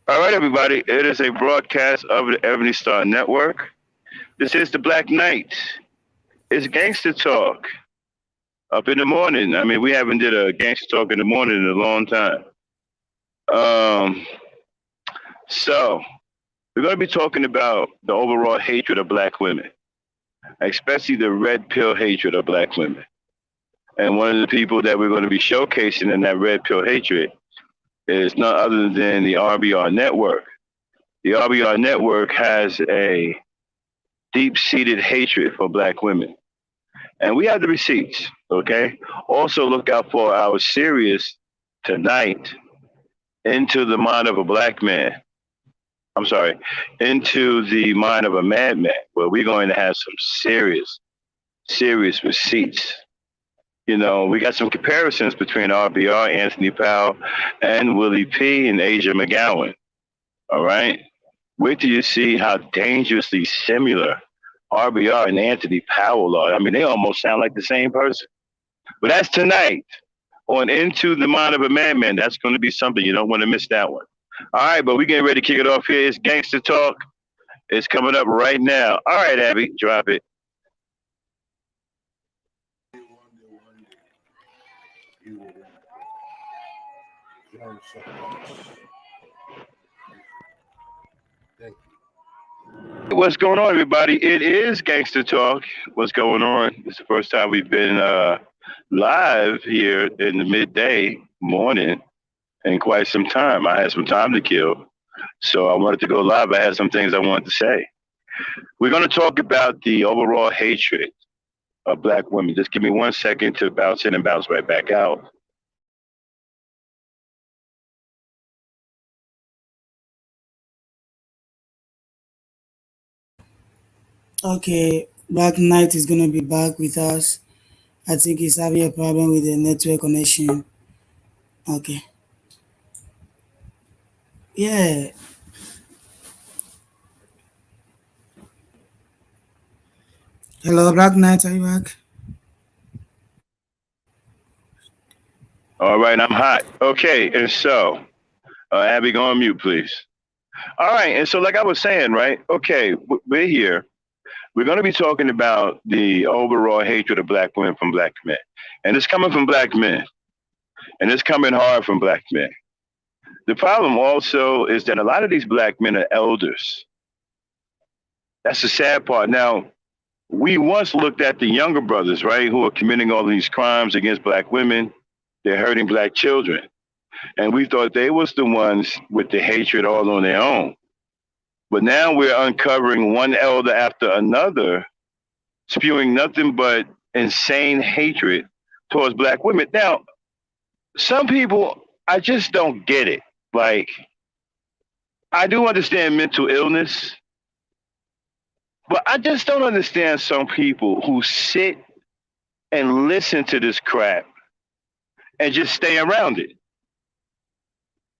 All right, everybody. It is a broadcast of the Ebony Star Network. This is the Black Knight. It's Gangsta Talk up in the morning. I mean, we haven't did a Gangsta Talk in the morning in a long time. Um, so we're going to be talking about the overall hatred of black women, especially the red pill hatred of black women. And one of the people that we're going to be showcasing in that red pill hatred is none other than the RBR network. The RBR network has a deep seated hatred for black women. And we have the receipts, okay? Also, look out for our series tonight, Into the Mind of a Black Man. I'm sorry, Into the Mind of a Madman, where we're going to have some serious receipts. You know, we got some comparisons between RBR, Anthony Powell, and Willie P. and Asia McGowan. All right? Wait till you see how dangerously similar RBR and Anthony Powell are. I mean, they almost sound like the same person. But that's tonight on Into the Mind of a Madman. That's going to be something. You don't want to miss that one. All right, but we're getting ready to kick it off here. It's Gangster Talk. It's coming up right now. All right, Abby, drop it. What's going on, everybody? It is Gangster Talk. What's going on? It's the first time we've been live here in the midday morning in quite some time. I had some time to kill, so I wanted to go live. I had some things I wanted to say. We're going to talk about the overall hatred of black women. Just give me 1 second to bounce in and bounce right back out. Okay, Black Knight is gonna be back with us. I think he's having a problem with the network connection. Okay. Yeah. Hello, Black Knight, are you back? All right, I'm hot. Okay, and so, Abby, go on mute, please. All right, and so, like I was saying, right? Okay, we're here. We're going to be talking about the overall hatred of black women from black men. And it's coming from black men, and it's coming hard from black men. The problem also is that a lot of these black men are elders. That's the sad part. Now, we once looked at the younger brothers, right, who are committing all these crimes against black women. They're hurting black children. And we thought they was the ones with the hatred all on their own. But now we're uncovering one elder after another, spewing nothing but insane hatred towards black women. Now, some people, I just don't get it. Like, I do understand mental illness, but I just don't understand some people who sit and listen to this crap and just stay around it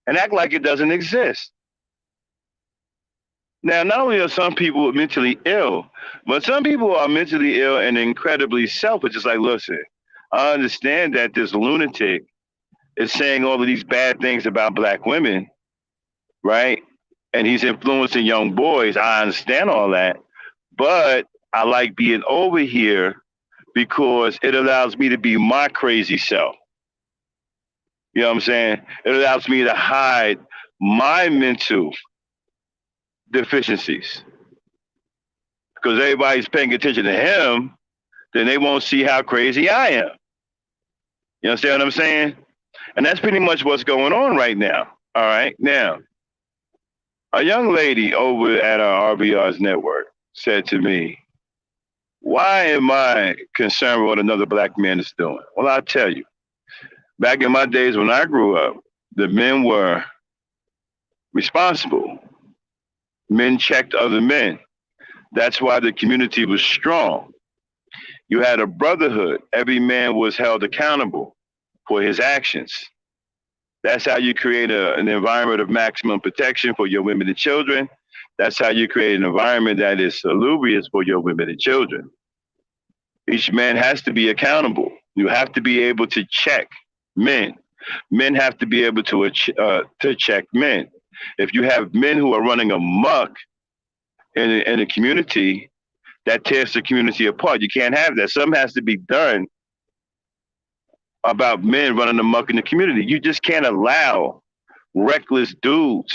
and act like it doesn't exist. Now, not only are some people mentally ill, but some people are mentally ill and incredibly selfish. It's like, listen, I understand that this lunatic is saying all of these bad things about black women, right? And he's influencing young boys. I understand all that. But I like being over here because it allows me to be my crazy self. You know what I'm saying? It allows me to hide my mental deficiencies. Because everybody's paying attention to him, then they won't see how crazy I am. You understand what I'm saying? And that's pretty much what's going on right now. All right. Now, a young lady over at our RBR's network said to me, why am I concerned with what another black man is doing? Well, I'll tell you. Back in my days when I grew up, the men were responsible. Men checked other men. That's why the community was strong. You had a brotherhood. Every man was held accountable for his actions. That's how you create an environment of maximum protection for your women and children. That's how you create an environment that is salubrious for your women and children. Each man has to be accountable. You have to be able to check men. Men have to be able to check men. If you have men who are running amok in the community, that tears the community apart. You can't have that. Something has to be done about men running amok in the community. You just can't allow reckless dudes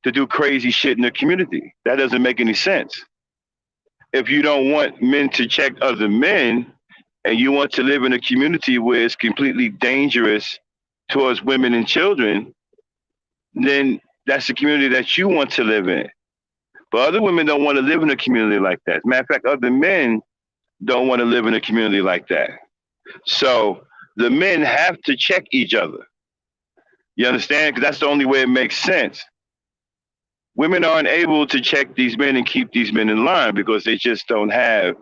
to do crazy shit in the community. That doesn't make any sense. If you don't want men to check other men and you want to live in a community where it's completely dangerous towards women and children, then that's the community that you want to live in. But other women don't want to live in a community like that. As a matter of fact, other men don't want to live in a community like that. So the men have to check each other. You understand? Because that's the only way it makes sense. Women aren't able to check these men and keep these men in line because they just don't have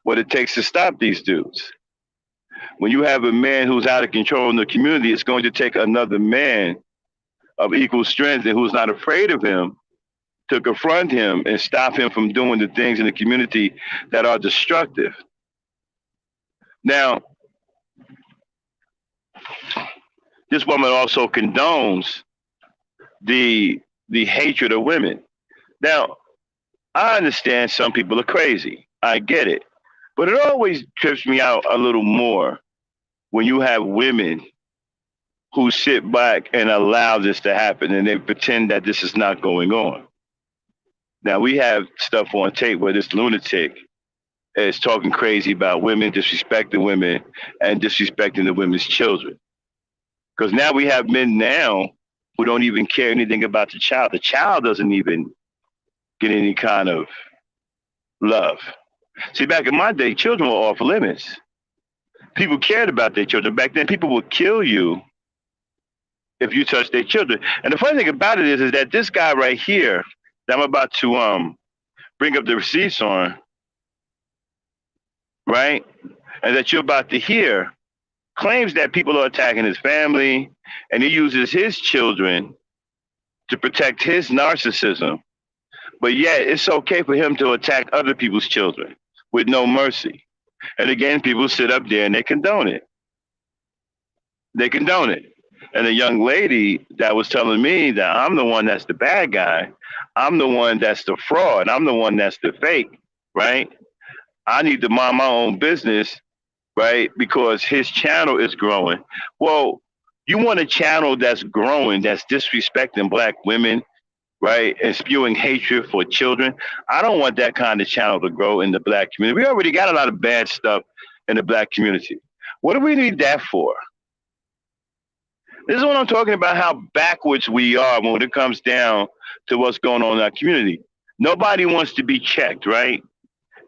what it takes to stop these dudes. When you have a man who's out of control in the community, it's going to take another man of equal strength and who's not afraid of him to confront him and stop him from doing the things in the community that are destructive. Now, this woman also condones the hatred of women. Now, I understand some people are crazy. I get it. But it always trips me out a little more when you have women who sit back and allow this to happen and they pretend that this is not going on. Now, we have stuff on tape where this lunatic is talking crazy about women, disrespecting women, and disrespecting the women's children. Because now we have men now who don't even care anything about the child. The child doesn't even get any kind of love. See, back in my day, children were off limits. People cared about their children. Back then, people would kill you if you touched their children. And the funny thing about it is that this guy right here that I'm about to bring up the receipts on, right, and that you're about to hear, claims that people are attacking his family, and he uses his children to protect his narcissism. But yet, it's okay for him to attack other people's children with no mercy. And again, people sit up there and they condone it. They condone it. And a young lady that was telling me that I'm the one that's the bad guy, I'm the one that's the fraud, I'm the one that's the fake, right? I need to mind my own business, right? Because his channel is growing. Well, you want a channel that's growing, that's disrespecting Black women, right? And spewing hatred for children. I don't want that kind of channel to grow in the Black community. We already got a lot of bad stuff in the Black community. What do we need that for? This is what I'm talking about, how backwards we are when it comes down to what's going on in our community. Nobody wants to be checked, right?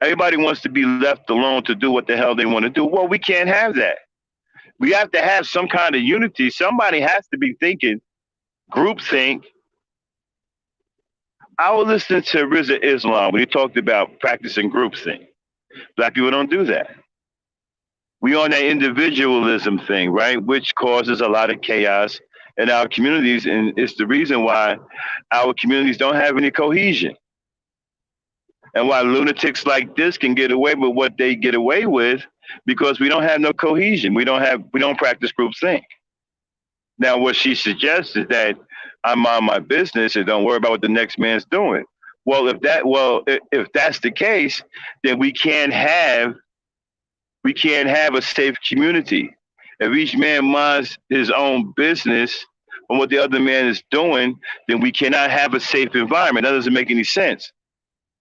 Everybody wants to be left alone to do what the hell they want to do. Well, we can't have that. We have to have some kind of unity. Somebody has to be thinking groupthink. I was listening to Rizza Islam when he talked about practicing groupthink. Black people don't do that. We on that individualism thing, right? Which causes a lot of chaos in our communities. And it's the reason why our communities don't have any cohesion. And why lunatics like this can get away with what they get away with, because we don't have no cohesion. We don't practice groupthink. Now, what she suggests is that I mind my business and don't worry about what the next man's doing. Well, if that's the case, then we can't have a safe community. If each man minds his own business on what the other man is doing, then we cannot have a safe environment. That doesn't make any sense.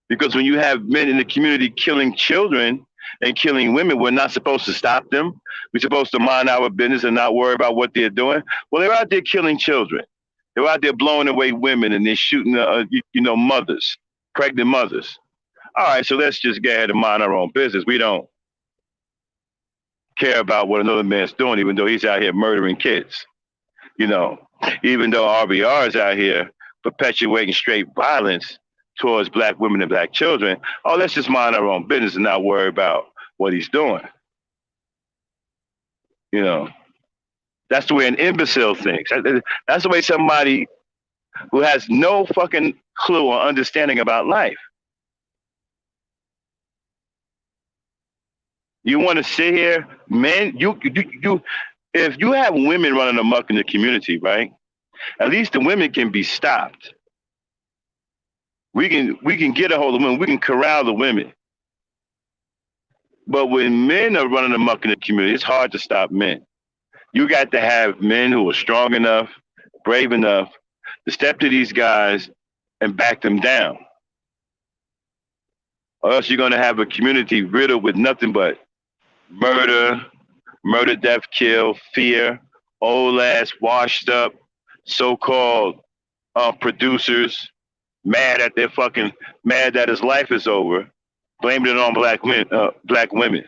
Because when you have men in the community killing children and killing women, we're not supposed to stop them. We're supposed to mind our business and not worry about what they're doing. Well, they're out there killing children. They're out there blowing away women and they're shooting, mothers, pregnant mothers. All right, so let's just get ahead and mind our own business. We don't care about what another man's doing, even though he's out here murdering kids. Even though RBR is out here perpetuating straight violence towards Black women and Black children. Oh, let's just mind our own business and not worry about what he's doing. That's the way an imbecile thinks. That's the way somebody who has no fucking clue or understanding about life. You want to sit here, men, if you have women running amok in the community, right? At least the women can be stopped. We can get a hold of women. We can corral the women. But when men are running amok in the community, it's hard to stop men. You got to have men who are strong enough, brave enough to step to these guys and back them down. Or else you're going to have a community riddled with nothing but murder, murder, death, kill, fear, old ass, washed up, so-called producers, mad that his life is over, blaming it on black men, black women.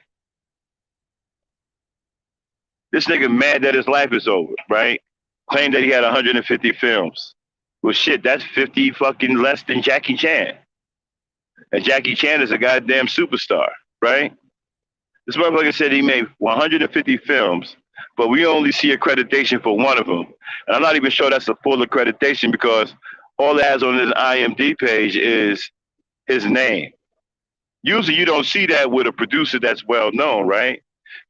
This nigga mad that his life is over, right? Claimed that he had 150 films. Well, shit, that's 50 fucking less than Jackie Chan. And Jackie Chan is a goddamn superstar, right? This motherfucker said he made 150 films, but we only see accreditation for one of them. And I'm not even sure that's a full accreditation because all it has on his IMDb page is his name. Usually you don't see that with a producer that's well known, right?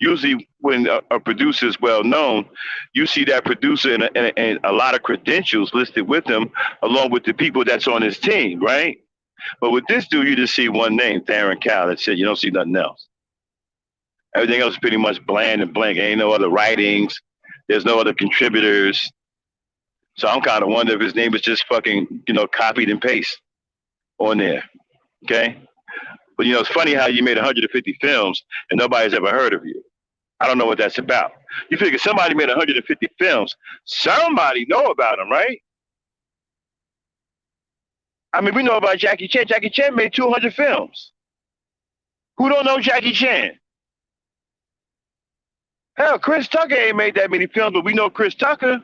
Usually when a producer is well known, you see that producer and a lot of credentials listed with him along with the people that's on his team, right? But with this dude, you just see one name, Theron Cal. That's it. You don't see nothing else. Everything else is pretty much bland and blank. Ain't no other writings. There's no other contributors. So I'm kind of wondering if his name is just fucking, copied and paste on there. Okay? But, it's funny how you made 150 films and nobody's ever heard of you. I don't know what that's about. You figure somebody made 150 films, somebody know about him, right? I mean, we know about Jackie Chan. Jackie Chan made 200 films. Who don't know Jackie Chan? Hell, Chris Tucker ain't made that many films, but we know Chris Tucker.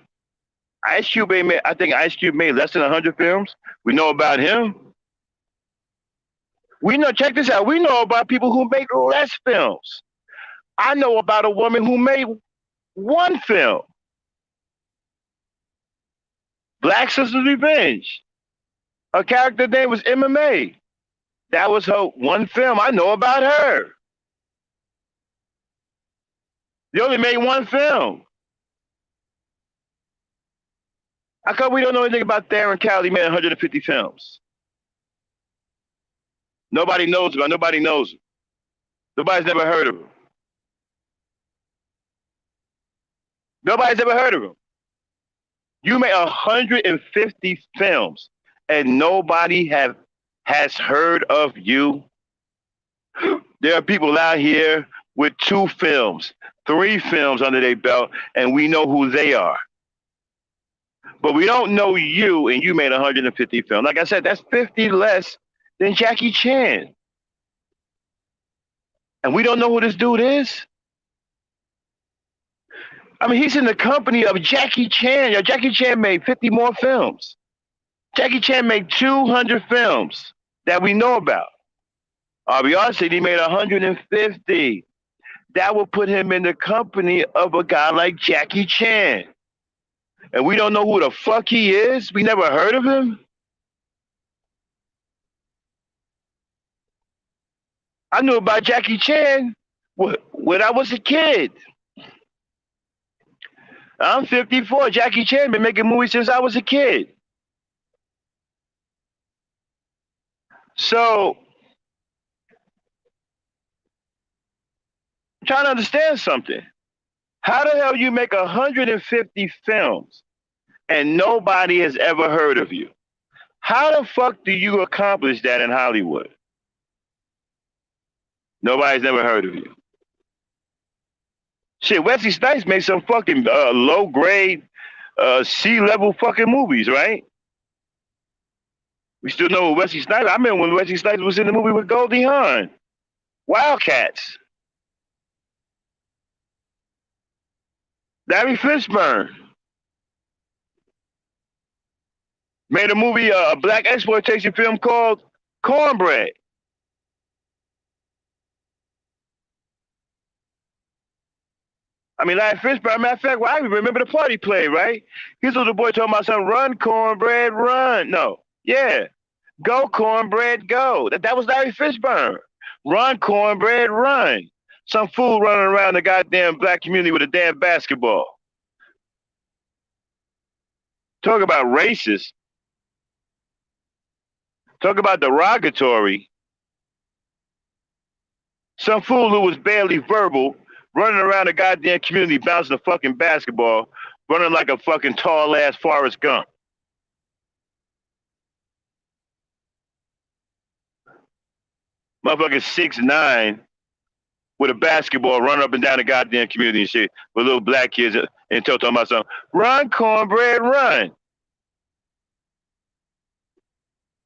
I think Ice Cube made less than 100 films. We know about him. Check this out. We know about people who make less films. I know about a woman who made one film. Black Sister's Revenge. Her character name was MMA. That was her one film. I know about her. They only made one film. How come we don't know anything about Theron Cal? He made 150 films. Nobody knows about. Nobody knows him. Nobody's never heard of him. Nobody's ever heard of him. You made 150 films and nobody has heard of you. There are people out here with 2 films, 3 films under their belt, and we know who they are. But we don't know you, and you made 150 films. Like I said, that's 50 less than Jackie Chan. And we don't know who this dude is. I mean, he's in the company of Jackie Chan. Yo, Jackie Chan made 50 more films. Jackie Chan made 200 films that we know about. RBR said he made 150. That would put him in the company of a guy like Jackie Chan. And we don't know who the fuck he is? We never heard of him? I knew about Jackie Chan when I was a kid. I'm 54. Jackie Chan been making movies since I was a kid. So, I'm trying to understand something. How the hell you make 150 films and nobody has ever heard of you? How the fuck do you accomplish that in Hollywood? Nobody's never heard of you. Shit, Wesley Snipes made some fucking low-grade, C-level fucking movies, right? We still know Wesley Snipes. I remember when Wesley Snipes was in the movie with Goldie Hawn. Wildcats. Larry Fishburne made a movie, a black exploitation film called Cornbread. I mean, Larry Fishburne, matter of fact, well, I remember the part he played, right? His little boy told my son, run, Cornbread, run. No, yeah, go, Cornbread, go. That was Larry Fishburne. Run, Cornbread, run. Some fool running around the goddamn black community with a damn basketball. Talk about racist. Talk about derogatory. Some fool who was barely verbal, running around the goddamn community bouncing a fucking basketball, running like a fucking tall ass Forrest Gump. Motherfucker 6'9" with a basketball running up and down the goddamn community and shit with little black kids and talking about something. Run, cornbread, run.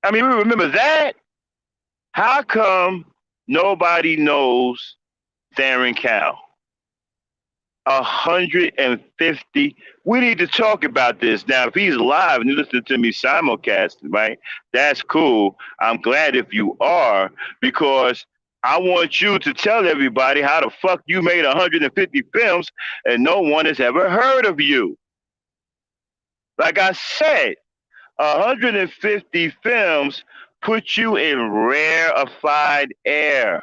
I mean, we remember that. How come nobody knows Darren Cow? 150. We need to talk about this now. If he's live and you listen to me simulcast, right? That's cool. I'm glad if you are, because I want you to tell everybody how the fuck you made 150 films and no one has ever heard of you. Like I said, 150 films put you in rarefied air.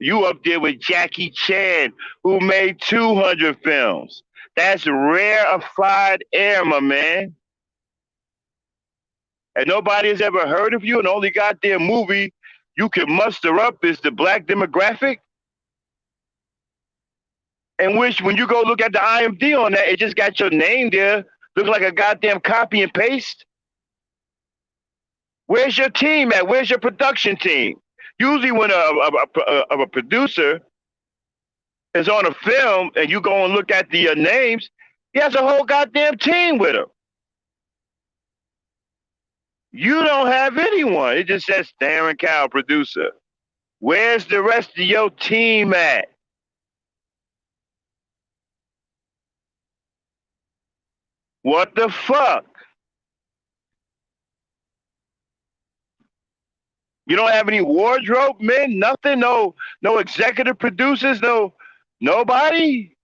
You up there with Jackie Chan, who made 200 films. That's rarefied air, my man. And nobody has ever heard of you, and the only goddamn movie you can muster up is the black demographic. And which, when you go look at the IMDb on that, it just got your name there. Looks like a goddamn copy and paste. Where's your team at? Where's your production team? Usually when a producer is on a film and you go and look at the names, he has a whole goddamn team with him. You don't have anyone. It just says Darren Cow, producer. Where's the rest of your team at? What the fuck? You don't have any wardrobe men, nothing, no executive producers, nobody,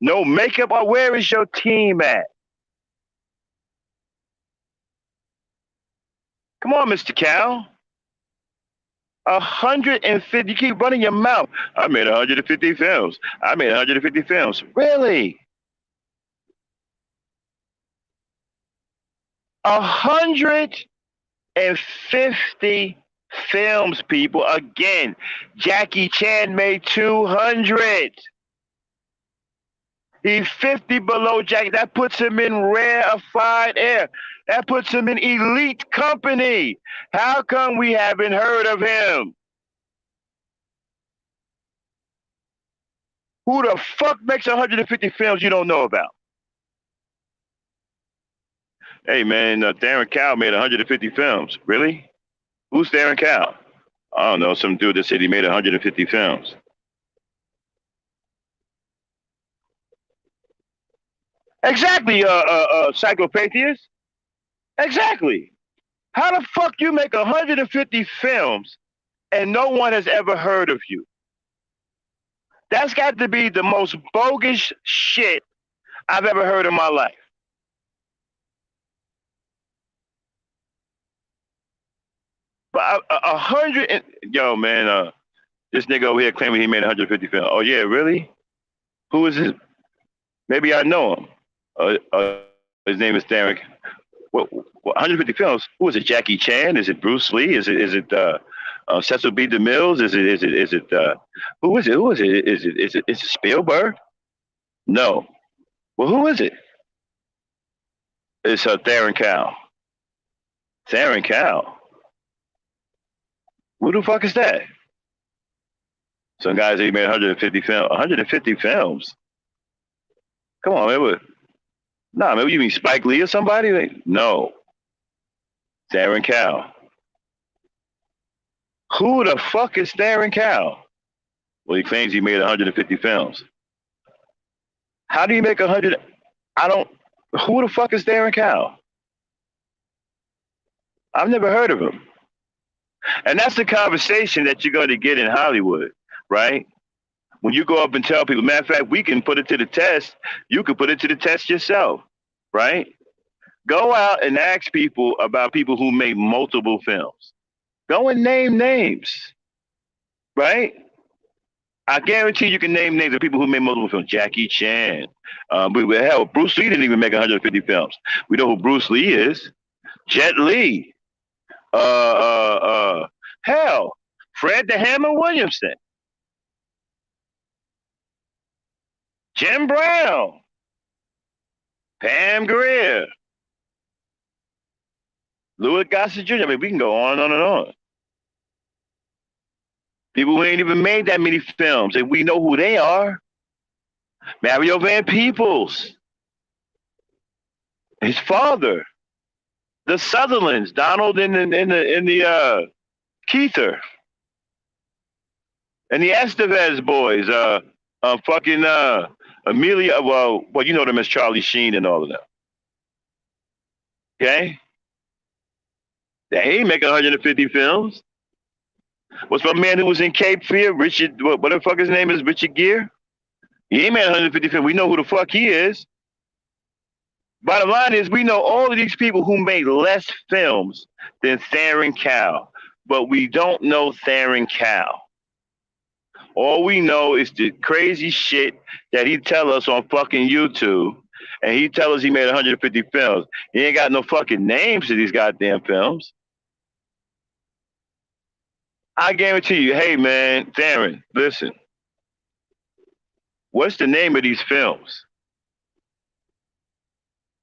no makeup. Or where is your team at? Come on, Mr. Cal. 150. You keep running your mouth. I made 150 films. I made 150 films. Really? 150 films, people. Again, Jackie Chan made 200. He's 50 below Jackie. That puts him in rarefied air. That puts him in elite company. How come we haven't heard of him? Who the fuck makes 150 films you don't know about? Hey, man, Darren Cow made 150 films. Really? Who's Darren Cow? I don't know. Some dude that said he made 150 films. Exactly, Cyclopaedias. Exactly. How the fuck you make 150 films and no one has ever heard of you? That's got to be the most bogus shit I've ever heard in my life. But 100, yo, man, this nigga over here claiming he made 150 films. Oh, yeah, really? Who is this? Maybe I know him. His name is Darren. What, 150 films? Who is it? Jackie Chan? Is it Bruce Lee? Is it Cecil B. DeMille? Is it who is it? Who is it? Is it Spielberg? No. Well, who is it? It's Darren Cow. Darren Cow. Who the fuck is that? Some guys that he made 150 films. 150 films. Come on, man. Nah, man. You mean Spike Lee or somebody? No. Darren Cow. Who the fuck is Darren Cow? Well, he claims he made 150 films. How do you make 100? Who the fuck is Darren Cow? I've never heard of him. And that's the conversation that you're going to get in Hollywood, right? When you go up and tell people, matter of fact, we can put it to the test. You can put it to the test yourself, right? Go out and ask people about people who made multiple films. Go and name names, right? I guarantee you can name names of people who made multiple films. Jackie Chan. Hell, Bruce Lee didn't even make 150 films. We know who Bruce Lee is. Jet Li. Hell, Fred the Hammer Williamson, Jim Brown, Pam Grier, Louis Gossett Jr. I mean, we can go on and on and on. People who ain't even made that many films, and we know who they are. Mario Van Peebles, his father, the Sutherlands, Donald in the Keither, and the Estevez boys, fucking Amelia. Well, you know them as Charlie Sheen and all of them. Okay, they ain't making 150 films. What's my man who was in Cape Fear? Richard, what the fuck his name is? Richard Gere? He ain't made 150 films. We know who the fuck he is. Bottom line is, we know all of these people who made less films than Theron Cow, but we don't know Theron Cow. All we know is the crazy shit that he tell us on fucking YouTube, and he tell us he made 150 films. He ain't got no fucking names to these goddamn films. I guarantee you, hey man, Theron, listen. What's the name of these films?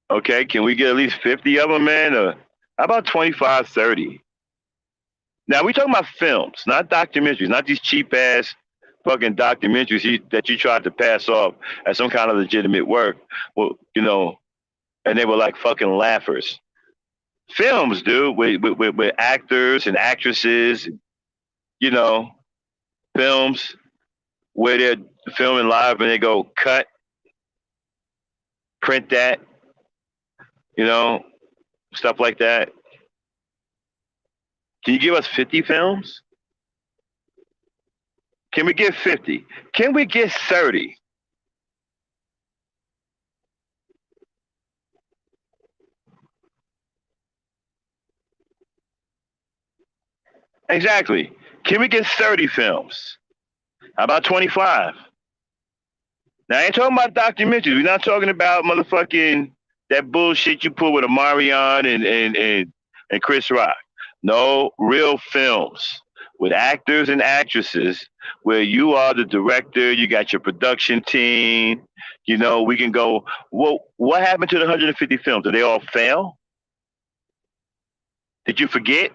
Okay, can we get at least 50 of them, man? Or how about 25, 30? Now, we talking about films, not documentaries, not these cheap-ass fucking documentaries that you tried to pass off as some kind of legitimate work. Well, you know, and they were like fucking laughers. Films, dude, with actors and actresses, you know, films where they're filming live and they go cut, print that, you know, stuff like that. Can you give us 50 films? Can we get 50? Can we get 30? Exactly. Can we get 30 films? How about 25? Now, I ain't talking about documentaries. We're not talking about motherfucking that bullshit you put with Omarion and Chris Rock. No, real films with actors and actresses where you are the director, you got your production team. You know, we can go, well, what happened to the 150 films? Did they all fail? Did you forget?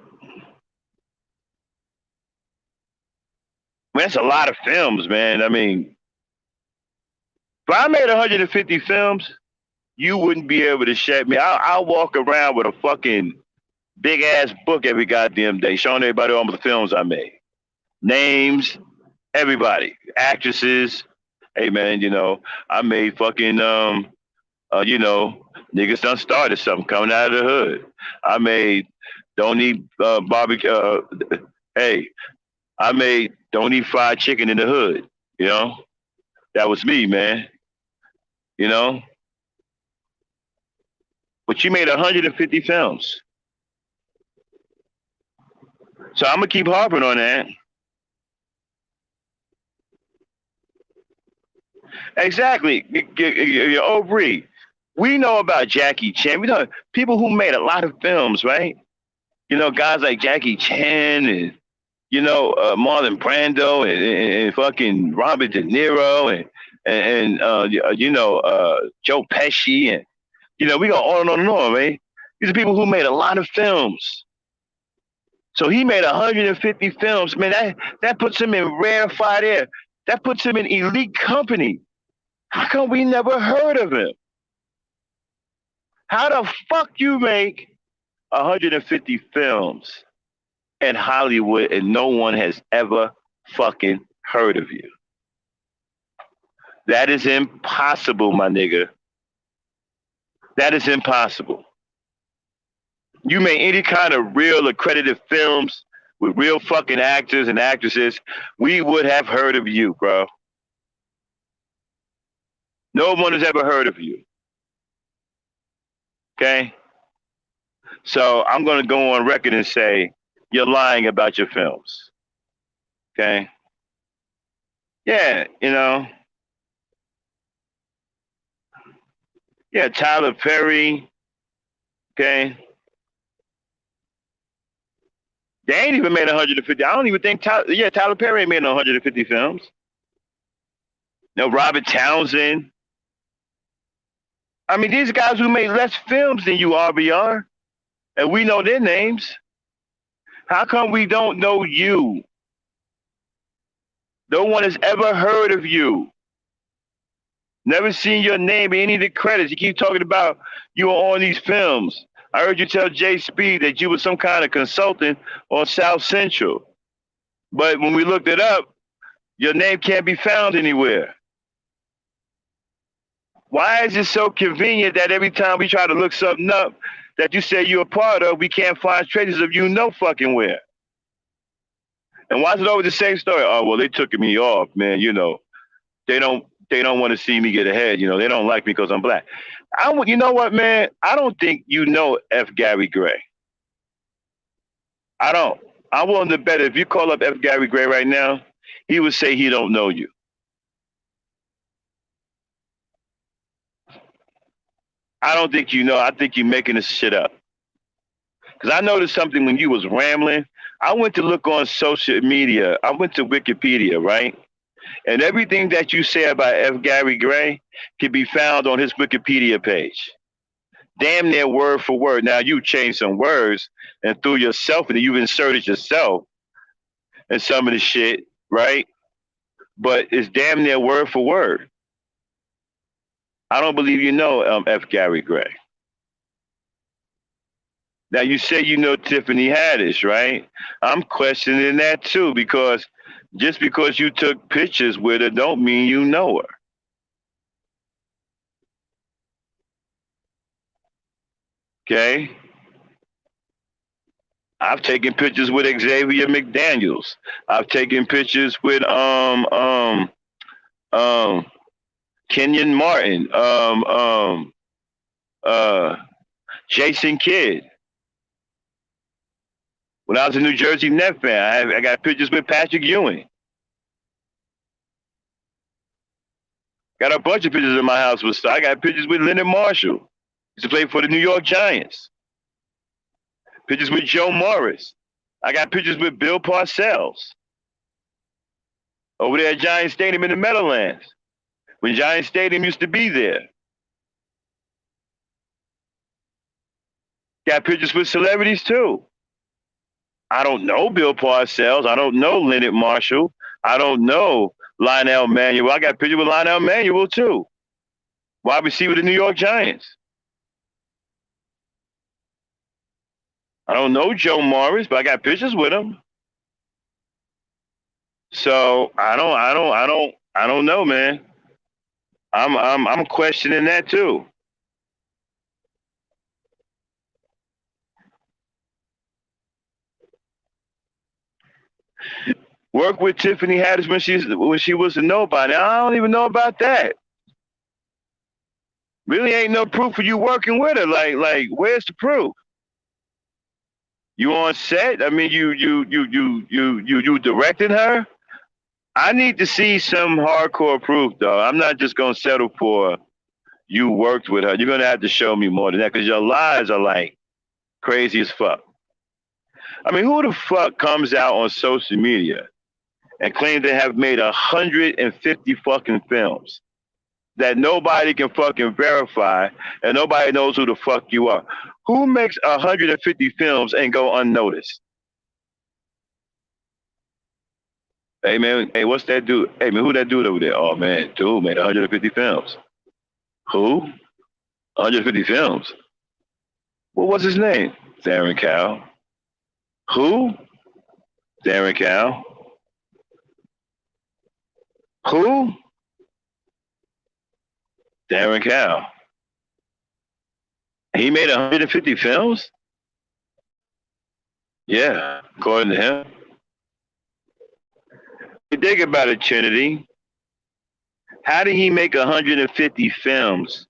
Man, that's a lot of films, man. I mean, if I made 150 films, you wouldn't be able to shut me. I'll walk around with a fucking big ass book every goddamn day, showing everybody all the films I made. Names, everybody, actresses. Hey man, you know, I made fucking you know, niggas done started something coming out of the hood. I made don't eat barbecue. Hey, I made don't eat fried chicken in the hood. You know, that was me, man. You know, but you made 150 films. So I'm gonna keep harping on that. Exactly. Aubrey, we know about Jackie Chan. We know people who made a lot of films, right? You know, guys like Jackie Chan and you know Marlon Brando and fucking Robert De Niro and you know Joe Pesci and you know we go on and on and on, right? These are people who made a lot of films. So he made 150 films. Man, that puts him in rarefied air. That puts him in elite company. How come we never heard of him? How the fuck you make 150 films in Hollywood and no one has ever fucking heard of you? That is impossible, my nigga. That is impossible. You made any kind of real accredited films with real fucking actors and actresses, we would have heard of you, bro. No one has ever heard of you. Okay? So I'm going to go on record and say you're lying about your films. Okay? Yeah, you know. Yeah, Tyler Perry. Okay? They ain't even made 150. I don't even think Tyler Perry ain't made 150 films. No, Robert Townsend. I mean, these guys who made less films than you, RBR, and we know their names. How come we don't know you? No one has ever heard of you. Never seen your name in any of the credits. You keep talking about you were on these films. I heard you tell Jay Speed that you were some kind of consultant on South Central. But when we looked it up, your name can't be found anywhere. Why is it so convenient that every time we try to look something up that you say you're a part of, we can't find traces of you no fucking where? And why is it always the same story? Oh, well, they took me off, man. You know, they don't want to see me get ahead. You know, they don't like me because I'm black. You know what, man? I don't think you know F. Gary Gray. I don't. I'm willing to bet if you call up F. Gary Gray right now, he would say he don't know you. I don't think you know. I think you're making this shit up. Because I noticed something when you was rambling. I went to look on social media. I went to Wikipedia, right? And everything that you say about F. Gary Gray can be found on his Wikipedia page. Damn near word for word. Now you changed some words and threw yourself and you inserted yourself in some of the shit, right? But it's damn near word for word. I don't believe you know F. Gary Gray. Now you say you know Tiffany Haddish, right? I'm questioning that too because just because you took pictures with her don't mean you know her. Okay? I've taken pictures with Xavier McDaniels. I've taken pictures with Kenyon Martin, Jason Kidd. When I was a New Jersey Net fan, I got pictures with Patrick Ewing. Got a bunch of pictures in my house with. I got pictures with Leonard Marshall. Used to play for the New York Giants. Pictures with Joe Morris. I got pictures with Bill Parcells. Over there at Giant Stadium in the Meadowlands. When Giant Stadium used to be there. Got pictures with celebrities too. I don't know Bill Parcells. I don't know Leonard Marshall. I don't know Lionel Manuel. I got pictures with Lionel Manuel too. Wide receiver with the New York Giants. I don't know Joe Morris, but I got pictures with him. So I don't know, man. I'm questioning that too. Work with Tiffany Haddish when she was a nobody. I don't even know about that. Really ain't no proof of you working with her. Like where's the proof? You on set? I mean, you directing her? I need to see some hardcore proof, though. I'm not just gonna settle for you worked with her. You're gonna have to show me more than that because your lies are like crazy as fuck. I mean, who the fuck comes out on social media and claims they have made 150 fucking films that nobody can fucking verify and nobody knows who the fuck you are? Who makes 150 films and go unnoticed? Hey man, hey, what's that dude? Hey man, who that dude over there? Oh man, dude made 150 films. Who? 150 films. What was his name? Darren Cow. Who? Darren Cow. Who? Darren Cow. He made 150 films? Yeah, according to him. You think about it, Trinity. How did he make 150 films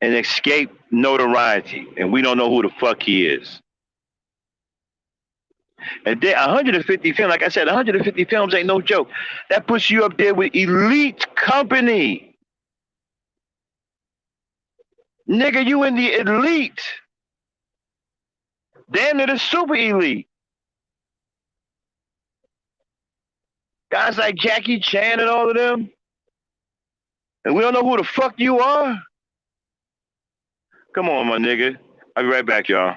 and escape notoriety? And we don't know who the fuck he is. And then 150 films, like I said, 150 films ain't no joke. That puts you up there with elite company. Nigga, you in the elite. Damn near the super elite. Guys like Jackie Chan and all of them, and we don't know who the fuck you are. Come on, my nigga. I'll be right back, y'all.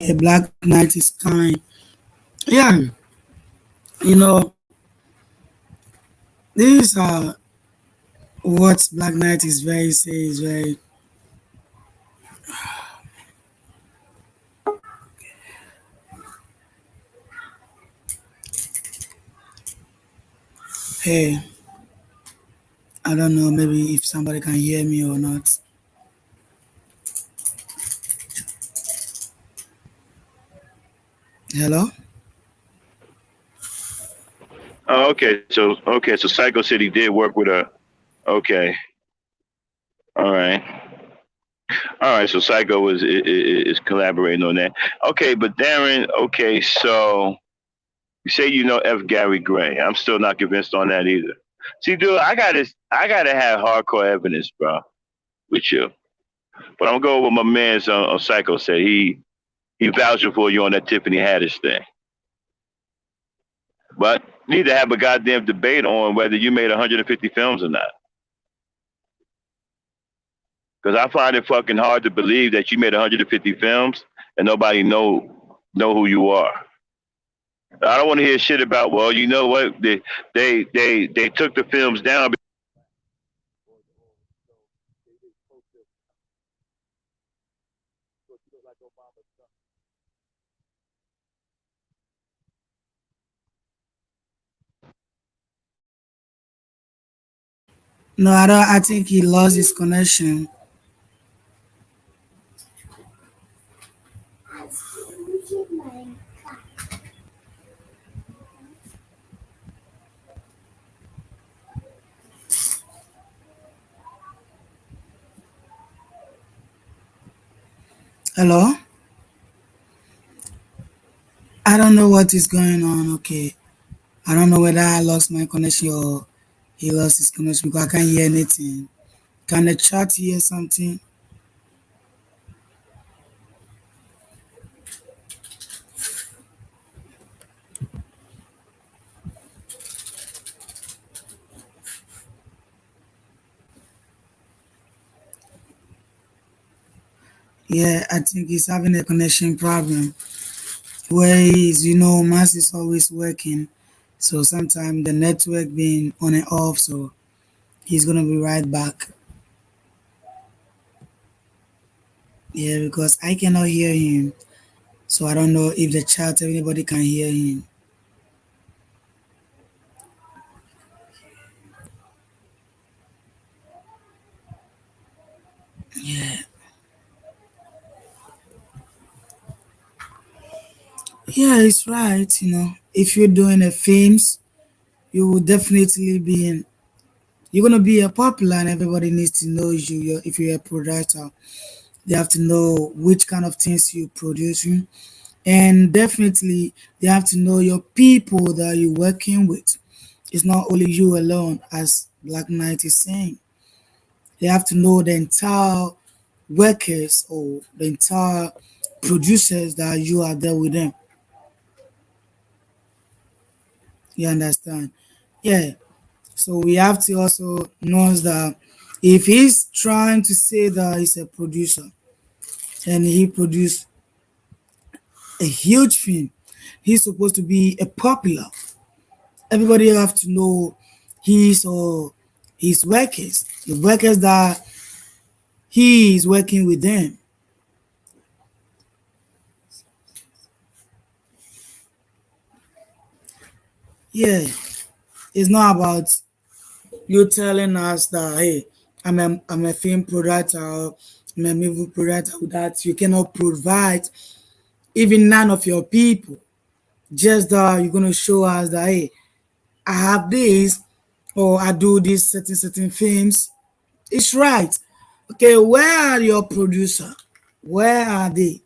A Black Knight is kind. Yeah, you know, this what Black Knight is very say is very hey, I don't know maybe if somebody can hear me or not. Hello? Oh, okay, so Psycho City did work with a. Okay, all right, all right. So Psycho is collaborating on that. Okay, but Darren. Okay, so you say you know F. Gary Gray. I'm still not convinced on that either. See, dude, I gotta have hardcore evidence, bro, with you. But I'm going with my man on Psycho said he vouching for you on that Tiffany Haddish thing. But need to have a goddamn debate on whether you made 150 films or not. Because I find it fucking hard to believe that you made 150 films and nobody know who you are. I don't want to hear shit about. Well, you know what? They took the films down. No, I don't I think he lost his connection. Hello? I don't know what is going on. Okay. I don't know whether I lost my connection or he lost his connection because I can't hear anything. Can the chat hear something? Yeah, I think he's having a connection problem. Where he is, Mass is always working. So sometimes the network being on and off, so he's gonna be right back. Yeah, because I cannot hear him. So I don't know if the chat anybody can hear him. Yeah. Yeah, it's right. If you're doing a films, you will definitely be in you're gonna be a popular and everybody needs to know you. If you're a producer, they have to know which kind of things you're producing. And definitely they have to know your people that you're working with. It's not only you alone, as Black Knight is saying. They have to know the entire workers or the entire producers that you are there with them. You understand? Yeah. So we have to also know that if he's trying to say that he's a producer and he produced a huge film, he's supposed to be a popular. Everybody have to know his or his workers, the workers that he is working with them. Yeah, it's not about you telling us that hey, I'm a film producer, or I'm a movie producer that you cannot provide even none of your people. Just that you're gonna show us that hey, I have this or I do these certain films. It's right. Okay, where are your producer? Where are they?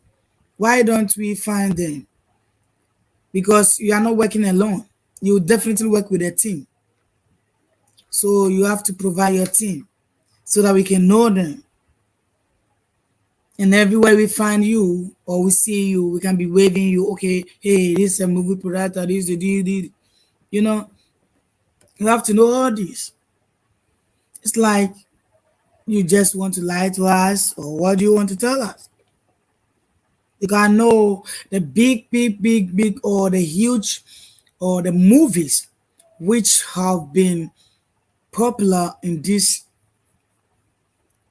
Why don't we find them? Because you are not working alone. you definitely work with a team. So you have to provide your team so that we can know them. And everywhere we find you or we see you, we can be waving you. Okay, hey, this is a movie producer. This is the this. You know, you have to know all this. It's like you just want to lie to us, or what do you want to tell us? You can know the big, or the huge, or the movies which have been popular in this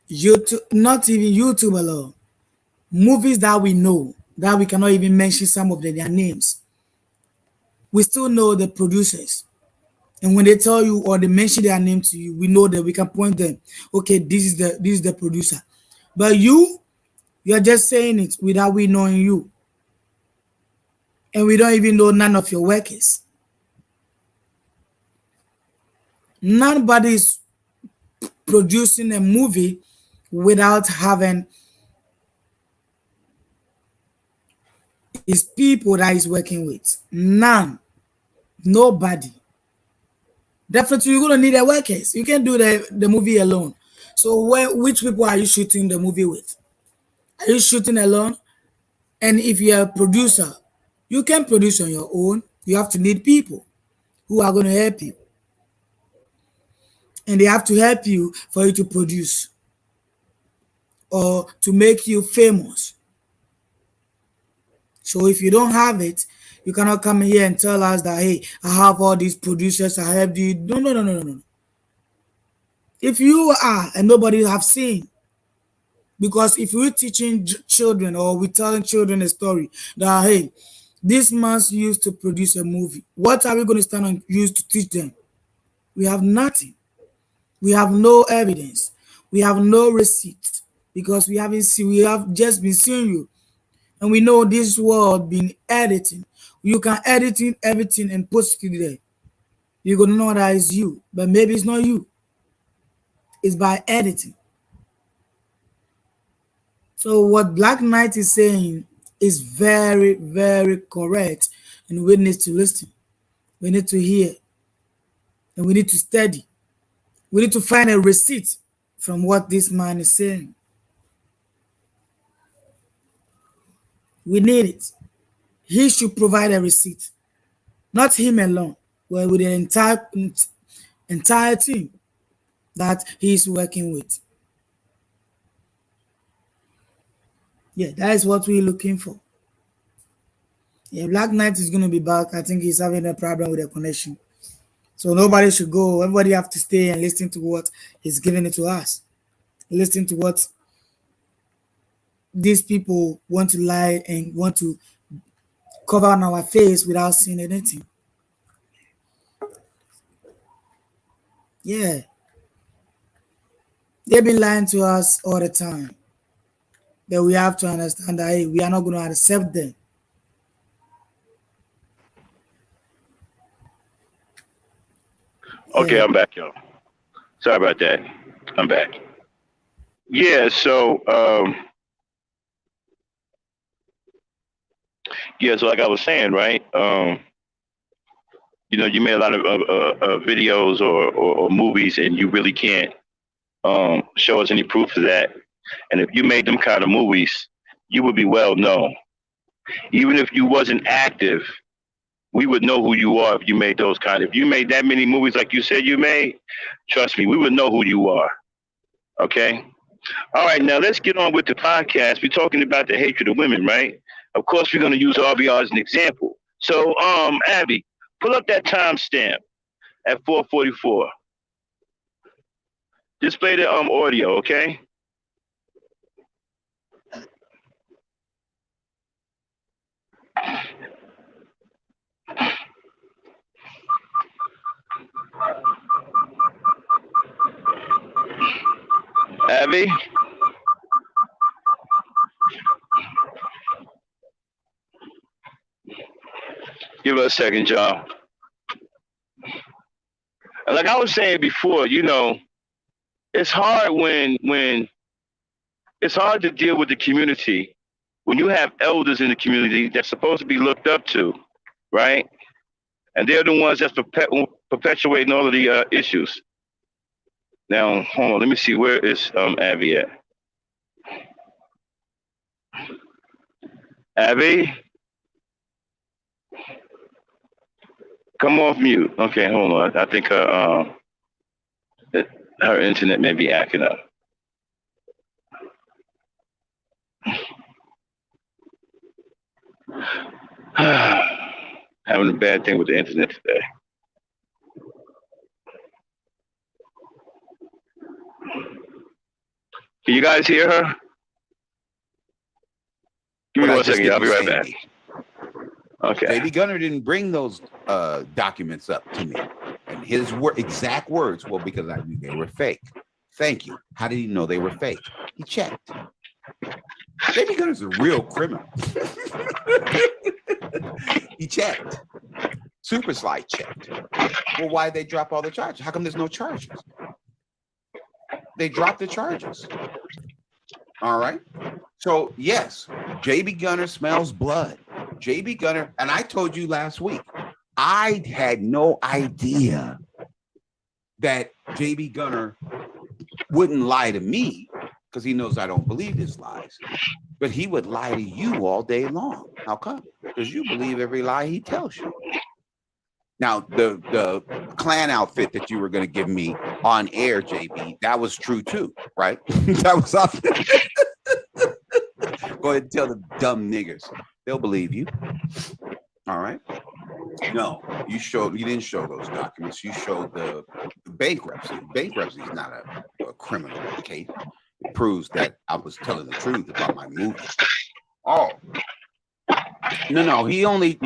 YouTube, not even YouTube alone. Movies that we know that we cannot even mention some of their names. We still know the producers. And when they tell you or they mention their name to you, we know that we can point them. Okay, this is the producer. But you're just saying it without we knowing you. And we don't even know none of your workers. Nobody is producing a movie without having his people that he's working with. None. Nobody. Definitely, you're gonna need a workers. You can't do the movie alone. So, which people are you shooting the movie with? Are you shooting alone? And if you're a producer, you can produce on your own. You have to need people who are going to help you, and they have to help you for you to produce or to make you famous. So, if you don't have it, you cannot come here and tell us that, hey, I have all these producers. I have the no, no, no, no, no, no. If you are and nobody have seen, because if we're teaching children or we're telling children a story that, hey, this man's used to produce a movie, what are we going to stand and use to teach them? We have nothing. We have no evidence. We have no receipt because we haven't seen. We have just been seeing you, and we know this world been editing. You can edit in everything and post it there. You're gonna know that it's you, but maybe it's not you. It's by editing. So what Black Knight is saying is very, very correct, and we need to listen. We need to hear, and we need to study. We need to find a receipt from what this man is saying. We need it. He should provide a receipt, not him alone, but with the entire team that he's working with. Yeah, that is what we're looking for. Yeah, Black Knight is going to be back. I think he's having a problem with the connection. So nobody should go. Everybody have to stay and listen to what he's giving it to us. Listen to what these people want to lie and want to cover on our face without seeing anything. Yeah, they've been lying to us all the time. But we have to understand that, hey, we are not going to accept them. Okay, Yeah. I'm back, y'all. Sorry about that. I'm back. Yeah, so like I was saying, right? You made a lot of videos or movies, and you really can't show us any proof of that. And if you made them kind of movies, you would be well known. Even if you wasn't active, we would know who you are if you made those kind. If you made that many movies like you said you made, trust me, we would know who you are. Okay. All right, now let's get on with the podcast. We're talking about the hatred of women, right? Of course, we're going to use RBR as an example. So, Abby, pull up that timestamp at 4:44. Just play the audio, okay? Abby, give us a second, John. Like I was saying before, it's hard when it's hard to deal with the community when you have elders in the community that's supposed to be looked up to, right? and they're the ones that's perpetuating all of the issues. Now, hold on, let me see, where is Abby at? Abby, come off mute. Okay, hold on. I think her internet may be acting up. Having a bad thing with the internet today. Can you guys hear her? Give What me I one just second. I'll didn't be right say, back. me. Okay. JB Gunner didn't bring those documents up to me. And his exact words, well, because I knew they were fake. Thank you. How did he know they were fake? He checked. JB Gunner's a real criminal. He checked. Super Slide checked. Well, why did they drop all the charges? How come there's no charges? They dropped the charges. All right. So, yes, JB Gunner smells blood. JB Gunner, and I told you last week, I had no idea that JB Gunner wouldn't lie to me because he knows I don't believe his lies, but he would lie to you all day long. How come? Because you believe every lie he tells you. Now, the clan outfit that you were going to give me on air, JB, that was true too, right? That was up. Go ahead and tell the dumb niggers. They'll believe you. All right. No, you didn't show those documents. You showed the bankruptcy. Bankruptcy is not a criminal case. It proves that I was telling the truth about my movie. Oh, no. He only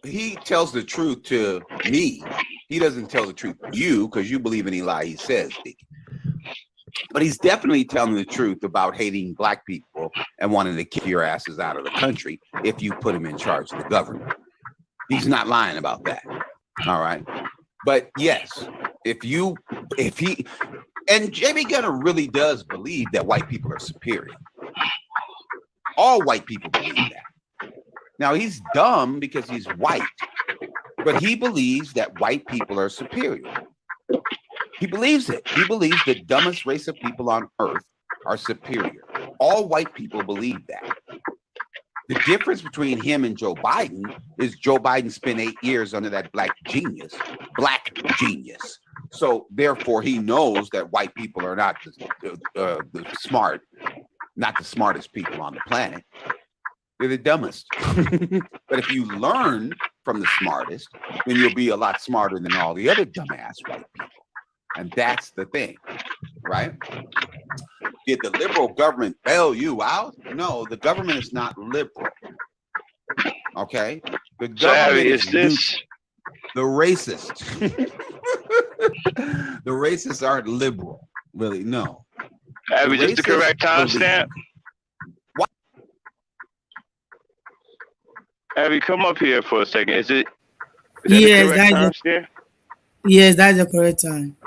he tells the truth to me. He doesn't tell the truth to you because you believe any lie he says, Dickie. But he's definitely telling the truth about hating black people and wanting to kick your asses out of the country if you put him in charge of the government. He's not lying about that. All right. But yes, if he and JB Gunner really does believe that white people are superior. All white people believe that. Now he's dumb because he's white, but he believes that white people are superior. He believes it. He believes the dumbest race of people on earth are superior. All white people believe that. The difference between him and Joe Biden is Joe Biden spent 8 years under that black genius. So therefore, he knows that white people are not the smart, not the smartest people on the planet. They're the dumbest. But if you learn from the smartest, then you'll be a lot smarter than all the other dumbass white people. And that's the thing, right? Did the liberal government bail you out? No, the government is not liberal. Okay? The government is this the racist. The racists aren't liberal, really. No. Abby, just the correct timestamp. Abby, come up here for a second. Is that Yes, the correct timestamp? Yes, that's the correct time.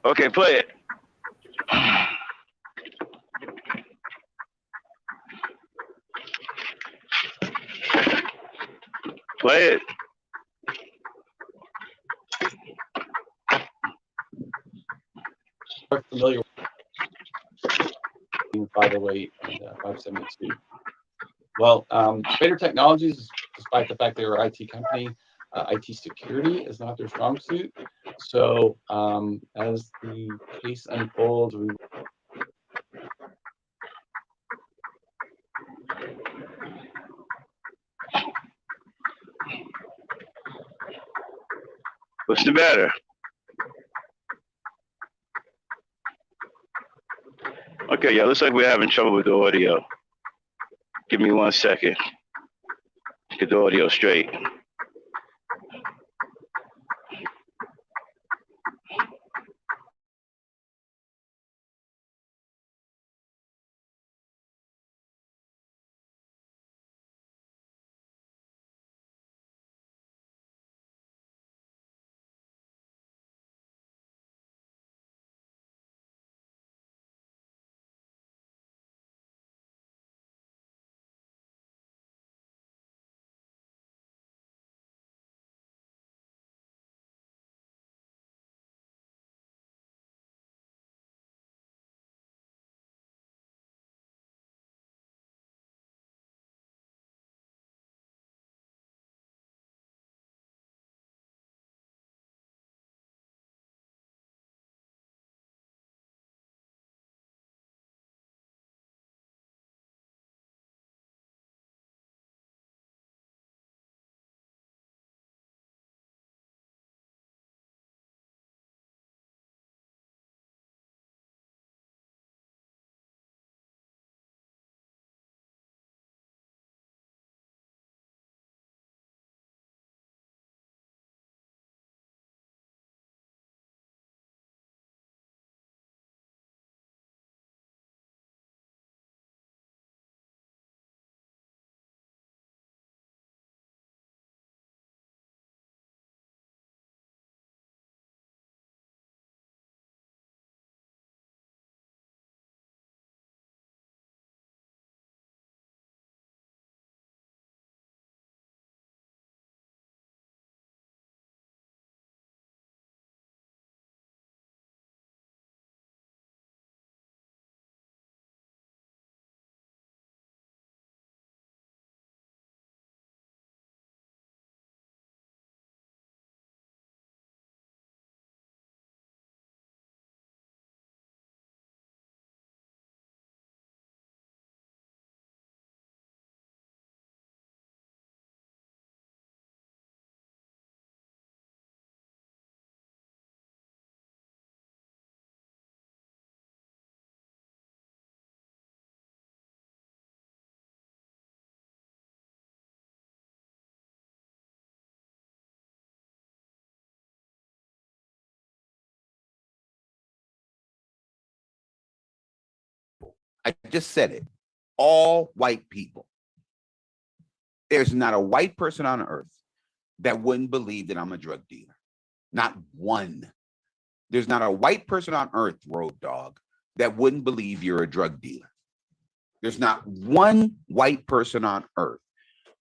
Okay, play it. Play it. Familiar with 508 and 572. Well, Spader Technologies, despite the fact they were an IT company, IT security is not their strong suit. So as the case unfolds, we What's the matter? Okay, yeah, looks like we're having trouble with the audio. Give me 1 second. Get the audio straight. I just said it. All white people. There's not a white person on earth that wouldn't believe that I'm a drug dealer. Not one. There's not a white person on earth, Road Dog, that wouldn't believe you're a drug dealer. There's not one white person on earth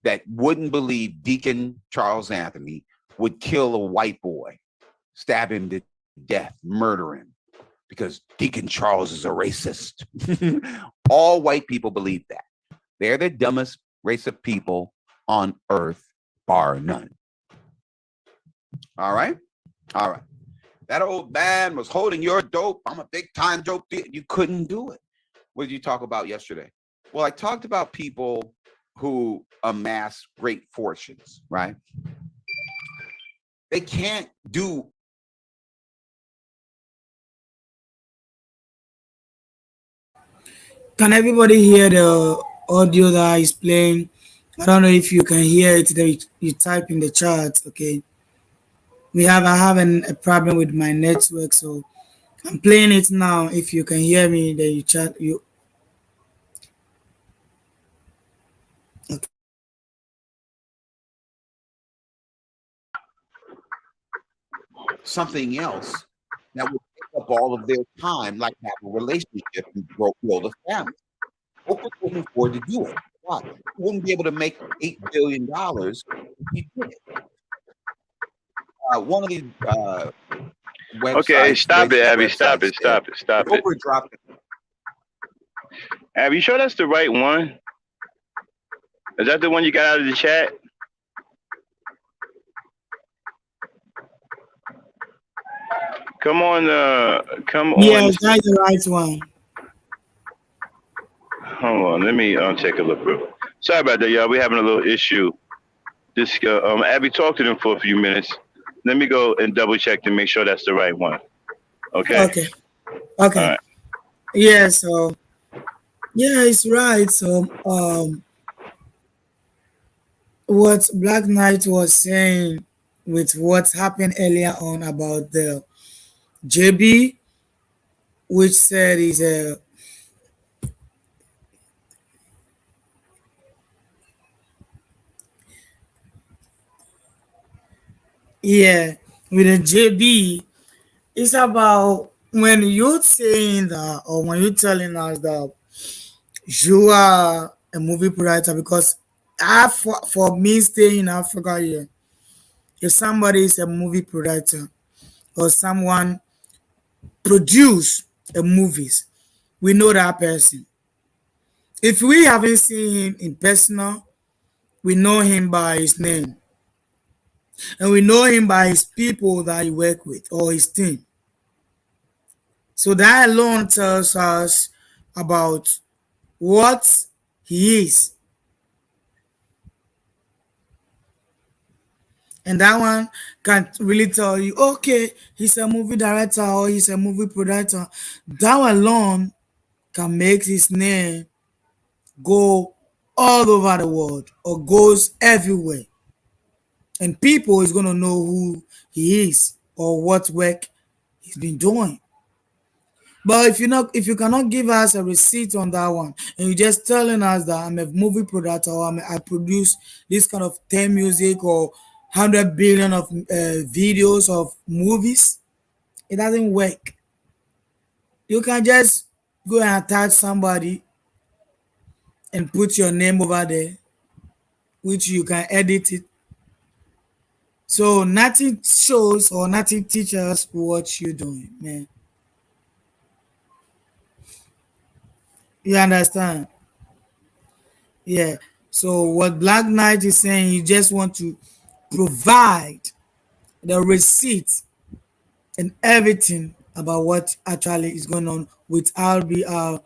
that wouldn't believe Deacon Charles Anthony would kill a white boy, stab him to death, murder him, because Deacon Charles is a racist. All white people believe that. They're the dumbest race of people on earth, bar none. All right? All right. That old man was holding your dope. I'm a big time dope dealer. You couldn't do it. What did you talk about yesterday? Well, I talked about people who amass great fortunes, right? They can't do. Can everybody hear the audio that is playing? I don't know if you can hear it. There, you type in the chat. Okay, I have a problem with my network, so I'm playing it now. If you can hear me, then you chat. You okay? Something else that would take up all of their time, like have a relationship and grow the family. Oprah couldn't afford to do it. Why? You wouldn't be able to make $8 billion if you did it. One of these websites. Okay, stop it, Abby. Stop it. Stop it. Stop it. Oprah dropped it. Abby, you sure that's the right one? Is that the one you got out of the chat? Come on, come on. Yes, that's the right one. Hold on, let me take a look, bro. Sorry about that, y'all. We're having a little issue. This Abby, talk to them for a few minutes. Let me go and double check to make sure that's the right one. Okay. Okay. All right. Yeah. So yeah, it's right. So what Black Knight was saying with what happened earlier on about the JB, which said is a yeah, with a JB, it's about when you're saying that or when you're telling us that you are a movie producer, because for me staying in Africa here, if somebody is a movie producer or someone produce a movies, we know that person. If we haven't seen him in personal, we know him by his name. And we know him by his people that he work with or his team. So that alone tells us about what he is. And that one can really tell you, okay, he's a movie director or he's a movie producer. That alone can make his name go all over the world or goes everywhere. And people is going to know who he is or what work he's been doing. But if you cannot give us a receipt on that one, and you're just telling us that I'm a movie producer or I produce this kind of 10 music or 100 billion of videos of movies, it doesn't work. You can just go and attach somebody and put your name over there, which you can edit it. So nothing shows or nothing teaches what you're doing, man. You understand? Yeah. So what Black Knight is saying, you just want to provide the receipt and everything about what actually is going on with RBR,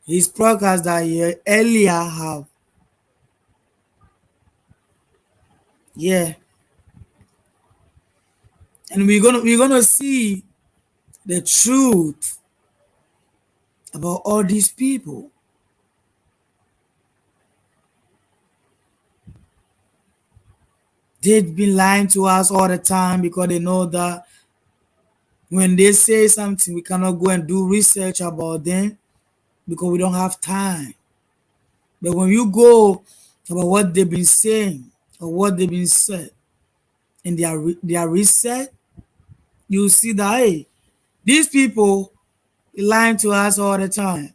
his podcast that he earlier have. Yeah. And we're gonna see the truth about all these people. They've been lying to us all the time because they know that when they say something, we cannot go and do research about them. because we don't have time. But when you go about what they've been saying or what they've been said in their research, you see that hey, these people lying to us all the time.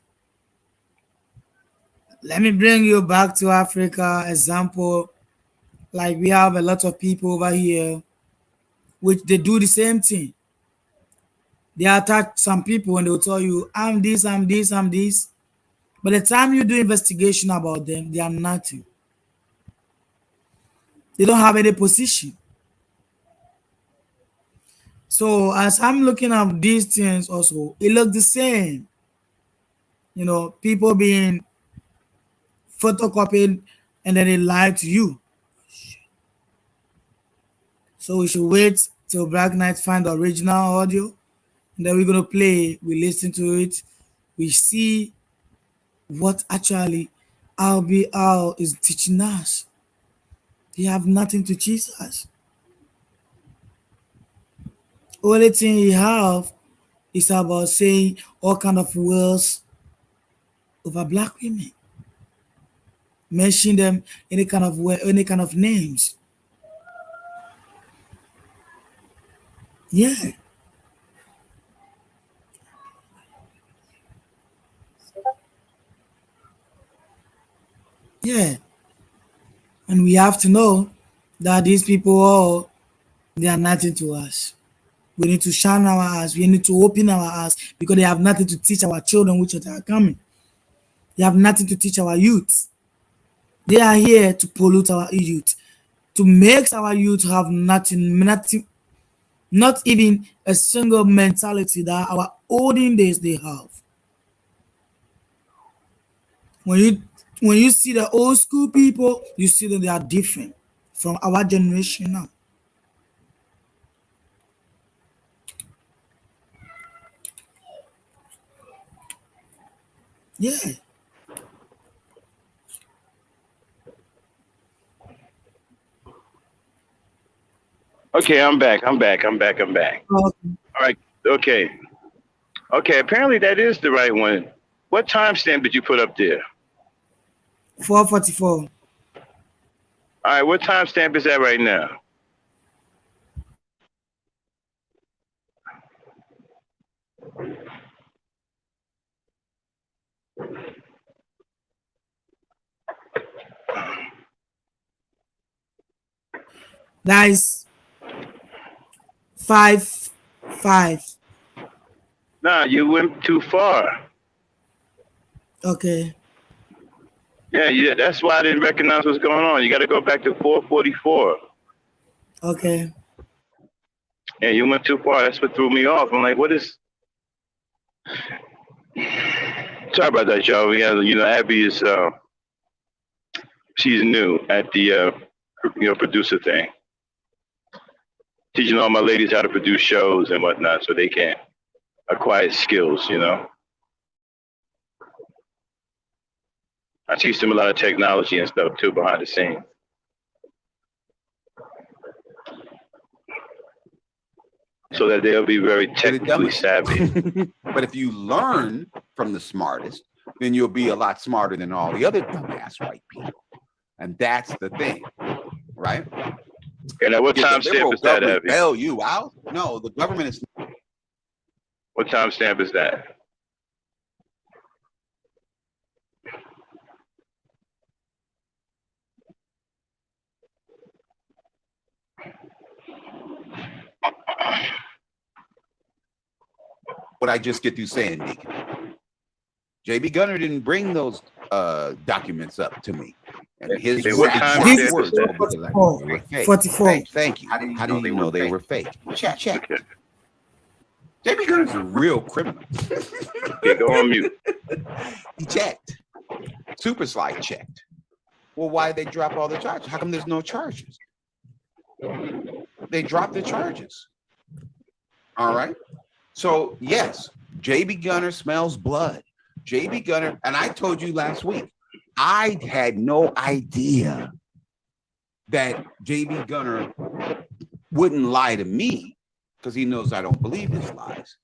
Let me bring you back to Africa example. Like we have a lot of people over here which they do the same thing. They attack some people and they'll tell you, I'm this, I'm this, I'm this. By the time you do investigation about them, they are nothing. They don't have any position. So as I'm looking at these things also, it looks the same. You know, people being photocopied and then they lie to you. So we should wait till Black Knight find the original audio. And then we're gonna play, we listen to it, we see what actually RBR is teaching us. They have nothing to teach us. Only thing he have is about saying all kind of words over black women. Mention them any kind of way, any kind of names. Yeah. Yeah. And we have to know that these people all they are nothing to us. We need to shine our eyes. We need to open our eyes because they have nothing to teach our children which are coming. They have nothing to teach our youth. They are here to pollute our youth, to make our youth have nothing, not even a single mentality that our olden days they have. When you see the old school people, you see that they are different from our generation now. Yeah. Okay, I'm back. I'm back. I'm back. I'm back. Uh, All right. Okay. Okay. Apparently that is the right one. What timestamp did you put up there? 444. All right. What timestamp is that right now? That is 5 5. Nah, you went too far. Okay. Yeah. That's why I didn't recognize what's going on. You got to go back to 444. Okay. Yeah, you went too far. That's what threw me off. I'm like, what is? Sorry about that, y'all. We have, Abby is she's new at the producer thing, teaching all my ladies how to produce shows and whatnot, so they can acquire skills. I teach them a lot of technology and stuff too behind the scenes. So that they'll be very technically savvy. But if you learn from the smartest, then you'll be a lot smarter than all the other dumbass white people. And that's the thing, right? And at what time stamp is that, Abby? Bail you out? No, the government is. What time stamp is that? What I just get through saying, Deacon. JB Gunner didn't bring those documents up to me. And his what time stamp is that? 44. Thank you. How do you know they were fake? Check. JB Gunner's a real criminal. Okay, go on mute. He checked. Super Slide checked. Well, why did they drop all the charges? How come there's no charges? They dropped the charges. All right. So, yes, JB Gunner smells blood. JB Gunner, and I told you last week, I had no idea that JB Gunner wouldn't lie to me because he knows I don't believe his lies.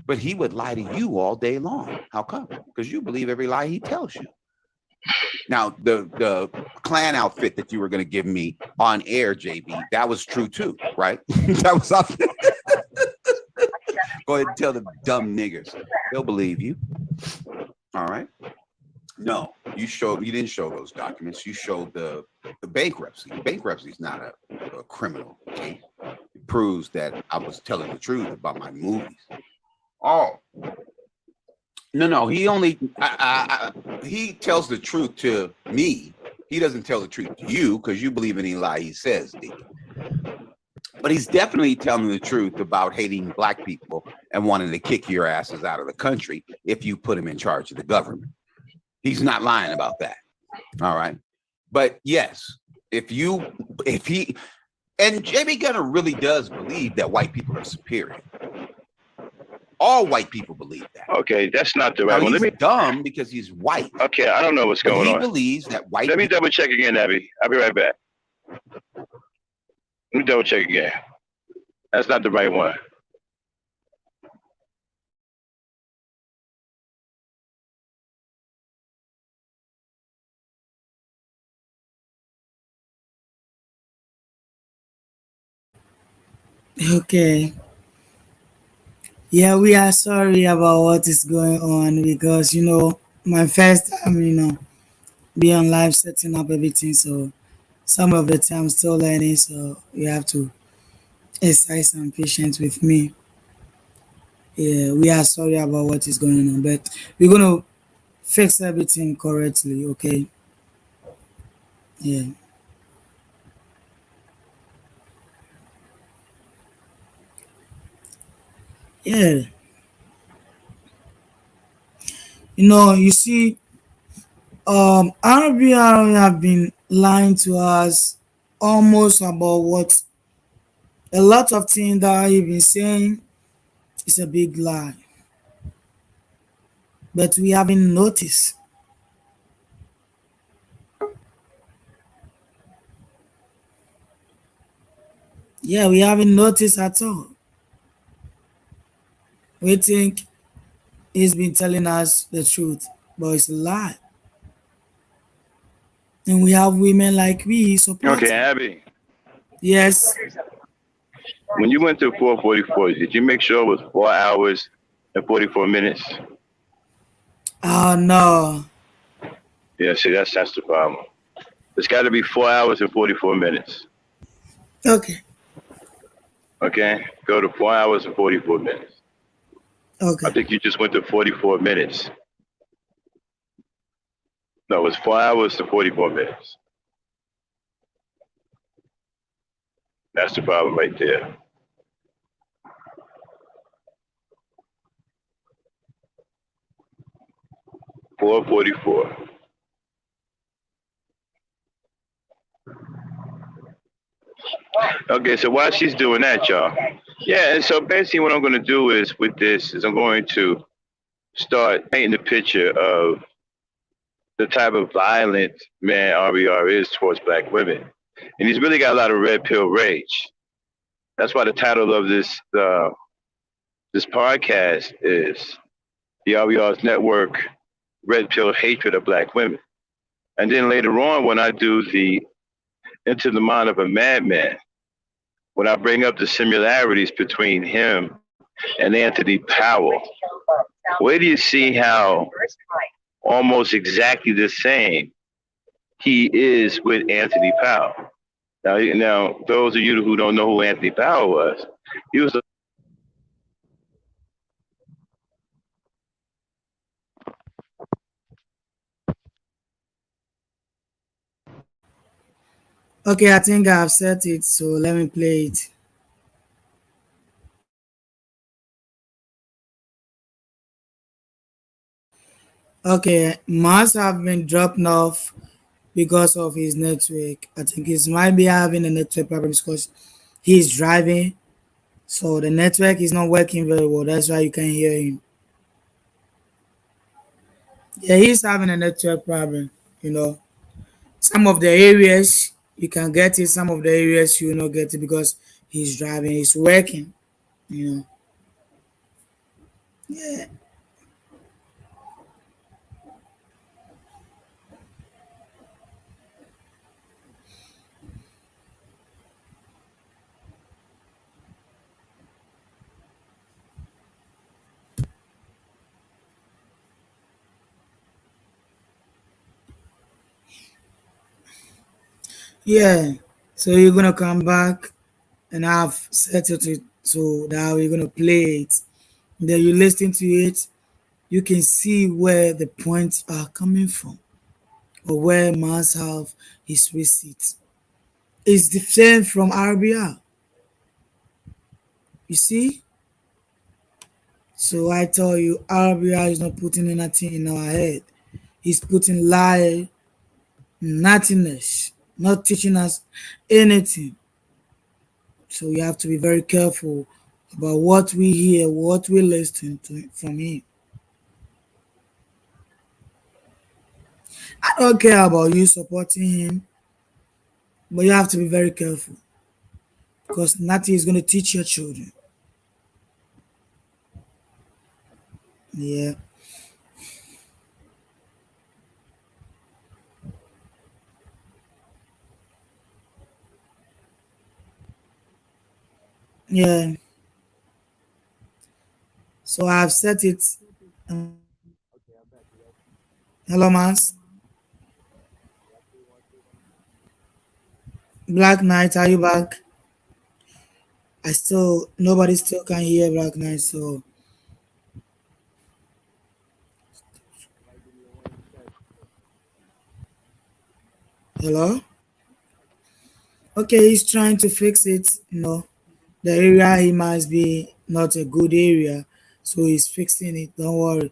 But he would lie to you all day long. How come? Because you believe every lie he tells you. Now, the clan outfit that you were going to give me on air, JB, that was true too, right? That was up. Go ahead and tell the dumb niggers. They'll believe you. All right. No, you didn't show those documents. You showed the bankruptcy. Bankruptcy is not a criminal case. It proves that I was telling the truth about my movies. Oh. No. He tells the truth to me. He doesn't tell the truth to you because you believe any lie he says, do you? But he's definitely telling the truth about hating black people and wanting to kick your asses out of the country if you put him in charge of the government. He's not lying about that. All right. But yes, if he and JB Gunner really does believe that white people are superior. All white people believe that. Okay, that's not the right one. He's dumb because he's white. Okay, I don't know what's going on. He believes that white. Let me double check again, Abby. I'll be right back. Let me double check again. That's not the right one. Okay. Yeah, we are sorry about what is going on because my first time, be on live setting up everything. So some of the time I'm still learning, so you have to exercise some patience with me. Yeah, we are sorry about what is going on, but we're gonna fix everything correctly, okay? Yeah. Yeah. You see, RBR have been lying to us almost about what a lot of things that you've been saying is a big lie. But we haven't noticed. Yeah, we haven't noticed at all. We think he's been telling us the truth, but it's a lie. And we have women like we support Okay, him. Abby. Yes. When you went to 444, did you make sure it was 4 hours and 44 minutes? Oh no. Yeah, see, that's the problem. It's got to be 4 hours and 44 minutes. Okay. Okay? Go to 4 hours and 44 minutes. Okay. I think you just went to 44 minutes. No, it's 4 hours to 44 minutes. That's the problem right there. $4.44. Okay, so while she's doing that, y'all. Yeah, and so basically what I'm going to do is with this is I'm going to start painting the picture of the type of violent man RBR is towards black women. And he's really got a lot of red pill rage. That's why the title of this podcast is the RBR's Network Red Pill Hatred of Black Women. And then later on, when I do the Into the Mind of a Madman, when I bring up the similarities between him and Anthony Powell, where do you see how almost exactly the same he is with Anthony Powell? Now, those of you who don't know who Anthony Powell was, he was Okay, I think I've set it, so let me play it. Okay, must have been dropped off because of his network. I think he might be having a network problem because he's driving, so the network is not working very well. That's why you can hear him. Yeah, he's having a network problem. Some of the areas you can get it, some of the areas you will not get it because he's driving, he's working. You know. Yeah, yeah. So you're gonna come back and I've set it to so that we're gonna play it. Then you listen to it, you can see where the points are coming from or where must have his receipt. It's different from RBR. You see? So I tell you, RBR is not putting anything in our head. He's putting lie, nothingness, not teaching us anything. So we have to be very careful about what we hear, what we listen to from him. I don't care about you supporting him, but you have to be very careful because nothing is going to teach your children. Yeah, yeah. So I've set it. Um, Hello, Mas. Black Knight, are you back? I still nobody still can hear Black Knight. So hello. Okay, he's trying to fix it. The area he must be not a good area, so he's fixing it. Don't worry.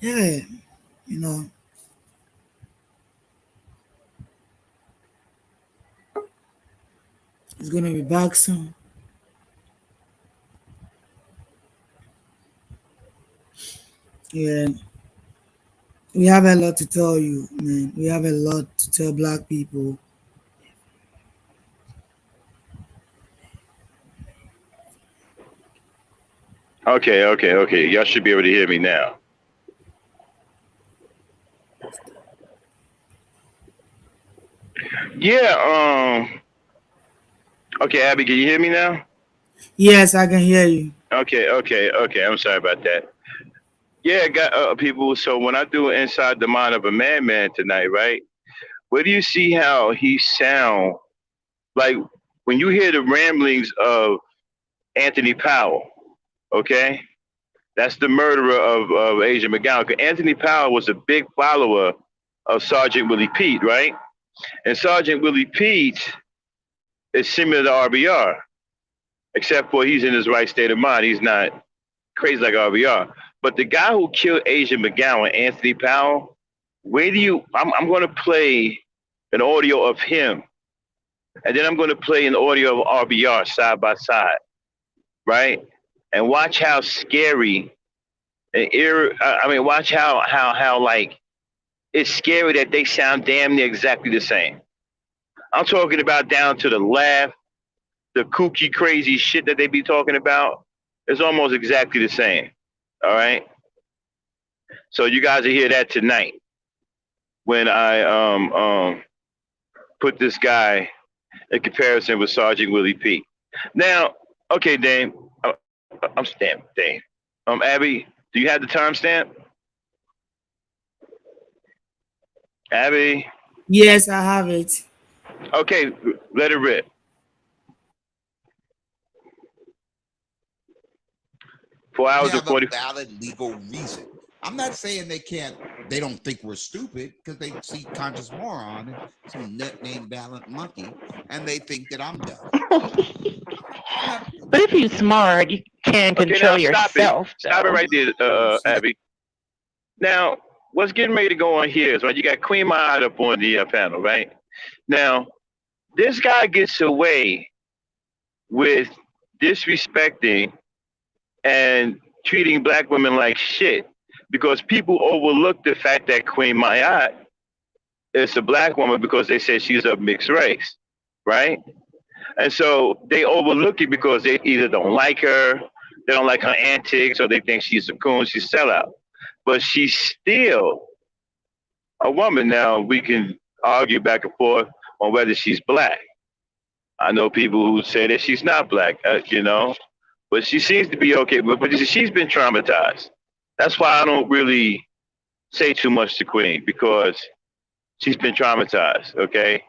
Yeah, you know he's gonna be back soon. Yeah, we have a lot to tell you, man. We have a lot to tell black people. Okay. Y'all should be able to hear me now. Yeah. Okay, Abby, can you hear me now? Yes, I can hear you. Okay. I'm sorry about that. Yeah, got people. So when I do Inside the Mind of a Madman tonight, right? Where do you see how he sound like when you hear the ramblings of Anthony Powell? Okay, that's the murderer of Asia McGowan. 'Cause Anthony Powell was a big follower of Sergeant Willie Pete, right? And Sergeant Willie Pete is similar to RBR, except for he's in his right state of mind. He's not crazy like RBR. But the guy who killed Asia McGowan, Anthony Powell, where do you? I'm going to play an audio of him, and then I'm going to play an audio of RBR side by side, right? And watch how scary and I mean, watch how like it's scary that they sound damn near exactly the same. I'm talking about down to the laugh, the kooky, crazy shit that they be talking about. It's almost exactly the same. All right. So you guys will hear that tonight when I put this guy in comparison with Sergeant Willie P. Now, okay, Dame, I'm stamped, Dame. Abby, do you have the timestamp? Abby, Yes, I have it. okay, let it rip. 4 hours We and have a 40. valid legal reason. I'm not saying they don't think we're stupid because they see conscious moron and some nut named Valiant Monkey, and they think that I'm dumb. I'm not, But if you're smart, you can Okay, now control stop it. yourself, Stop it though. right there, see that Abby. Now, what's getting ready to go on here is right. You got Queen Maya up on the panel, right? Now, this guy gets away with disrespecting and treating black women like shit because people overlook the fact that Queen Maya is a black woman because they said she's of mixed race, right? And so they overlook it because they either don't like her, they don't like her antics, or they think she's a coon, she's a sellout. But she's still a woman. Now we can argue back and forth on whether she's black. I know people who say that she's not black, but she seems to be okay. But she's been traumatized. That's why I don't really say too much to Queen because she's been traumatized. Okay,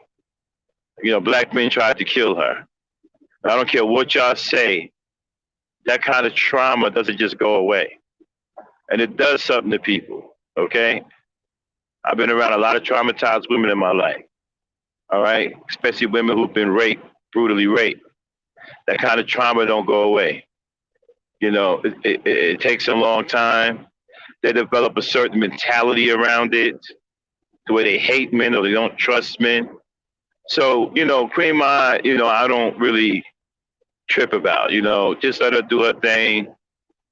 black men tried to kill her. I don't care what y'all say. That kind of trauma doesn't just go away, and it does something to people. Okay, I've been around a lot of traumatized women in my life. All right, especially women who've been raped, brutally raped. That kind of trauma don't go away. It takes a long time. They develop a certain mentality around it, the way they hate men or they don't trust men. So, Queen Ma, I don't really trip about, just let her do her thing,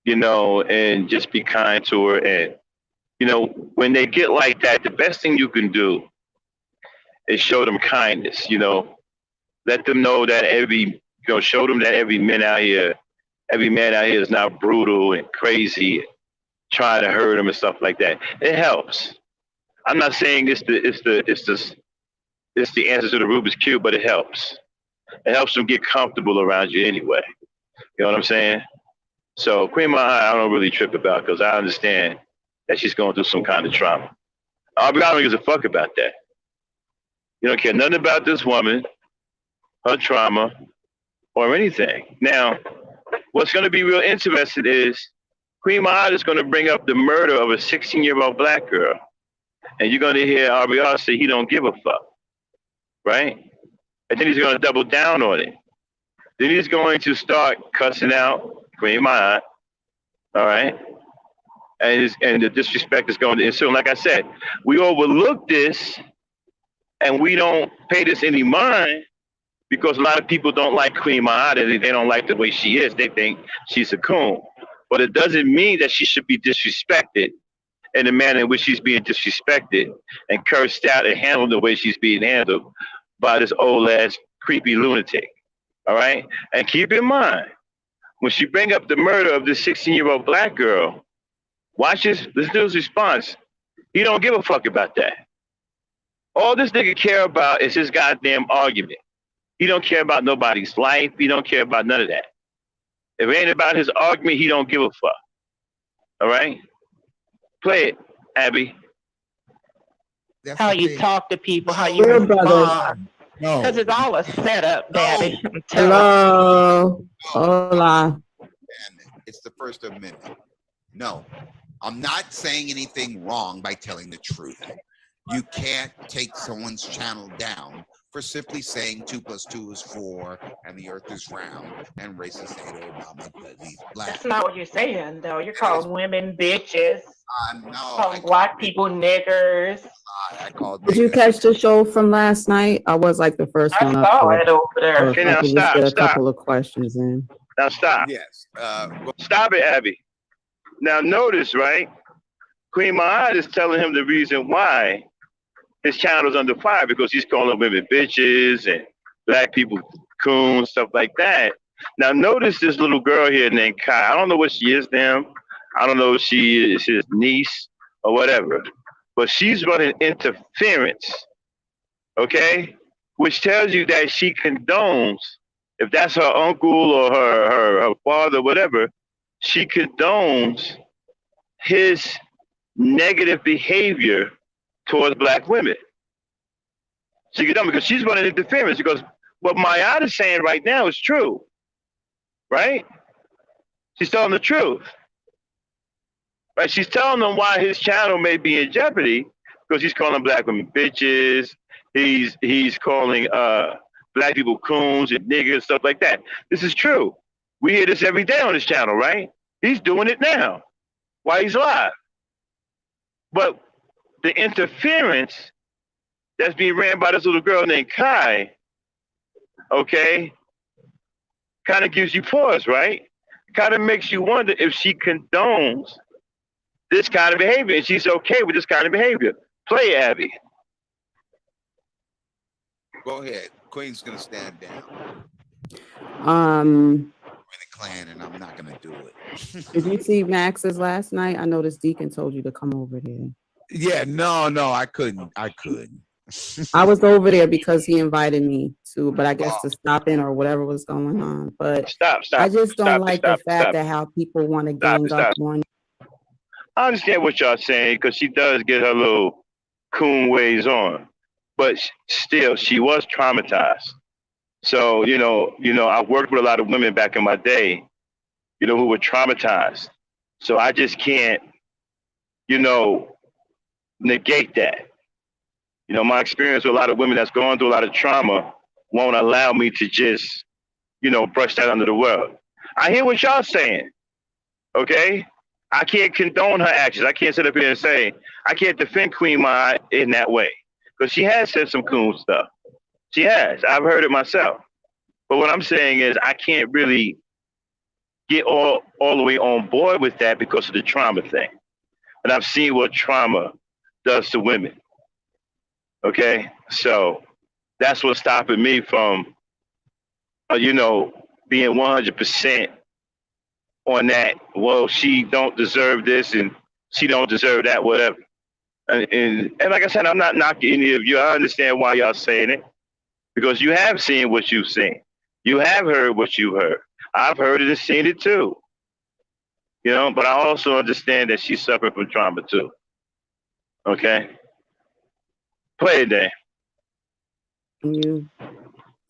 and just be kind to her. And, when they get like that, the best thing you can do is show them kindness, let them know that show them that every man out here is not brutal and crazy, trying to hurt them and stuff like that. It helps. I'm not saying it's the answer to the Rubik's Cube, but it helps. It helps them get comfortable around you anyway. You know what I'm saying? So Queen Ma, I don't really trip about because I understand that she's going through some kind of trauma. RBR don't give a fuck about that. You don't care nothing about this woman, her trauma, or anything. Now, what's going to be real interesting is Queen Ma is going to bring up the murder of a 16-year-old black girl. And you're going to hear RBR say he don't give a fuck, right? And then he's going to double down on it. Then he's going to start cussing out Queen Ma, all right? And the disrespect is going to ensue. Like I said, we overlook this and we don't pay this any mind because a lot of people don't like Queen Ma. They don't like the way she is. They think she's a coon. But it doesn't mean that she should be disrespected in the manner in which she's being disrespected and cursed out and handled the way she's being handled by this old ass creepy lunatic. All right? And keep in mind, when she bring up the murder of this 16-year-old black girl, listen to his response. He don't give a fuck about that. All this nigga care about is his goddamn argument. He don't care about nobody's life. He don't care about none of that. If it ain't about his argument, he don't give a fuck. All right? Play it, Abby. That's How the you thing. talk to people, how you Real brothers. respond. No. Because it's all a setup, Daddy. I'm telling you. Hello. Hola. And it's the First Amendment. No, I'm not saying anything wrong by telling the truth. You can't take someone's channel down for simply saying 2 + 2 is 4 and the earth is round and racist hate Obama because he's black. That's not what you're saying, though. You're calling women bitches, No, calling black people niggers. I called Did you catch the show from last night? I was like the first I one up saw there. it over So there. if Okay, I now could just stop, get a stop. couple of questions in. Now stop. Yes. Stop it, Abby. Now notice, right? Queen Ma'at is telling him the reason why his channel's under fire because he's calling women bitches and black people coons, stuff like that. Now notice this little girl here named Kai. I don't know what she is to him. I don't know if she is his niece or whatever. But she's running interference, okay? Which tells you that she condones, if that's her uncle or her father, whatever, she condones his negative behavior towards black women. She condone because she's running interference because what Mayat is saying right now is true, right? She's telling the truth. Right? She's telling them why his channel may be in jeopardy because he's calling black women bitches. He's calling black people coons and niggas, stuff like that. This is true. We hear this every day on this channel, right? He's doing it now while he's alive. But the interference that's being ran by this little girl named Kai, okay, kind of gives you pause, right? Kind of makes you wonder if she condones this kind of behavior and she's okay with this kind of behavior. Play, Abby. Go ahead. Queen's gonna stand down. Um, in the clan, and I'm not gonna do it. did you see Max's last night? I noticed Deacon told you to come over there. Yeah, no, I couldn't. I couldn't. I was over there because he invited me to, but I guess to stop in or whatever was going on. But Stop, I stop, just don't stop it, like the stop it, fact stop that it, how people want to stop gang it, up stop it. on. I understand what y'all saying because she does get her little coon ways on, but still, she was traumatized. So I worked with a lot of women back in my day, who were traumatized. So I just can't, you know, negate that. My experience with a lot of women that's going through a lot of trauma won't allow me to just, brush that under the rug. I hear what y'all saying, okay? I can't condone her actions. I can't sit up here and say, I can't defend Queen Ma in that way. Because she has said some cool stuff. She has. I've heard it myself. But what I'm saying is I can't really get all the way on board with that because of the trauma thing. And I've seen what trauma does to women. Okay? So that's what's stopping me from, being 100% on that. Well, she don't deserve this and she don't deserve that, whatever. And like I said, I'm not knocking any of you. I understand why y'all saying it because you have seen what you've seen. You have heard what you heard. I've heard it and seen it too. But I also understand that she's suffering from trauma too. Okay? Play it then. You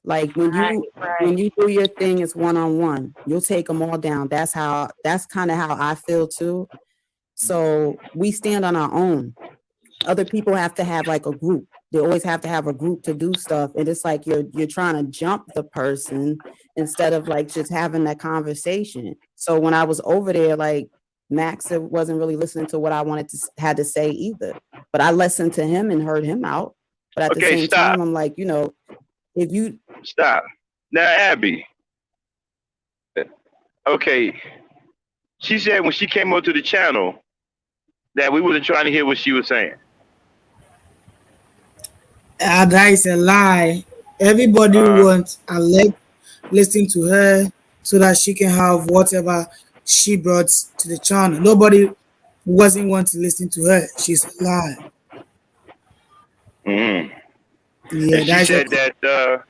like when Right, you right. do your thing, it's one-on-one. You'll take them all down. That's kind of how I feel too. So we stand on our own. Other people have to have like a group. They always have to have a group to do stuff. And it's like you're trying to jump the person instead of like just having that conversation. So when I was over there, like Max wasn't really listening to what I had to say either. But I listened to him and heard him out. But at the Okay, same stop. time, I'm like, if you Stop. Now, Abby. Okay. She said when she came onto the channel that we wasn't trying to hear what she was saying. That is a lie. Everybody Uh-huh. wants a leg listening to her so that she can have whatever she brought to the channel. Nobody wasn't want to listen to her. She's a lie. Mm-hmm. Yeah, And she that is a said that,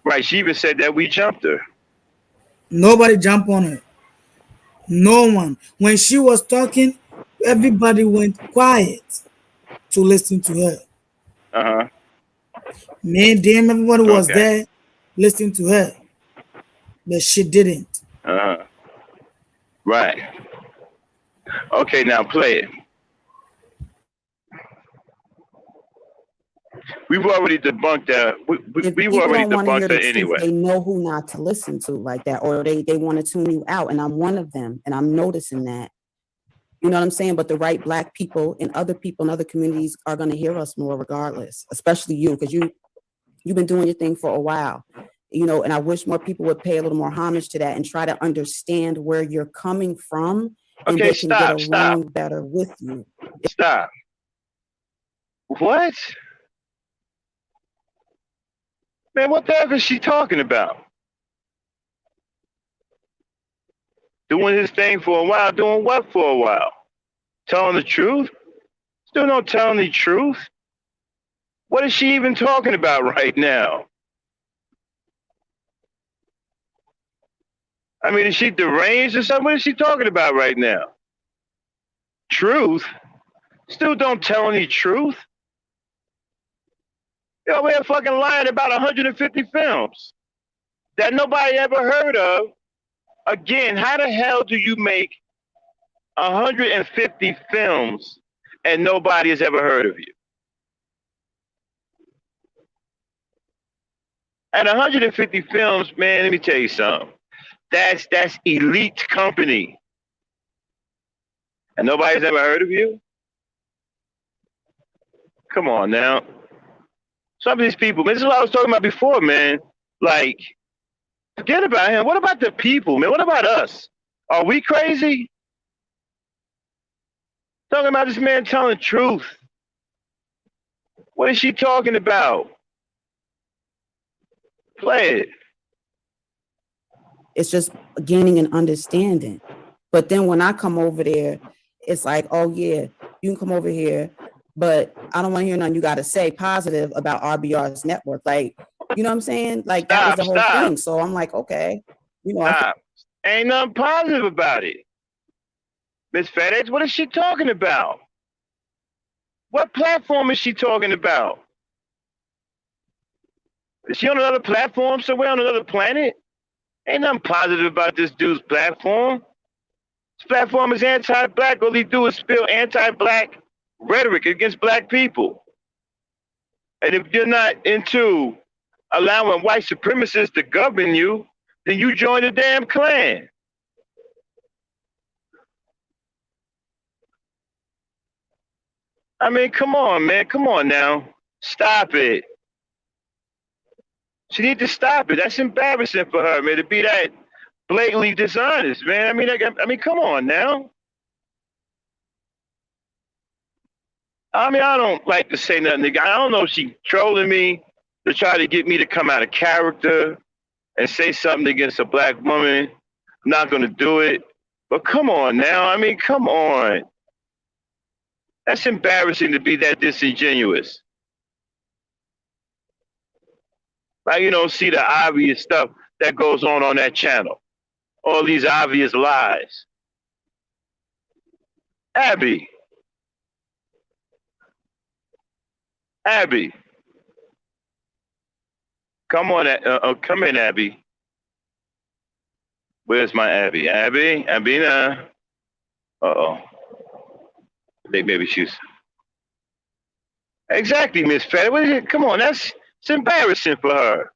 right, she even said that we jumped her. nobody jump on her. No one. When she was talking, everybody went quiet to listen to her. Uh-huh. Me, damn, everybody was Okay. there listening to her, but she didn't. Uh-huh. Right. Okay, now play it. We've already debunked that. if We've people already don't want to hear debunked the that truth, anyway. they know who not to listen to like that, or they want to tune you out. And I'm one of them, and I'm noticing that. You know what I'm saying? But the right Black people and other people in other communities are going to hear us more regardless, especially you, because you've been doing your thing for a while. And I wish more people would pay a little more homage to that and try to understand where you're coming from, and Okay, they can get stop. along better with you. Stop. What? Man, what the heck is she talking about? Doing his thing for a while. Doing what for a while? Telling the truth? Still not telling the truth? What is she even talking about right now? I mean, is she deranged or something? What is she talking about right now? Truth? Still don't tell any truth? Yo, we're fucking lying about 150 films that nobody ever heard of. Again, how the hell do you make 150 films and nobody has ever heard of you? And 150 films, man, let me tell you something. That's elite company. And nobody's ever heard of you? Come on now. Some of these people, man, this is what I was talking about before, man. Like, forget about him. What about the people, man? What about us? Are we crazy? Talking about this man telling the truth. What is she talking about? Play it. It's just gaining an understanding. But then when I come over there, it's like, oh yeah, you can come over here, but I don't want to hear nothing you got to say positive about RBR's network. Like, you know what I'm saying? Like that was the whole thing. So I'm like, okay, you know, Ain't nothing positive about it. Miss FedEx, what is she talking about? What platform is she talking about? Is she on another platform somewhere on another planet? Ain't nothing positive about this dude's platform. His platform is anti-black. All he do is spill anti-black rhetoric against black people. And if you're not into allowing white supremacists to govern you, then you join the damn Klan. I mean, come on, man. Come on now. Stop it. She need to stop it. That's embarrassing for her, man, to be that blatantly dishonest, man. I mean, come on now. I mean, I don't like to say nothing. I don't know if she's trolling me to try to get me to come out of character and say something against a black woman. I'm not going to do it. But come on now. I mean, come on. That's embarrassing to be that disingenuous. Like, you don't see the obvious stuff that goes on that channel. All these obvious lies. Abby. Come on, come in, Abby. Where's my Abby? Abby now. Uh-oh. I think maybe she's... Exactly, Miss Fed. Come on, it's embarrassing for her.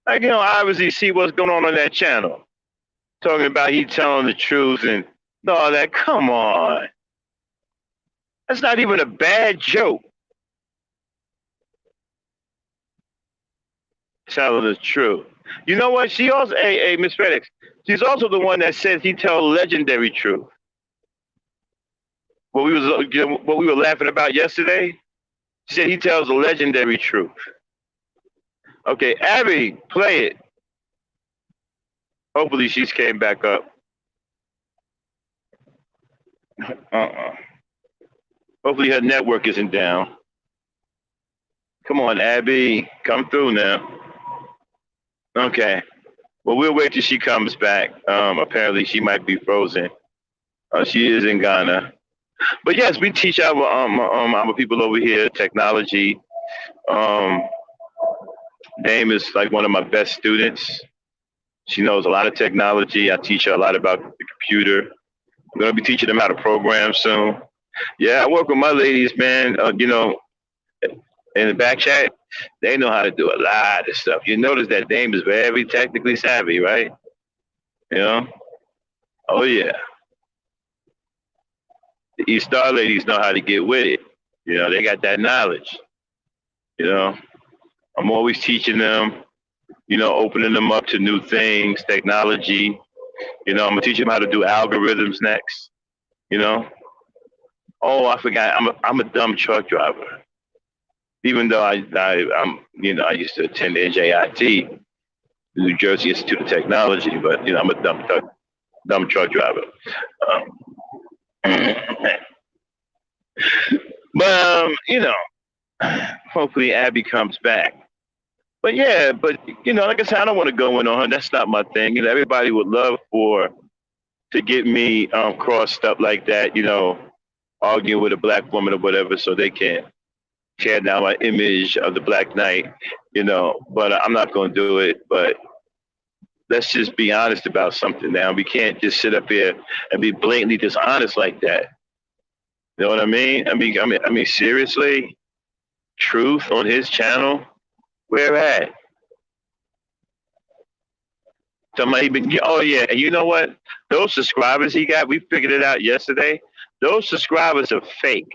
Like, you know, obviously see what's going on that channel. Talking about he telling the truth and all that. Come on. That's not even a bad joke. Telling the truth. You know what? She also, hey, Miss FedEx, she's also the one that says he tells legendary truth. What we were laughing about yesterday, she said he tells a legendary truth. Okay, Abby, play it. Hopefully she's came back up. Hopefully her network isn't down. Come on, Abby, come through now. Okay. Well, we'll wait till she comes back. Apparently she might be frozen. She is in Ghana. But yes, we teach our people over here technology. Dame is like one of my best students. She knows a lot of technology. I teach her a lot about the computer. I'm gonna be teaching them how to program soon. Yeah, I work with my ladies, man. You know, in the back chat, they know how to do a lot of stuff. You notice that Dame is very technically savvy, right? You know? Oh yeah. The East Star ladies know how to get with it. You know, they got that knowledge. You know, I'm always teaching them, you know, opening them up to new things, technology. You know, I'm gonna teach them how to do algorithms next. You know. Oh, I forgot. I'm a dumb truck driver. Even though I'm you know, I used to attend NJIT, New Jersey Institute of Technology, but you know, I'm a dumb truck driver. But you know, hopefully Abby comes back. But yeah, but you know, like I said, I don't want to go in on her. That's not my thing. You know, everybody would love to get me crossed up like that. You know, arguing with a black woman or whatever, so they can tear down my image of the Black Knight. You know, but I'm not going to do it. But let's just be honest about something now. We can't just sit up here and be blatantly dishonest like that. You know what I mean? I mean, seriously, Truth on his channel, where at? Somebody oh yeah, and you know what? Those subscribers he got, we figured it out yesterday. Those subscribers are fake.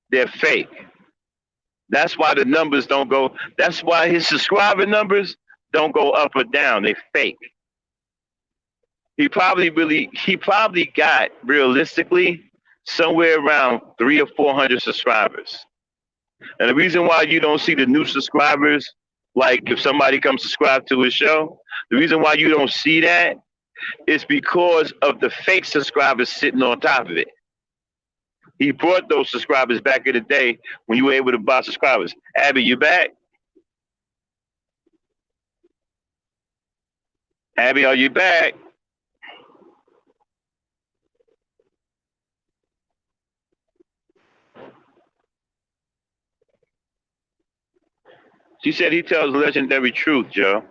They're fake. That's why the numbers don't go. That's why his subscriber numbers don't go up or down. They're fake. He probably got realistically somewhere around 300 or 400 subscribers. And the reason why you don't see the new subscribers Like if somebody comes subscribe to his show, the reason why you don't see that is because of the fake subscribers sitting on top of it. He brought those subscribers back in the day when you were able to buy subscribers. Abby, you back? Abby, are you back? She said he tells legendary truth, Joe.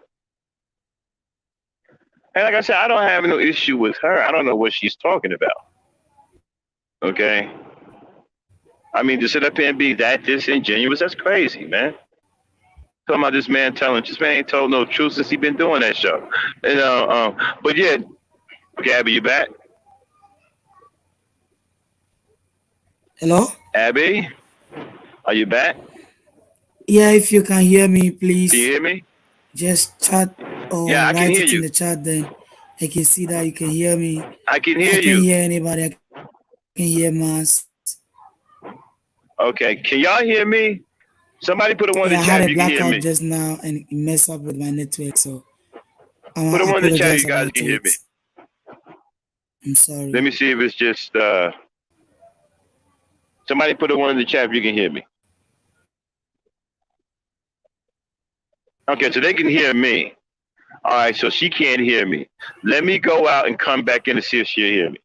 And like I said, I don't have no issue with her. I don't know what she's talking about. Okay? I mean, to sit up here and be that disingenuous, that's crazy, man. Talking about this man telling, this man ain't told no truth since he been doing that show. You know, but yeah, okay, Abby, you back? Hello? Abby, are you back? Yeah, if you can hear me, please. Can you hear me? Just chat or Yeah, I can write hear it in you. the chat, then I can see that you can hear me. I can I hear can you. hear anybody. I can hear Mas. Okay, can y'all hear me? Somebody put a one in Yeah, the I chat had if a you can hear blackout me. just now and it messed up with my network, so Put a I one in the chat if apologize you guys about can hear me. it. I'm sorry. Let me see if it's just somebody put a one in the chat if you can hear me. Okay, so they can hear me. All right, so she can't hear me. Let me go out and come back in to see if she'll hear me.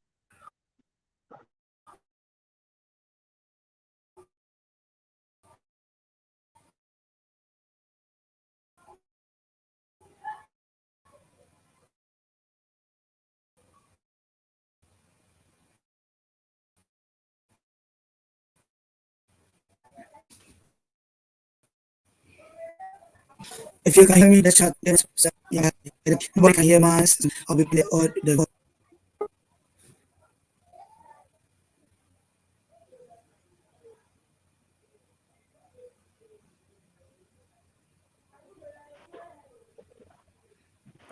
If you can hear me, the chat. Yeah, nobody can hear Mas. I'll be playing all the.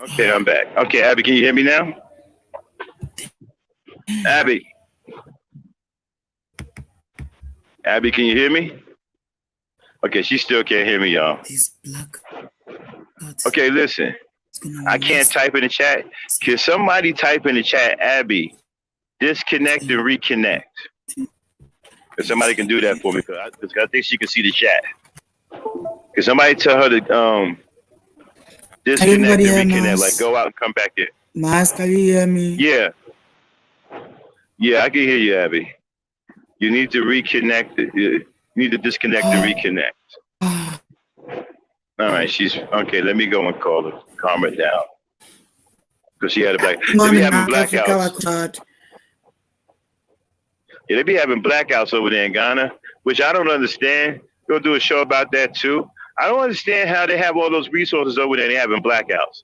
Okay, I'm back. Okay, Abby, can you hear me now? Abby. Abby, can you hear me? Okay, she still can't hear me, y'all. This black. Okay, listen. I can't type in the chat. Can somebody type in the chat, Abby, disconnect and reconnect? If somebody can do that for me, because I think she can see the chat. Can somebody tell her to disconnect and reconnect, like go out and come back in? Mas, can you hear me? Yeah. Yeah, I can hear you, Abby. You need to reconnect. You need to disconnect and reconnect. All right, she's okay. Let me go and call her, calm her down, because she had a black. They be having blackouts. Yeah, they be having blackouts over there in Ghana, which I don't understand. We'll do a show about that too. I don't understand how they have all those resources over there and they having blackouts.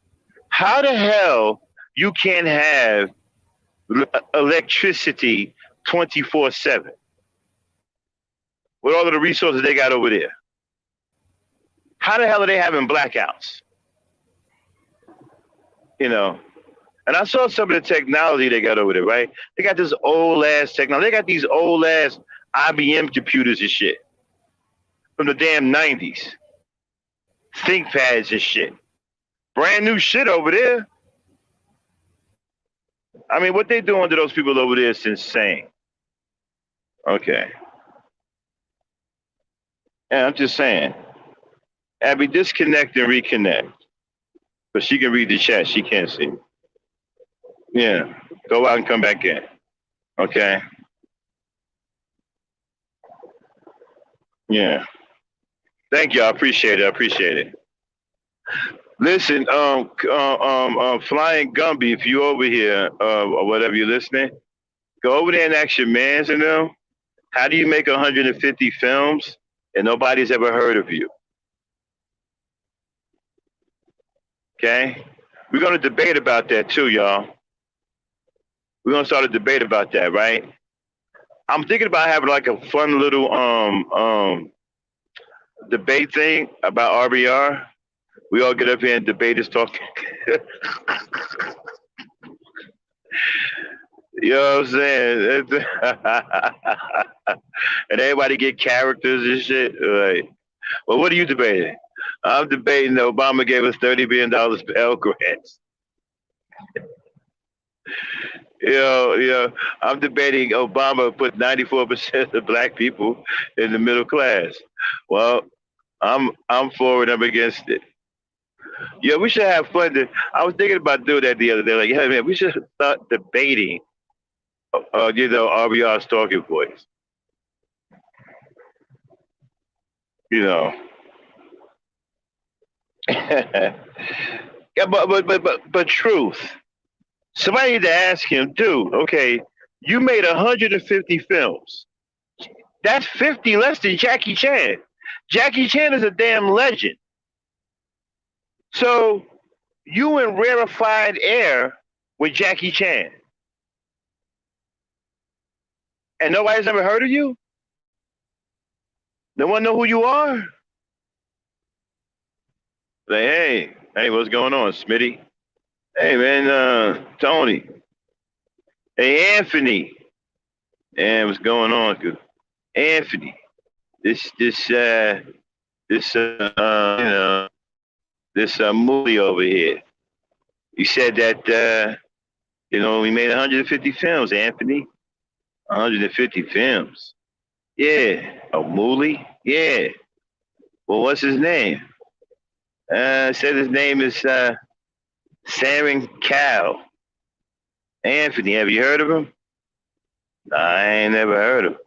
How the hell you can't have electricity 24/7 with all of the resources they got over there? How the hell are they having blackouts? You know, and I saw some of the technology they got over there, right? They got this old ass technology. They got these old ass IBM computers and shit from the damn 90s. ThinkPads and shit. Brand new shit over there. I mean, what they doing to those people over there is insane. Okay. And I'm just saying, Abby, disconnect and reconnect. But she can read the chat. She can't see. Yeah. Go out and come back in. Okay. Yeah. Thank you. I appreciate it. I appreciate it. Listen, Flying Gumby, if you over here or whatever you're listening, go over there and ask your mans and them, how do you make 150 films and nobody's ever heard of you? Okay? We're going to debate about that too, y'all. We're going to start a debate about that, right? I'm thinking about having like a fun little debate thing about RBR. We all get up here and debate this talk. You know what I'm saying? And everybody get characters and shit. Like, well, what are you debating? I'm debating that Obama gave us $30 billion Pell Grants. I'm debating Obama put 94% of black people in the middle class. Well, I'm for it. I'm against it. Yeah, we should have fun. I was thinking about doing that the other day. Like, hey man, we should start debating. RBR's talking points. You know. Yeah, but truth. Somebody had to ask him, dude. Okay, you made 150 films. That's 50 less than Jackie Chan. Jackie Chan is a damn legend. So you in rarefied air with Jackie Chan. And nobody's ever heard of you? No one know who you are? Say, hey, what's going on, Smitty? Hey, man, Tony. Hey, Anthony. And what's going on? Anthony. This movie over here. You said that, we made 150 films, Anthony. 150 films. Yeah. A movie? Yeah. Well, what's his name? Said his name is Sarin Cow. Anthony, have you heard of him? Nah, I ain't never heard of him.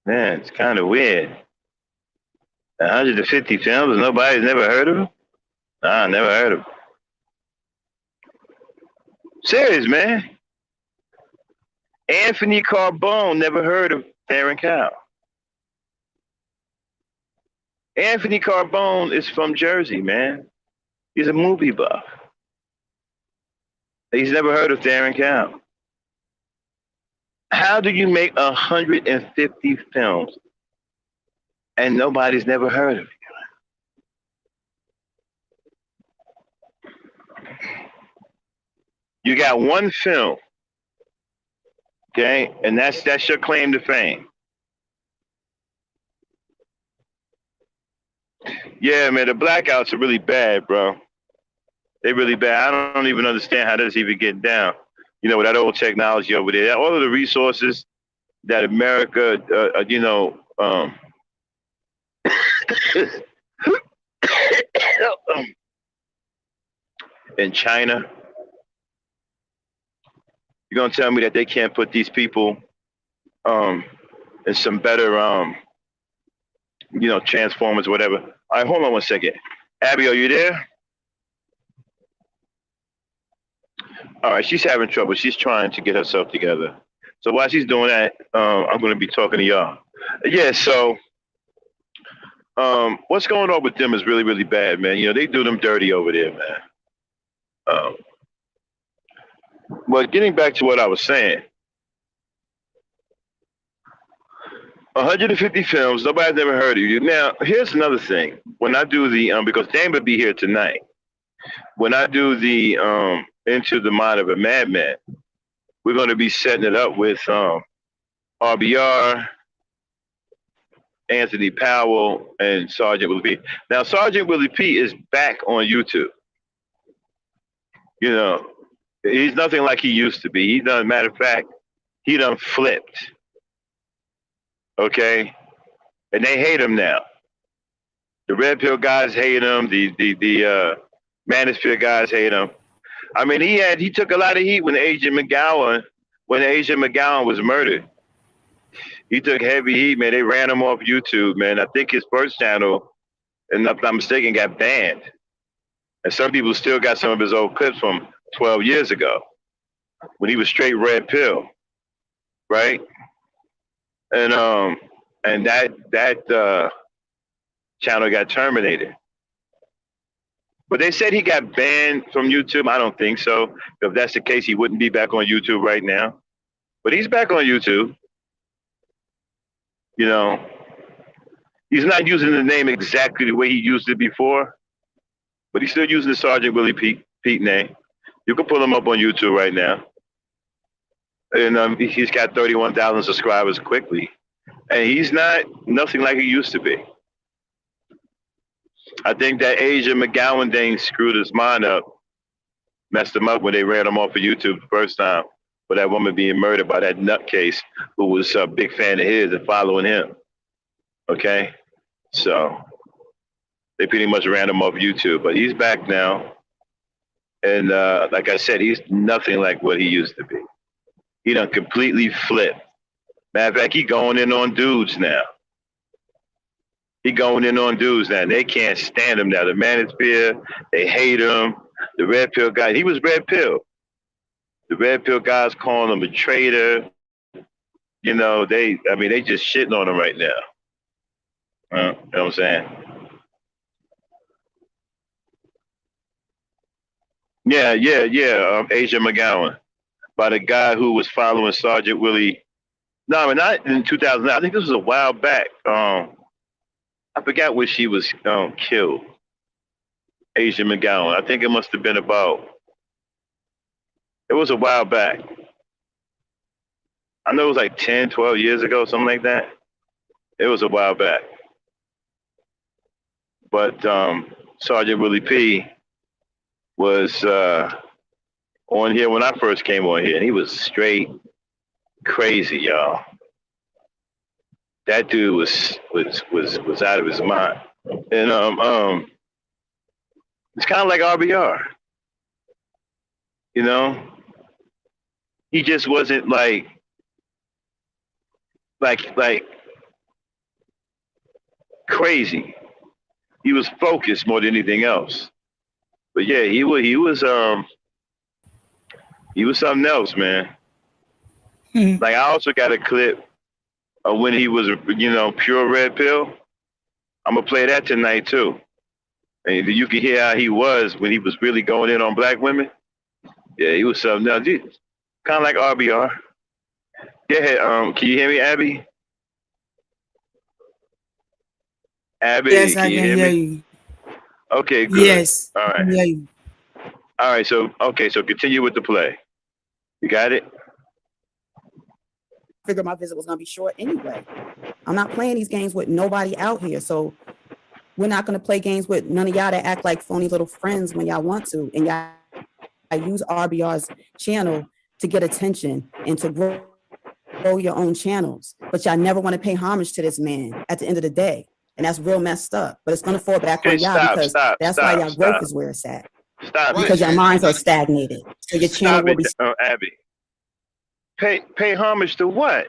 Man, it's kind of weird. 150 films, nobody's never heard of him? Nah, I never heard of him. Serious, man. Anthony Carbone, never heard of Sarin Cow. Anthony Carbone is from Jersey, man. He's a movie buff. He's never heard of Sarin Cow. How do you make 150 films and nobody's never heard of you? You got one film, okay, and that's your claim to fame. Yeah, man, the blackouts are really bad, bro. They're really bad. I don't even understand how that's even getting down. With that old technology over there, all of the resources that America, in China, you're gonna tell me that they can't put these people in some better transformers, whatever. All right, hold on one second. Abby, are you there? All right, she's having trouble. She's trying to get herself together. So while she's doing that, I'm going to be talking to y'all. Yeah, so what's going on with them is really, really bad, man. They do them dirty over there, man. But getting back to what I was saying, 150 films, nobody's ever heard of you. Now, here's another thing. When I do because Dan will be here tonight, when I do the Into the Mind of a Madman, we're going to be setting it up with RBR, Anthony Powell, and Sergeant Willie P. Now, Sergeant Willie P is back on YouTube. He's nothing like he used to be. Matter of fact, he done flipped. Okay? And they hate him now. The Red Pill guys hate him. The Manosphere guys hate him. I mean, he took a lot of heat when Agent McGowan was murdered. He took heavy heat, man. They ran him off YouTube, man. I think his first channel, and if I'm not mistaken, got banned. And some people still got some of his old clips from 12 years ago when he was straight Red Pill, right? And that channel got terminated. But they said he got banned from YouTube. I don't think so. If that's the case, he wouldn't be back on YouTube right now. But he's back on YouTube. He's not using the name exactly the way he used it before, but he's still using the Sergeant Willie Pete name. You can pull him up on YouTube right now. And he's got 31,000 subscribers quickly. And he's not nothing like he used to be. I think that Asia McGowan thing screwed his mind up, messed him up when they ran him off of YouTube the first time for that woman being murdered by that nutcase who was a big fan of his and following him. Okay? So they pretty much ran him off YouTube, but he's back now. And like I said, he's nothing like what he used to be. He done completely flipped. Matter of fact, he going in on dudes now. He going in on dudes now. They can't stand him now. The manosphere, they hate him. The red pill guy, he was red pill. The red pill guys calling him a traitor. You know, they just shitting on him right now. You know what I'm saying? Yeah. Asia McGowan, by the guy who was following Sergeant Willie. No, I mean, not in 2009. I think this was a while back. I forgot when she was killed. Asia McGowan. I think it must have been about. It was a while back. I know it was like 10, 12 years ago, something like that. It was a while back. But Sergeant Willie P was on here when I first came on here, and he was straight crazy, y'all. That dude was out of his mind. And it's kind of like RBR. You know? He just wasn't like crazy. He was focused more than anything else. But yeah, he was something else, man. Like, I also got a clip of when he was, pure red pill. I'm gonna play that tonight too. And you can hear how he was when he was really going in on black women. Yeah, he was something else. Kind of like RBR. Go ahead. Can you hear me, Abby? Abby, Yes, can I you can hear hear me? you. Okay, good. Yes, All I can right. hear you. All right. So continue with the play. You got it? Figured my visit was gonna be short anyway. I'm not playing these games with nobody out here, so we're not gonna play games with none of y'all that act like phony little friends when y'all want to, and y'all use RBR's channel to get attention and to grow your own channels, but y'all never want to pay homage to this man at the end of the day, and that's real messed up. But it's gonna fall back Okay, on y'all because that's why y'all growth stop. is where it's at, Stop Right, because it. your man. minds You are gotta- stagnated. So your channel Stop will be it, Abby. Pay homage to what?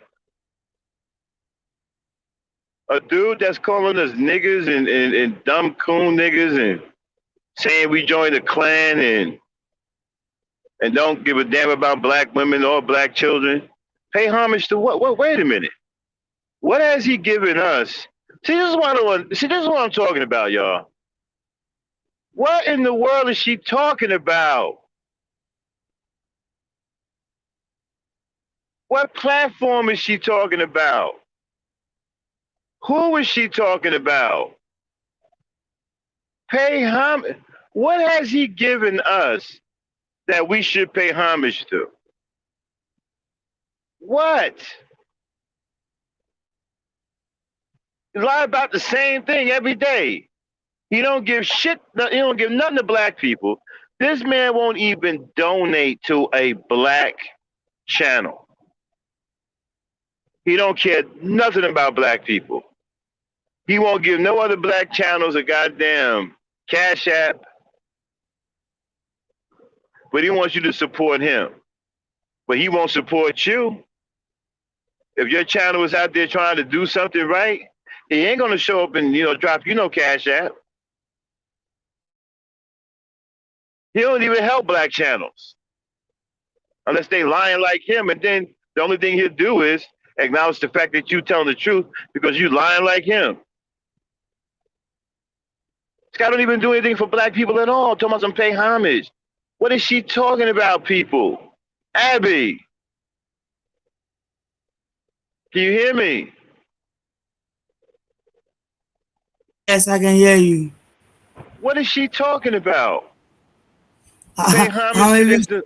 A dude that's calling us niggas and dumb coon niggas and saying we joined the Klan and don't give a damn about black women or black children. Pay homage to what? Wait a minute. What has he given us? See, this is what I'm talking about, y'all. What in the world is she talking about? What platform is she talking about? Who is she talking about? Pay homage. What has he given us that we should pay homage to? What? He lie about the same thing every day. He don't give shit. He don't give nothing to black people. This man won't even donate to a black channel. He don't care nothing about black people. He won't give no other black channels a goddamn Cash App. But he wants you to support him. But he won't support you. If your channel is out there trying to do something right, he ain't gonna show up and drop Cash App. He don't even help black channels unless they lying like him. And then the only thing he'll do is acknowledge the fact that you telling the truth because you lying like him. This guy don't even do anything for black people at all. Talking about some pay homage. What is she talking about, people? Abby, can you hear me? Yes, I can hear you. What is she talking about? Pay homage I'm to even, this.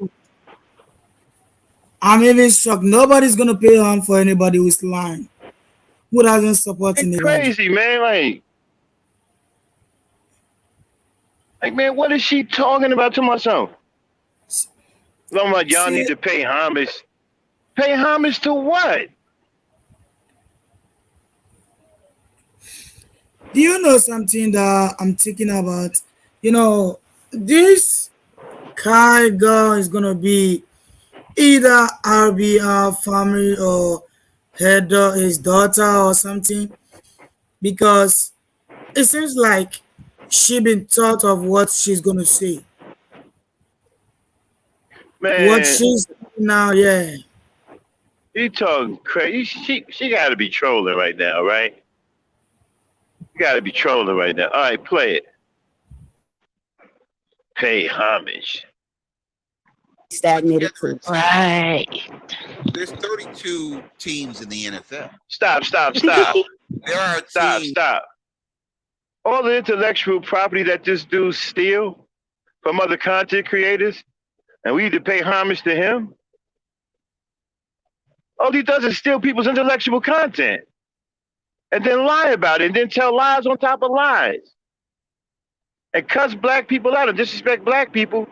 I'm even shocked. Nobody's gonna pay harm for anybody who's lying, who doesn't support It's anybody. crazy, man. Like, Like, man, what is she talking about to myself? Talking about y'all See, need to pay homage. Pay homage to what? do you know something that I'm thinking about? You know, this Kai girl is gonna be either RBR family or his daughter or something, because it seems like she been thought of what she's gonna say. What Man, she's now, yeah. she talking crazy. She got to be trolling right now, right? You got to be trolling right now. All right, play it. Pay homage. Stagnated too. Right. There's 32 teams in the NFL. Stop, stop, stop, There are stop, teams. stop. All the intellectual property that this dude steal from other content creators, and we need to pay homage to him. All he does is steal people's intellectual content and then lie about it and then tell lies on top of lies and cuss black people out and disrespect black people.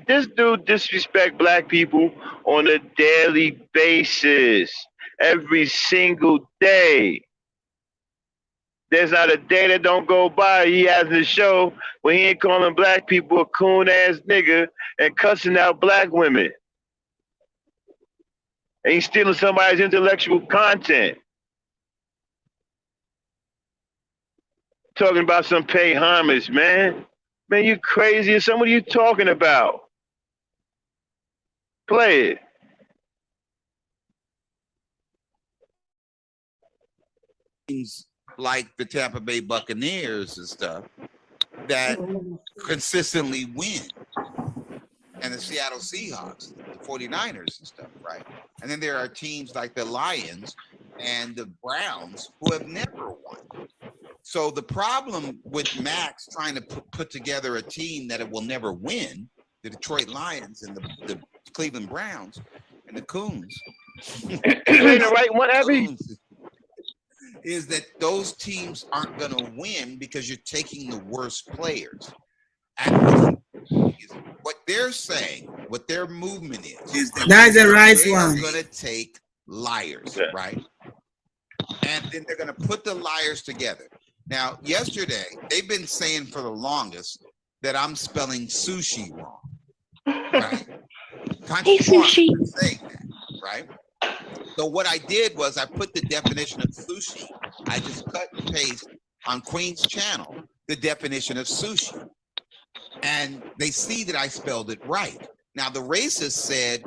This dude disrespect black people on a daily basis, every single day. There's not a day that don't go by he has the show where he ain't calling black people a coon ass nigga and cussing out black women. And he's stealing somebody's intellectual content. Talking about some pay homage, man. Man, you crazy. What are you talking about? Play it. Teams like the Tampa Bay Buccaneers and stuff that consistently win. And the Seattle Seahawks, the 49ers and stuff, right? And then there are teams like the Lions and the Browns who have never won. So the problem with Max trying to put together a team that it will never win, the Detroit Lions and the Cleveland Browns and the Coons, You ain't the right one, Abby. is that those teams aren't going to win because you're taking the worst players. And what they're saying, what their movement is that That's the right they are one. going to take liars, Okay. right? And then they're going to put the liars together. Now, yesterday, they've been saying for the longest that I'm spelling sushi wrong, right? Hey, sushi. Saying that, right? So what I did was I put the definition of sushi. I just cut and paste on Queen's channel the definition of sushi. And they see that I spelled it right. Now, the racist said,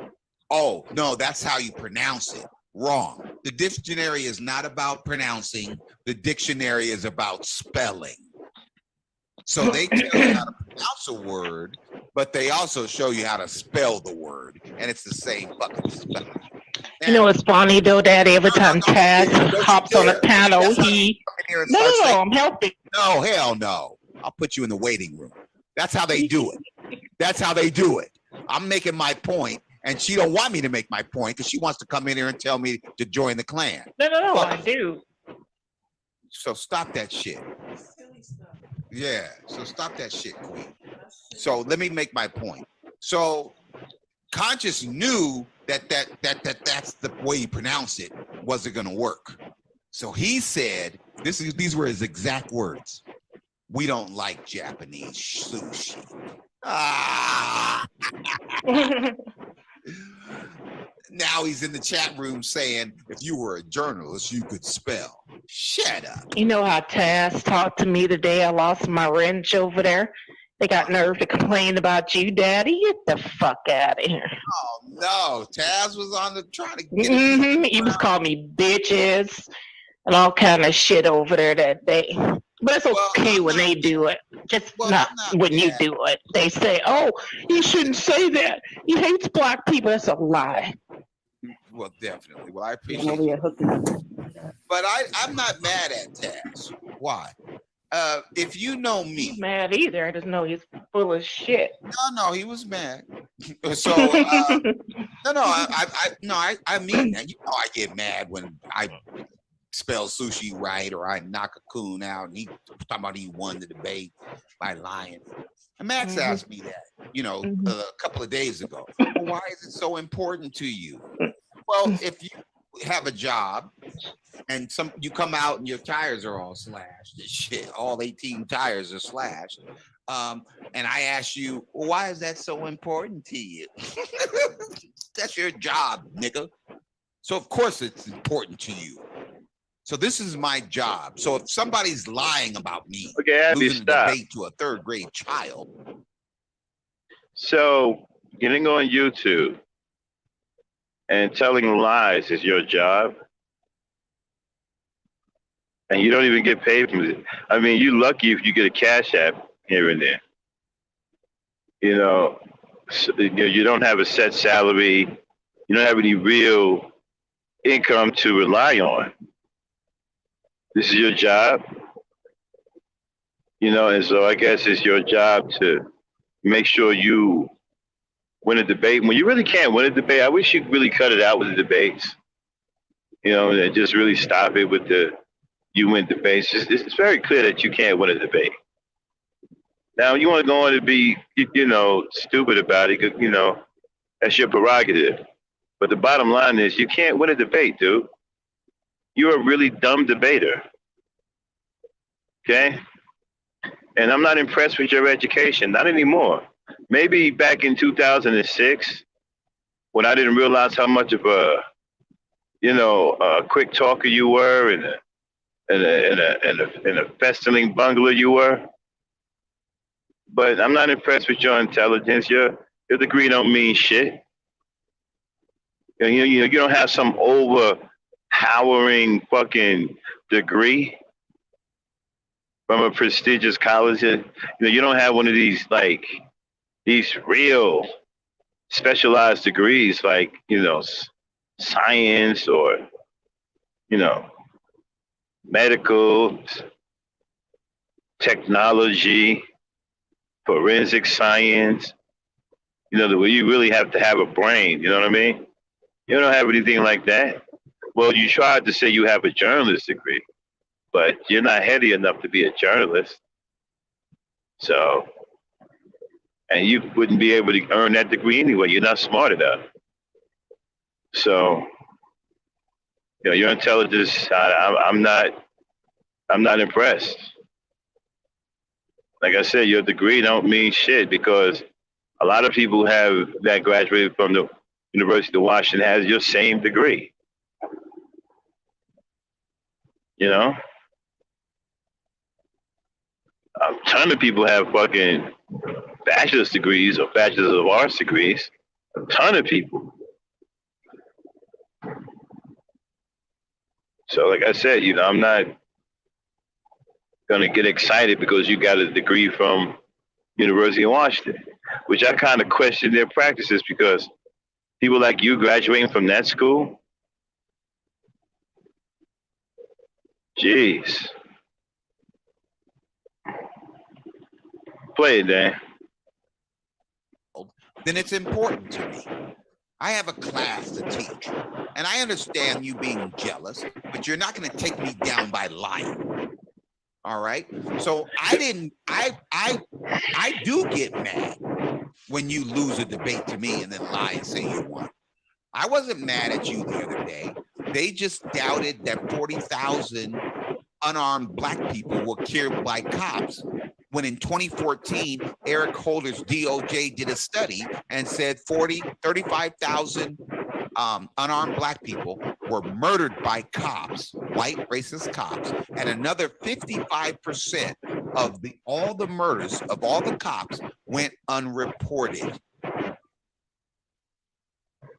oh, no, that's how you pronounce it. Wrong. The dictionary is not about pronouncing. The dictionary is about spelling. So they tell you how to pronounce a word, but they also show you how to spell the word. And it's the same fucking spelling. You know what's funny though, Daddy? Every time Taz hops on the panel, he no, I'm helping. No, hell no. I'll put you in the waiting room. That's how they do it. That's how they do it. I'm making my point, and she don't want me to make my point because she wants to come in here and tell me to join the clan. No, I do. So stop that shit. Yeah, so stop that shit, Queen. So let me make my point. So Conscious knew that's the way you pronounce it wasn't gonna work. So he said, these were his exact words. We don't like Japanese sushi. Ah. Now he's in the chat room saying, if you were a journalist, you could spell. Shut up. You know how Taz talked to me the day I lost my wrench over there? They got nerve to complain about you, Daddy. Get the fuck out of here. Oh no, Taz was on the trying to get He was calling me bitches and all kind of shit over there that day. But it's okay when they do it. Just not when you do it. They say, oh, you shouldn't say that. He hates black people. That's a lie. Well, definitely. Well, I appreciate it. But I'm not mad at Taz. Why? If you know me, He's mad either. I just know he's full of shit. No, he was mad. So I mean that. You know, I get mad when spell sushi right, or I knock a coon out, and he talking about he won the debate by lying. And Max asked me that, a couple of days ago. Well, why is it so important to you? Well, if you have a job and you come out and your tires are all slashed and shit, all 18 tires are slashed. And I ask you, well, why is that so important to you? That's your job, nigga. So of course it's important to you. So this is my job. So if somebody's lying about me, losing the debate to a third grade child. So getting on YouTube and telling lies is your job, and you don't even get paid from it. I mean, you're lucky if you get a cash app here and there. You don't have a set salary. You don't have any real income to rely on. This is your job, and so I guess it's your job to make sure you win a debate. When you really can't win a debate, I wish you'd really cut it out with the debates, and just really stop it with the you win debates. It's very clear that you can't win a debate. Now, you want to go on and be, stupid about it, that's your prerogative. But the bottom line is you can't win a debate, dude. You're a really dumb debater. Okay? And I'm not impressed with your education, not anymore. Maybe back in 2006, when I didn't realize how much of a quick talker you were and a festering bungler you were. But I'm not impressed with your intelligence. Your degree don't mean shit. You don't have some overpowering fucking degree from a prestigious college. You don't have one of these these real specialized degrees like science or medical, technology, forensic science. The way you really have to have a brain. You know what I mean? You don't have anything like that. Well, you tried to say you have a journalist degree, but you're not heady enough to be a journalist. So, and you wouldn't be able to earn that degree anyway. You're not smart enough. So, your intelligence, I'm not impressed. Like I said, your degree don't mean shit because a lot of people that graduated from the University of Washington has your same degree. A ton of people have fucking bachelor's degrees or bachelor's of arts degrees. A ton of people. So like I said, I'm not going to get excited because you got a degree from University of Washington, which I kind of question their practices because people like you graduating from that school, jeez. Play it, Dan. Then it's important to me. I have a class to teach, and I understand you being jealous, but you're not going to take me down by lying. All right. So I do get mad when you lose a debate to me and then lie and say you won. I wasn't mad at you the other day. They just doubted that 40,000 unarmed black people were killed by cops when in 2014, Eric Holder's DOJ did a study and said 35,000 unarmed black people were murdered by cops, white racist cops, and another 55% of all the murders of all the cops went unreported.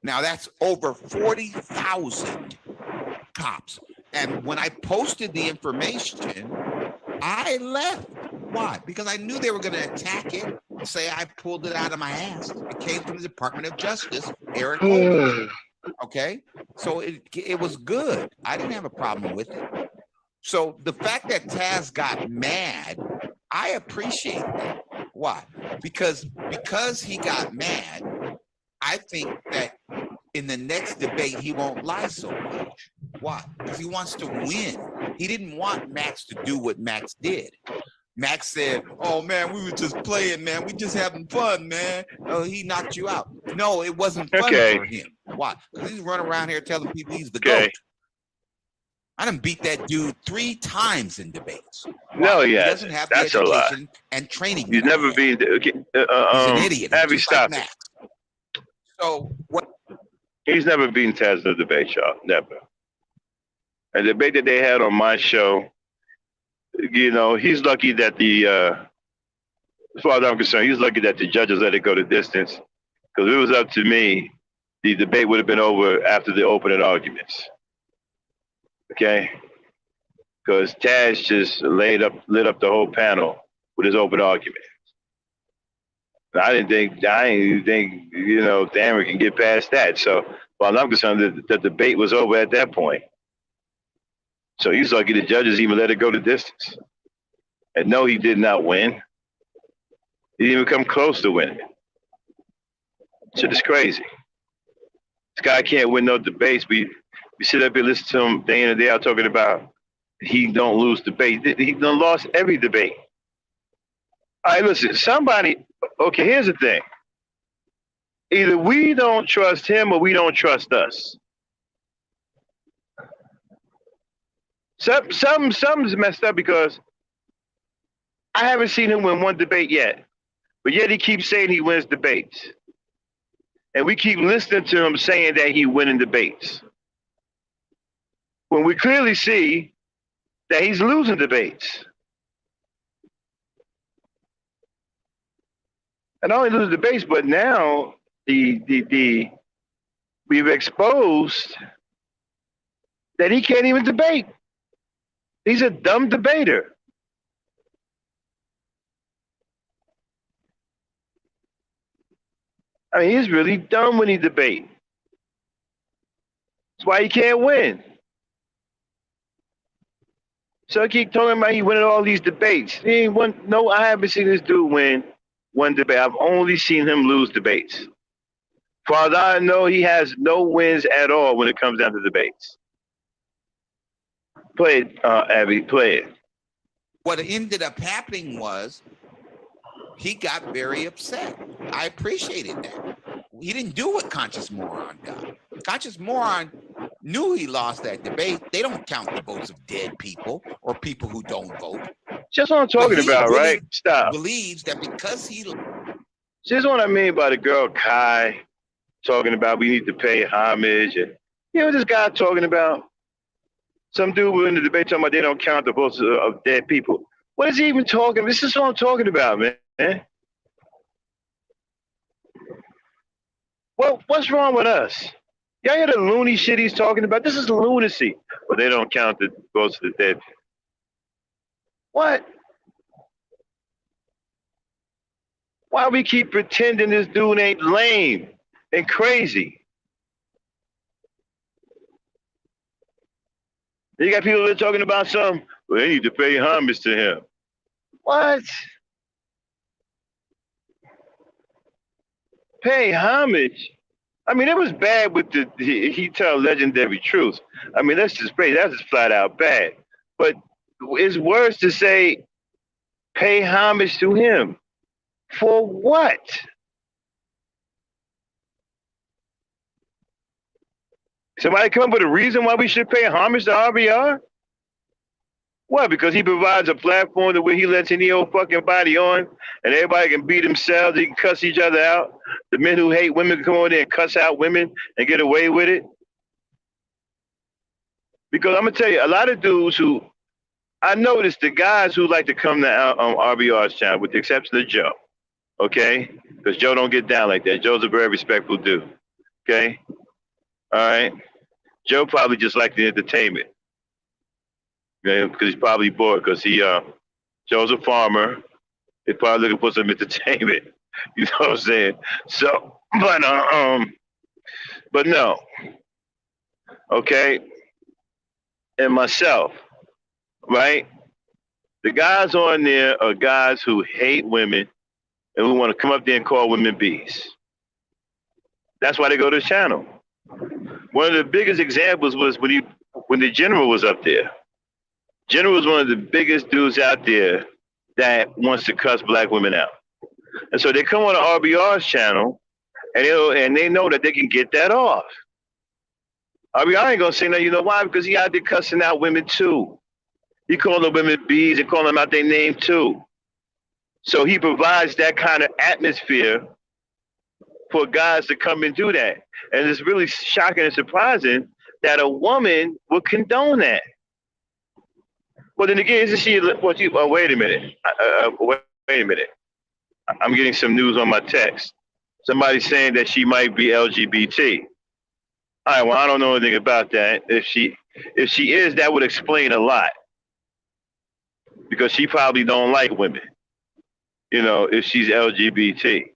Now that's over 40,000 cops. And when I posted the information, I left. Why? Because I knew they were going to attack it, say I pulled it out of my ass. It came from the Department of Justice, Eric Holder. Okay? So it was good. I didn't have a problem with it. So the fact that Taz got mad, I appreciate that. Why? Because he got mad, I think that in the next debate, he won't lie so much. Why? Because he wants to win. He didn't want Max to do what Max did. Max said, "Oh man, we were just playing, man. We just having fun, man." Oh, he knocked you out. No, it wasn't fun for him. Why? Because he's running around here telling people he's the GOAT. I done beat that dude 3 times in debates. Why? No, he yeah, doesn't have the that's a lie. education and training. He's never been. He's an idiot. Have you Just like stop Max. So what? He's never been Taz in a debate, y'all. Never. A debate that they had on my show, you know, he's lucky that the, as far as I'm concerned, he's lucky that the judges let it go the distance. Because if it was up to me, the debate would have been over after the opening arguments. Okay? Because Taz just lit up the whole panel with his open argument. I didn't even think, you know, Damon can get past that. So, well, I'm concerned, the debate was over at that point. So he's lucky the judges even let it go the distance. And no, he did not win. He didn't even come close to winning. Shit is crazy. This guy can't win no debates. We sit up here and listen to him day in and day out talking about he don't lose debate. He done lost every debate. All right, listen, okay, here's the thing. Either we don't trust him or we don't trust us. Something's messed up because I haven't seen him win one debate yet. But yet he keeps saying he wins debates. And we keep listening to him saying that he's winning debates. When we clearly see that he's losing debates. And not only losing debates, but now we've exposed that he can't even debate. He's a dumb debater. I mean, he's really dumb when he debates. That's why he can't win. So I keep talking about he winning all these debates. He ain't won. No, I haven't seen this dude win one debate. I've only seen him lose debates. Far as I know, he has no wins at all when it comes down to debates. Play it, Abby, play it. What ended up happening was he got very upset. I appreciated that. He didn't do what Conscious Moron done. Conscious Moron knew he lost that debate. They don't count the votes of dead people or people who don't vote. Just what I'm talking about, really right? Stop. Believes that because he... Just what I mean by the girl Kai talking about we need to pay homage. And, you know, this guy talking about some dude in the debate talking about they don't count the votes of dead people. What is he even talking? This is what I'm talking about, man. Well, what's wrong with us? Y'all hear the loony shit he's talking about? This is lunacy. But they don't count the votes of the dead people. What? Why we keep pretending this dude ain't lame and crazy? You got people that are talking about something, well, they need to pay homage to him. What? Pay homage? I mean, it was bad with he tell legendary truths. I mean, that's just crazy. That's just flat out bad. But it's worse to say pay homage to him. For what? Somebody come up with a reason why we should pay homage to RBR? What? Because he provides a platform to where he lets any old fucking body on and everybody can beat themselves, they can cuss each other out. The men who hate women can come on there and cuss out women and get away with it. Because I'm going to tell you, a lot of dudes who, I noticed the guys who like to come to RBR's channel, with the exception of Joe, okay? Because Joe don't get down like that. Joe's a very respectful dude, okay? All right? Joe probably just likes the entertainment. Okay? Because he's probably bored because Joe's a farmer. He's probably looking for some entertainment. You know what I'm saying? So, but no. Okay? And myself, right? The guys on there are guys who hate women and who want to come up there and call women bees. That's why they go to the channel. One of the biggest examples was when when the general was up there. General was one of the biggest dudes out there that wants to cuss black women out. And so they come on the RBR's channel and they know that they can get that off. RBR ain't gonna say no, you know why? Because he out there cussing out women too. He calling the women bees and calling them out their name too. So he provides that kind of atmosphere for guys to come and do that. And it's really shocking and surprising that a woman would condone that. Well, then again, isn't she? Wait a minute. Wait a minute. I'm getting some news on my text. Somebody's saying that she might be LGBT. All right. Well, I don't know anything about that. If she is, that would explain a lot. Because she probably don't like women. You know, if she's LGBT.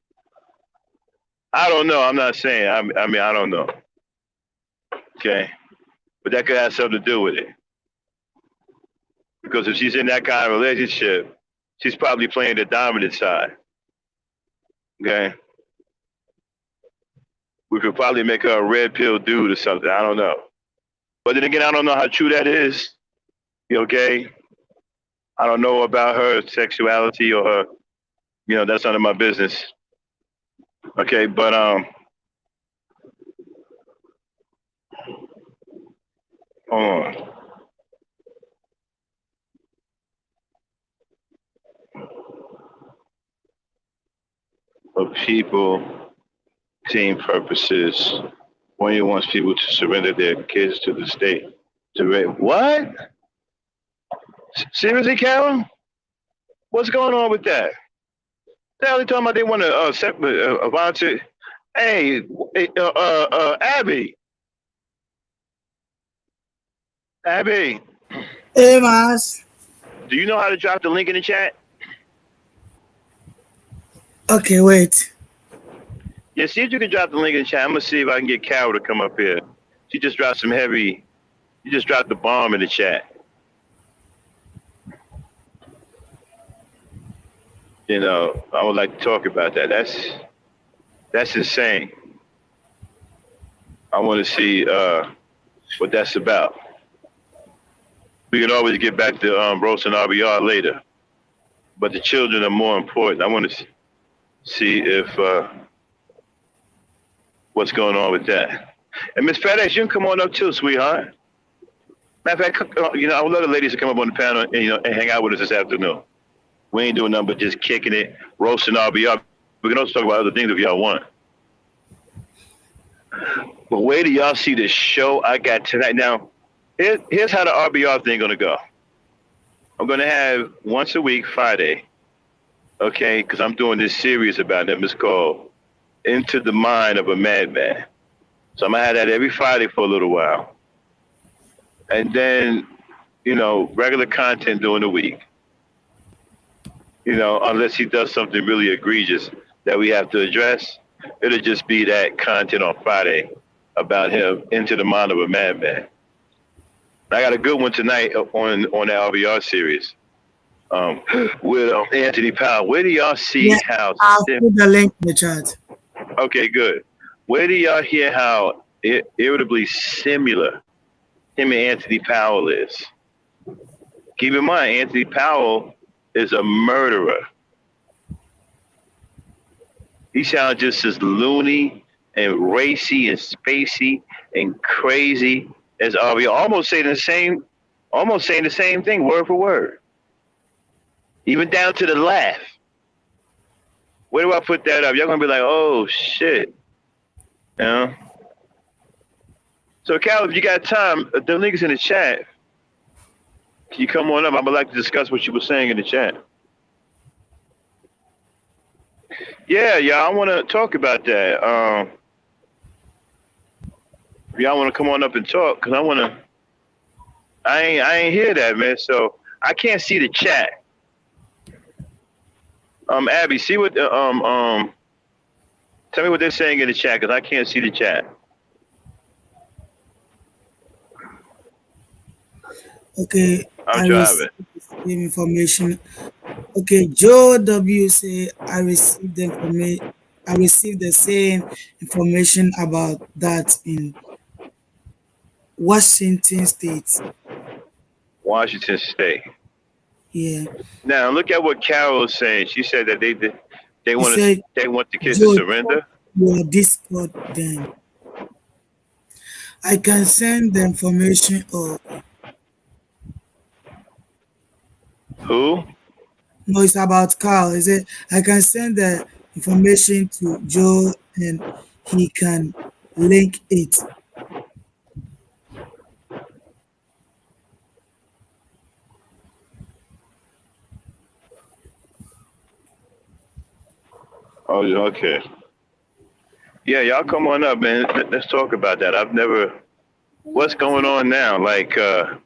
I don't know. I'm not saying. I mean, I don't know. Okay. But that could have something to do with it. Because if she's in that kind of relationship, she's probably playing the dominant side. Okay. We could probably make her a red pill dude or something. I don't know. But then again, I don't know how true that is. Okay. I don't know about her sexuality or her, you know, that's none of my business. Okay, but hold on. For people, team purposes, when he wants people to surrender their kids to the state. What? Seriously, Carol? What's going on with that? The hell are they talking about? They want to volunteer? Hey, Abby. Abby, Hey, Mas. do you know how to drop the link in the chat? Okay, wait. Yeah, see if you can drop the link in the chat. I'm gonna see if I can get Carol to come up here. She just dropped some heavy. She just dropped the bomb in the chat. You know, I would like to talk about that. That's insane. I want to see what that's about. We can always get back to Roast and RBR later, but the children are more important. I want to see if what's going on with that. And Miss FedEx, you can come on up too, sweetheart. Matter of fact, you know, I would love the ladies to come up on the panel and, you know, and hang out with us this afternoon. We ain't doing nothing but just kicking it, roasting RBR. We can also talk about other things if y'all want. But wait till y'all see the show I got tonight. Now, here's how the RBR thing gonna go. I'm gonna have once a week, Friday, okay, because I'm doing this series about them. It's called Into the Mind of a Madman. So I'm gonna have that every Friday for a little while. And then, you know, regular content during the week. You know, unless he does something really egregious that we have to address, it'll just be that content on Friday about him Into the Mind of a Madman. I got a good one tonight on the RBR series with Anthony Powell. Where do y'all see how? I'll put the link in the chat. Okay, good. Where do y'all hear how irritably similar him and Anthony Powell is? Keep in mind, Anthony Powell is a murderer. He sounds just as loony and racy and spacey and crazy as RBR. Almost saying the same thing, word for word. Even down to the laugh. Where do I put that up? Y'all gonna be like, oh shit. You know? So Cal, if you got time, the link is in the chat. Can you come on up? I would like to discuss what you were saying in the chat. Yeah, I want to talk about that. If y'all want to come on up and talk, because I ain't hear that, man. So I can't see the chat. Abby, see what tell me what they're saying in the chat, because I can't see the chat. Okay, I'm driving. Same information. Okay, Joe W say I received the information. I received the same information about that in Washington State. Washington State. Yeah. Now look at what Carol's saying. She said that they He said, want the kids to Joe, surrender. your Discord then. I can send the information. Oh, Who? no, it's about Carl. Is it? I can send the information to Joe and he can link it. Oh, okay. Yeah, y'all come on up, man. Let's talk about that. I've never. What's going on now? Like, I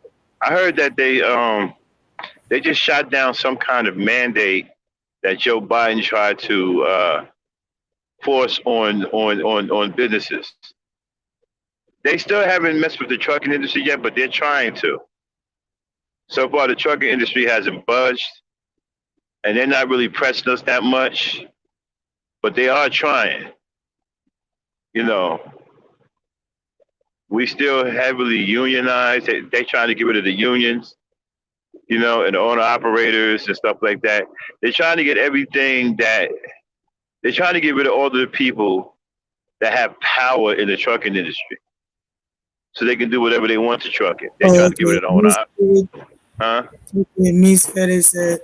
heard that they just shot down some kind of mandate that Joe Biden tried to force on businesses. They still haven't messed with the trucking industry yet, but they're trying to. So far, the trucking industry hasn't budged, and they're not really pressing us that much, but they are trying. You know, we still heavily unionized. They trying to get rid of the unions, you know, and the owner operators and stuff like that. They're trying to get everything that they're trying to get rid of all of the people that have power in the trucking industry, so they can do whatever they want to trucking. They're trying to get rid of the owner. Huh? Miss Ferry said,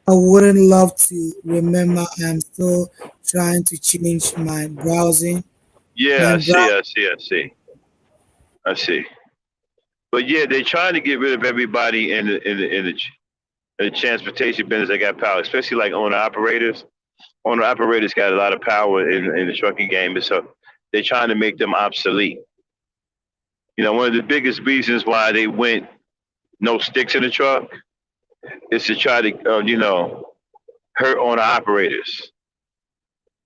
I wouldn't love to remember I'm still trying to change my browsing. Yeah, My I see, browser. I see, I see, I see. But yeah, they're trying to get rid of everybody in the transportation business that got power, especially like owner operators. Owner operators got a lot of power in the trucking game, and so they're trying to make them obsolete. You know, one of the biggest reasons why they went no sticks in the truck is to try to, hurt owner operators,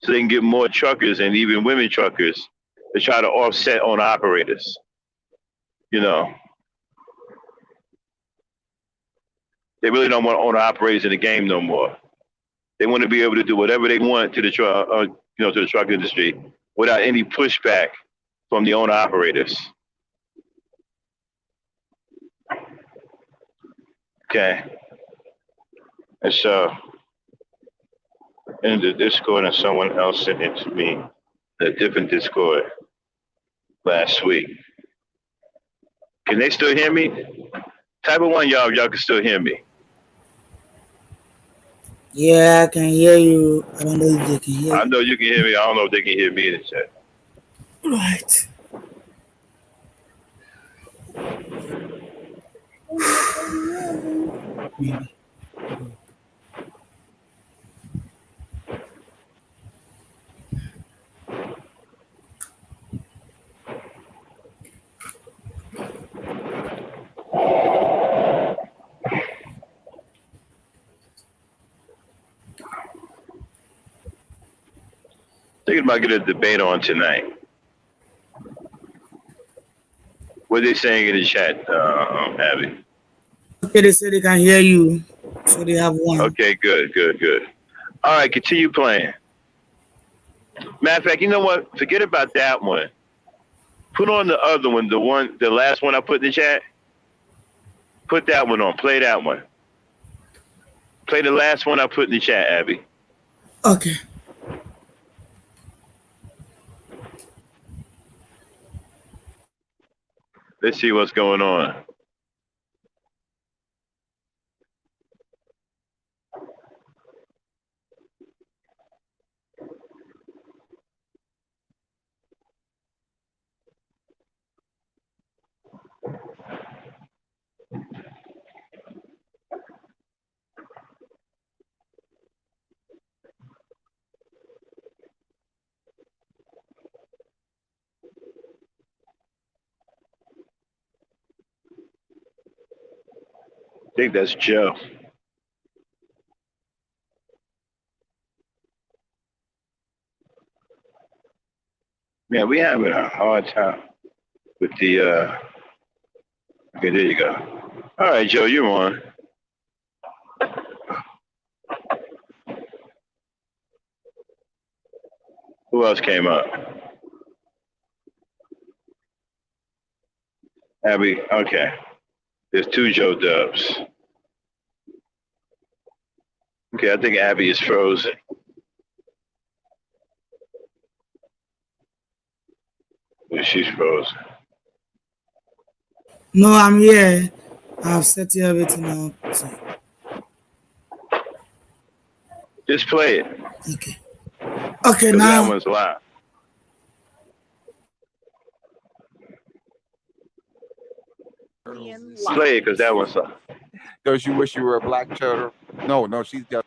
so they can get more truckers and even women truckers to try to offset owner operators. You know, they really don't want owner operators in the game no more. They want to be able to do whatever they want to the truck, to the truck industry without any pushback from the owner operators. Okay, and so in the Discord, and someone else sent it to me, a different Discord last week. Can they still hear me? Type of one, y'all can still hear me. Yeah, I can hear you. I don't know if they can hear I you. know you can hear me. I don't know if they can hear me in the chat. Right. Maybe. Thinking about getting a debate on tonight. What are they saying in the chat, Abby? Okay, they say they can hear you. So they have one. Okay, good, good, good. All right, continue playing. Matter of fact, you know what? Forget about that one. Put on the other one, the last one I put in the chat. Put that one on. Play that one. Play the last one I put in the chat, Abby. Okay. Let's see what's going on. I think that's Joe. Man, we having a hard time with the okay, there you go. All right, Joe, you're on. Who else came up? Abby, okay. There's two Joe Dubs. Okay, I think Abby is frozen. She's frozen. No, I'm here. I've set everything up. So, Just play it. okay. Okay, Because that now. one's live. Play it because that one's live. Don't you wish you were a black turtle? No, she's just.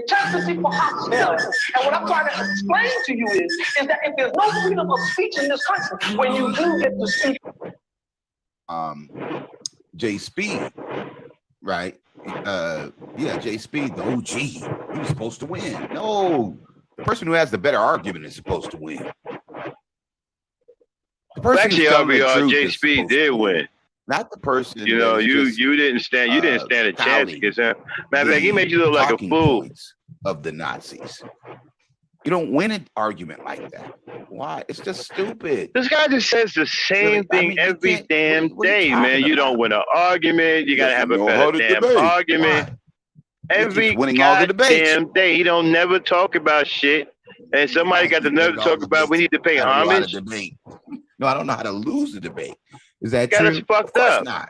Justice for ourselves. And what I'm trying to explain to you is that if there's no freedom of speech in this country, when you do get to speak. Jay Speed, right? Yeah, Jay Speed, the OG. He was supposed to win. No, the person who has the better argument is supposed to win. The person Actually, RBR, Jay Speed did win. Not the person. You know, you didn't stand a chance against him. Matter of fact, he made you look like a fool. Of the Nazis. You don't win an argument like that. Why? It's just stupid. This guy just says the same thing every damn day, man. You don't win an argument. You gotta have a better damn argument. Every goddamn day. He don't never talk about shit. And somebody got the nerve to talk about we need to pay homage. No, I don't know how to lose the debate. Is that true? Of course not.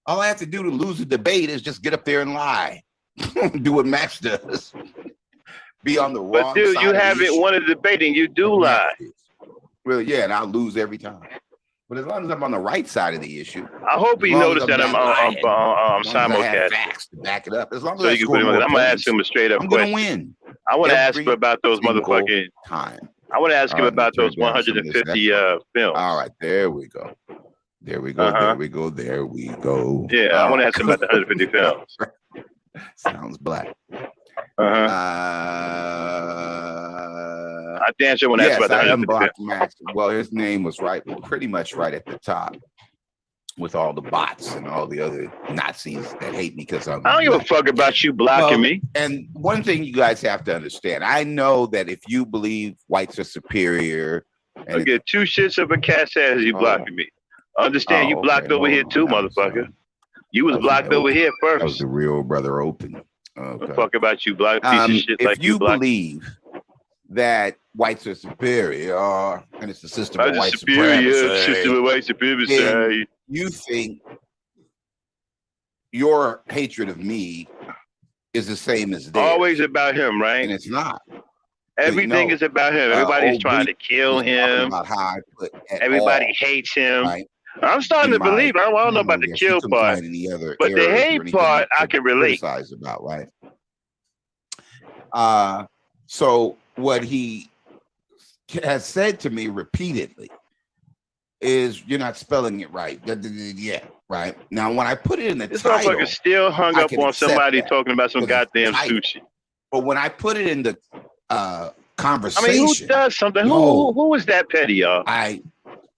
All I have to do to lose the debate is just get up there and lie. Do what Max does. Be on the wrong side. But dude, you haven't won a debate and you do lie. Well, yeah, and I'll lose every time. But as long as I'm on the right side of the issue, I hope he noticed that I'm simulcast. Facts to back it up. As long as so you can put him in, I'm gonna ask him a straight up question. I'm gonna win. I want to ask him about those motherfucking time. I want to ask him about those 150 films. All right, there we go. There we go. There we go. There we go. Yeah, I want to ask him about the 150 films. Sounds black. I damn sure want to ask about the 150 films. Max. Well, his name was pretty much right at the top with all the bots and all the other Nazis that hate me because I'm. I don't give a fuck about you blocking me. And one thing you guys have to understand, I know that if you believe whites are superior, I get two shits up a cat's ass. You blocking me. Understand? You blocked over here too, motherfucker. You was blocked over here first. That was the real brother open. Okay. Fuck about you, block piece of shit like you. If you believe that whites are superior, and it's the system of white supremacy, you think your hatred of me is the same as theirs. Always about him, right? And it's not. Everything is about him. Everybody's trying to kill him. About how I put everybody hates him. Right? I'm starting to believe. I don't know about the kill part, but the hate part I can relate. About, right? So what he has said to me repeatedly is, "You're not spelling it right." Yeah, right. Now when I put it in the this title, motherfucker still hung up on somebody talking about some goddamn sushi. But when I put it in the conversation, I mean, who does something? Who is that petty, y'all? I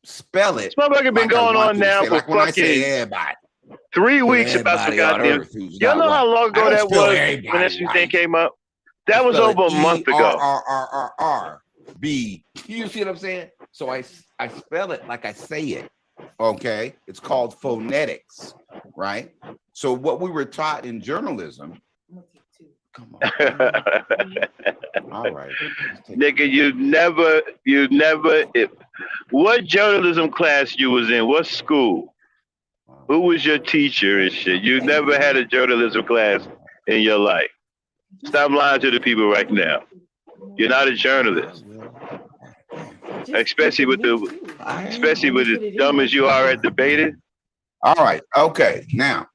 spell it. This motherfucker been going on now for fucking 3 weeks about some goddamn. Y'all know how long ago that was when this thing came up? That was over a month ago. R-B. You see what I'm saying? So I spell it like I say it. Okay, it's called phonetics, right? So what we were taught in journalism. Come on. All right. Nigga, what journalism class you was in? What school? Who was your teacher and shit? You never had a journalism class in your life. Stop lying to the people right now. You're not a journalist. Especially with as dumb as you are at debating. All right. Okay. Now,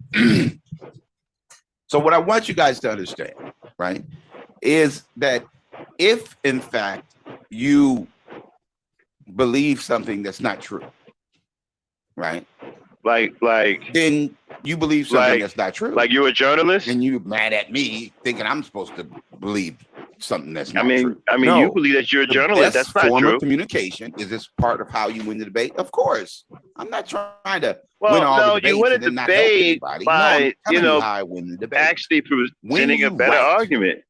so what I want you guys to understand, right, is that if in fact you believe something that's not true, right? Like then you believe something that's not true. Like you're a journalist and you mad at me thinking I'm supposed to believe something that's not true. I mean, you believe that you're a journalist. That's not form true. Of communication. Is this part of how you win the debate? Of course. I'm not trying to win all the debates. You win a debate by, how I win the debate. Actually presenting a better argument.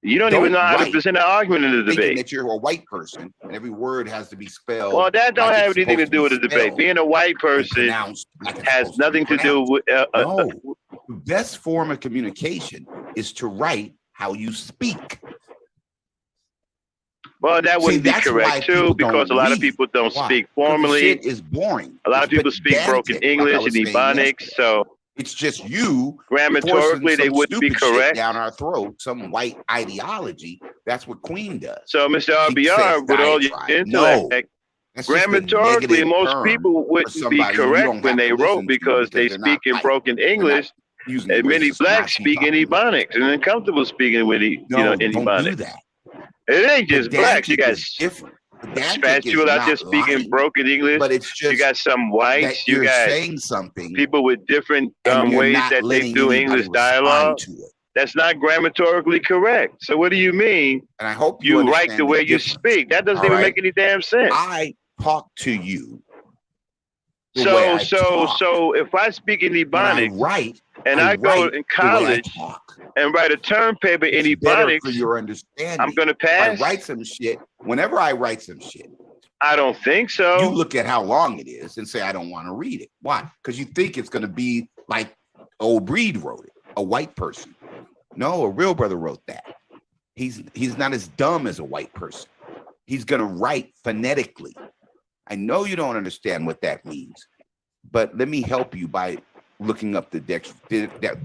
You don't even know how to present an argument in the thinking debate. that you're a white person and every word has to be spelled. Well, that don't like have it's anything to supposed do with be the debate. spelled Being a white and person pronounced like it's has supposed to be nothing to do pronounced. with. No, the best form of communication is to write how you speak. Well, that wouldn't be correct too, because a lot of people don't speak formally. Shit is boring. A lot of people speak broken English and Ebonics, so it's just you grammatically they wouldn't be correct. Down our throat, some white ideology. That's what Queen does. So, Mr. RBR, with all your intellect, grammatically, most people wouldn't be correct when they wrote because they speak in broken English, and many blacks speak in Ebonics and uncomfortable speaking with in Ebonics. It ain't just blacks. You got Spanish people out there speaking broken English, but it's just you got some whites. You got saying something. People with different ways that they do English dialogue. That's not grammatically correct. So what do you mean? And I hope you write the way you speak. That doesn't even make any damn sense. I talk to you. So if I speak in Ebonics and I go in college and write a term paper in Ebonics, for your understanding, I'm gonna pass. I write some shit. Whenever I write some shit, I don't think so. You look at how long it is and say, I don't want to read it. Why? Because you think it's gonna be like old Breed wrote it, a white person. No, a real brother wrote that. He's not as dumb as a white person. He's gonna write phonetically. I know you don't understand what that means, but let me help you by looking up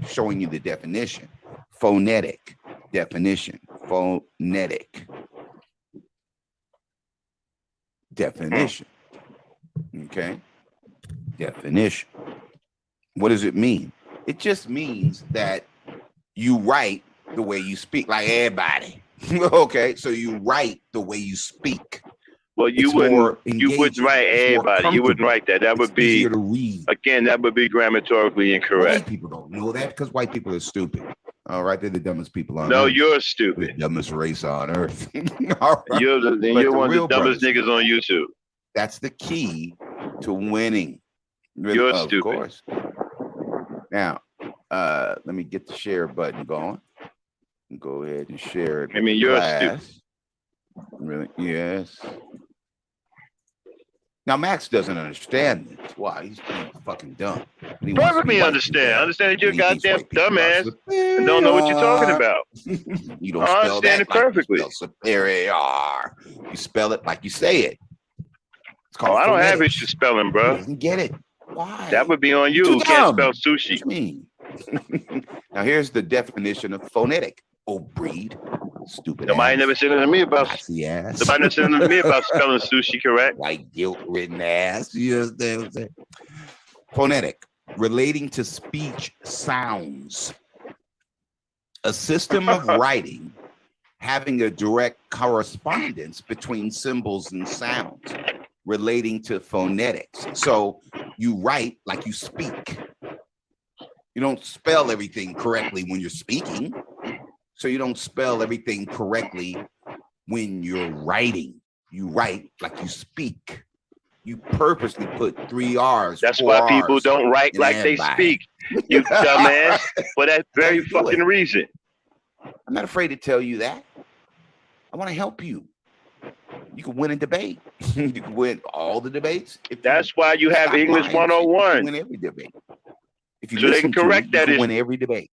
showing you the definition. Phonetic definition. Phonetic definition. Okay. Definition. What does it mean? It just means that you write the way you speak, like everybody. Okay, so you write the way you speak. Well, you wouldn't write everybody. You wouldn't write that. That would be, again, that would be grammatically incorrect. White people don't know that because white people are stupid. All right, they're the dumbest people on earth. No, you're stupid. The dumbest race on earth. Right. You're one of the dumbest niggas on YouTube. That's the key to winning. You're stupid. Of course. Now, let me get the share button going. Go ahead and share it. I mean, you're stupid. Really? Yes. Now Max doesn't understand this. Why? He's fucking dumb. Perfectly understand. Understand that you're a goddamn dumbass and don't know what you're talking about. You don't spell understand it perfectly. You spell superior. You spell it like you say it. It's called I don't have issue spelling, bro. Doesn't get it. Why? That would be on you. You can't spell sushi. What do you mean? Now here's the definition of phonetic. Oh, Breed. Stupid. Nobody never said to me about Nazi ass. Nobody never said to me about spelling sushi correct. White guilt-ridden ass. You understand what I'm saying? Phonetic, relating to speech sounds. A system of writing having a direct correspondence between symbols and sounds, relating to phonetics. So you write like you speak. You don't spell everything correctly when you're speaking. So you don't spell everything correctly when you're writing. You write like you speak. You purposely put 3 R's. That's why people don't write like they speak. You dumbass. For that very fucking reason. I'm not afraid to tell you that. I want to help you. You can win a debate. You can win all the debates. That's why you have English 101. You win every debate. If you so they can correct that. You can win every debate.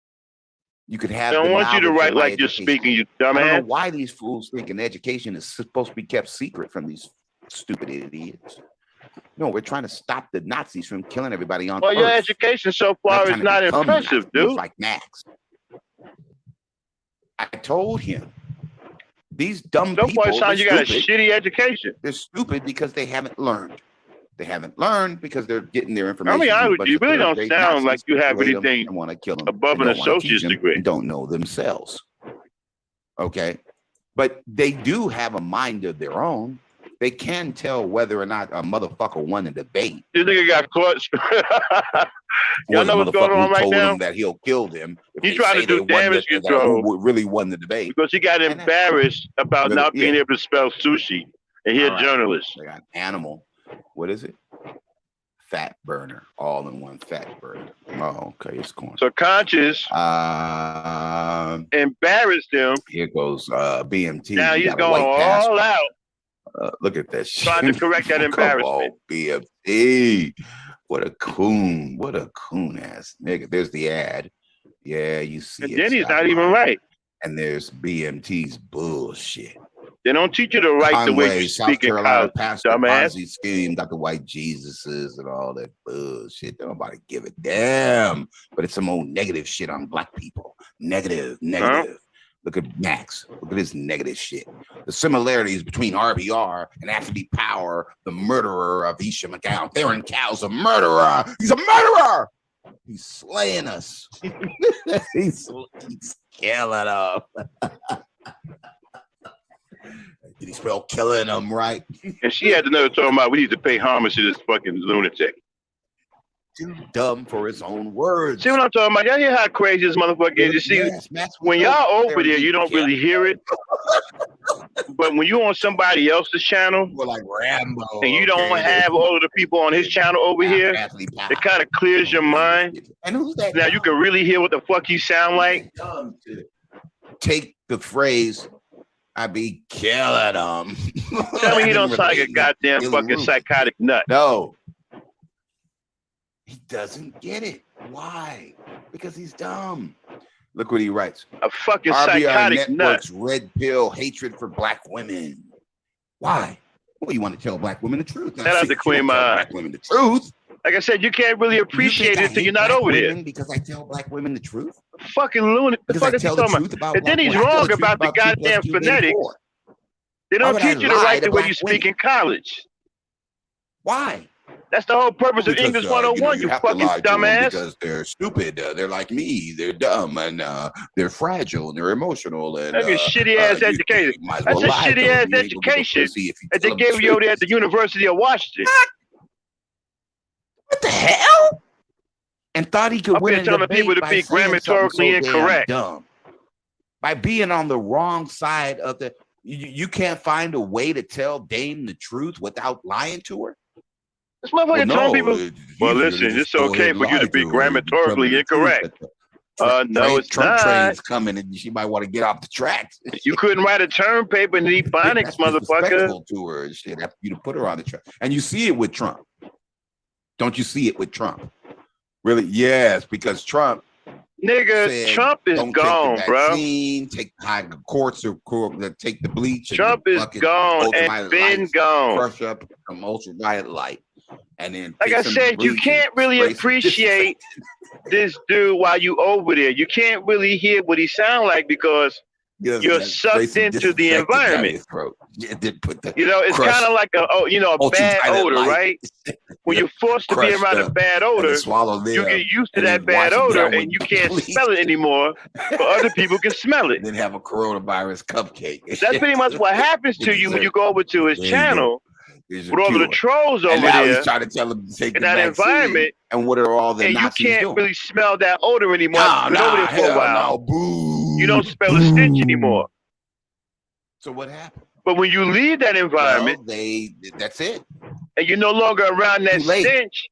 You could have. I don't want you to write like you're speaking, you dumbass. I don't know why these fools think an education is supposed to be kept secret from these stupid idiots. No, we're trying to stop the Nazis from killing everybody on Earth. Well, your education so far is not impressive, dude. Like Max. I told him. These dumb people. So far, it sounds you got a shitty education. They're stupid because they haven't learned. They haven't learned because they're getting their information. I mean, honest with you, you really don't sound like you have anything want to kill them above an associate's degree. Don't know themselves. Okay, but they do have a mind of their own. They can tell whether or not a motherfucker won a debate. This nigga got caught. Y'all know what's going on right now? That he'll kill them. He's trying to do damage control. Who really won the debate? Because he got embarrassed about not being able to spell sushi, and he's a journalist. They got animal. What is it? Fat burner, all in one fat burner. Oh, okay, it's corn. So conscious, embarrassed him. Here goes BMT. Now He he's got a going white pass. all out Look at that shit. trying to correct that Come embarrassment. on, BMT. What a coon. What a coon ass nigga. There's the ad. Yeah, you see And it. then he's Stop not even lying. right. And there's BMT's bullshit. They don't teach you to write the way Conway, you South speak in Carolina college, pastor dumbass. Ponzi scheme, got the white Jesuses and all that bullshit. Nobody give a damn. But it's some old negative shit on black people. Negative. Look at Max. Look at this negative shit. The similarities between RBR and Anthony Power, the murderer of Isha McGowan. Theron Cow's a murderer. He's a murderer. He's slaying us. he's killing them. Did he spell killing them right? And she had to know talking about we need to pay homage to this fucking lunatic. Too dumb for his own words. See what I'm talking about? Y'all hear how crazy this motherfucker is? You see, Yes, Max, when y'all over there, you don't really hear it. But when you on somebody else's channel, We're like Rambo, and you don't have all of the people on his channel over here, it kind of clears your mind. And who's that? Now you can really hear what the fuck you sound like. Take the phrase, I be killing them. Tell me he don't sound like a goddamn fucking psychotic nut. No. He doesn't get it. Why? Because he's dumb. Look what he writes. A fucking RBR psychotic nut. Network's red pill hatred for black women. Why? Well, you want to tell black women the truth. Shout out to Queen Ma. Black women the truth. Like I said, you can't really appreciate it until you're not over there. Because I tell black women the truth. Fucking lunatic. The Because fuck I is he tell the talking truth about? about And then black he's women. I tell wrong the truth about the 2 + goddamn 2 = phonetics. 4. They Why don't would I teach you to lie write to the way black you speak women? in college. Why? That's the whole purpose of Because, English 101, you have to fucking lie to them dumbass. because they're stupid. They're like me. They're dumb and they're fragile and they're emotional. And That's a shitty ass education. might as That's well a lie to shitty them. ass You ain't gonna get no education pussy if you that tell they them the gave you over there at truth. the University of Washington. What the hell? And thought he could Up win here a telling debate people to by be saying something so grammatically damn incorrect. dumb. By being on the wrong side of the, you can't find a way to tell Dame the truth without lying to her. This motherfucker telling people, well, listen, it's okay for you to be grammatically incorrect. No, it's Trump not. train's coming, and she might want to get off the tracks. You couldn't write a term paper in the phonics, That's motherfucker. disrespectful to her and shit. After you to put her on the track, and you see it with Trump. Don't you see it with Trump? Really? Yes, because Trump. Nigga, said, Trump is don't gone, take the bro. vaccine, take the courts or take the bleach. Trump is gone and been gone. Crush up some ultraviolet light, and then like I said, you can't really appreciate this dude while you over there. You can't really hear what he sound like because you're sucked into the environment. You know, it's kind of like a bad odor, right? When you're forced to be around a bad odor, you get used to that bad odor and you can't smell it anymore, but other people can smell it. Then have a coronavirus cupcake. That's pretty much what happens to you when you go over to his channel with all of the trolls over there. He's trying to tell him to take in that environment. And what are all the and Nazis you can't doing? really smell that odor anymore. You've been over there for a while. Boo. You don't smell the stench anymore. So what happened? But when you leave that environment, that's it. And you're no longer around that stench,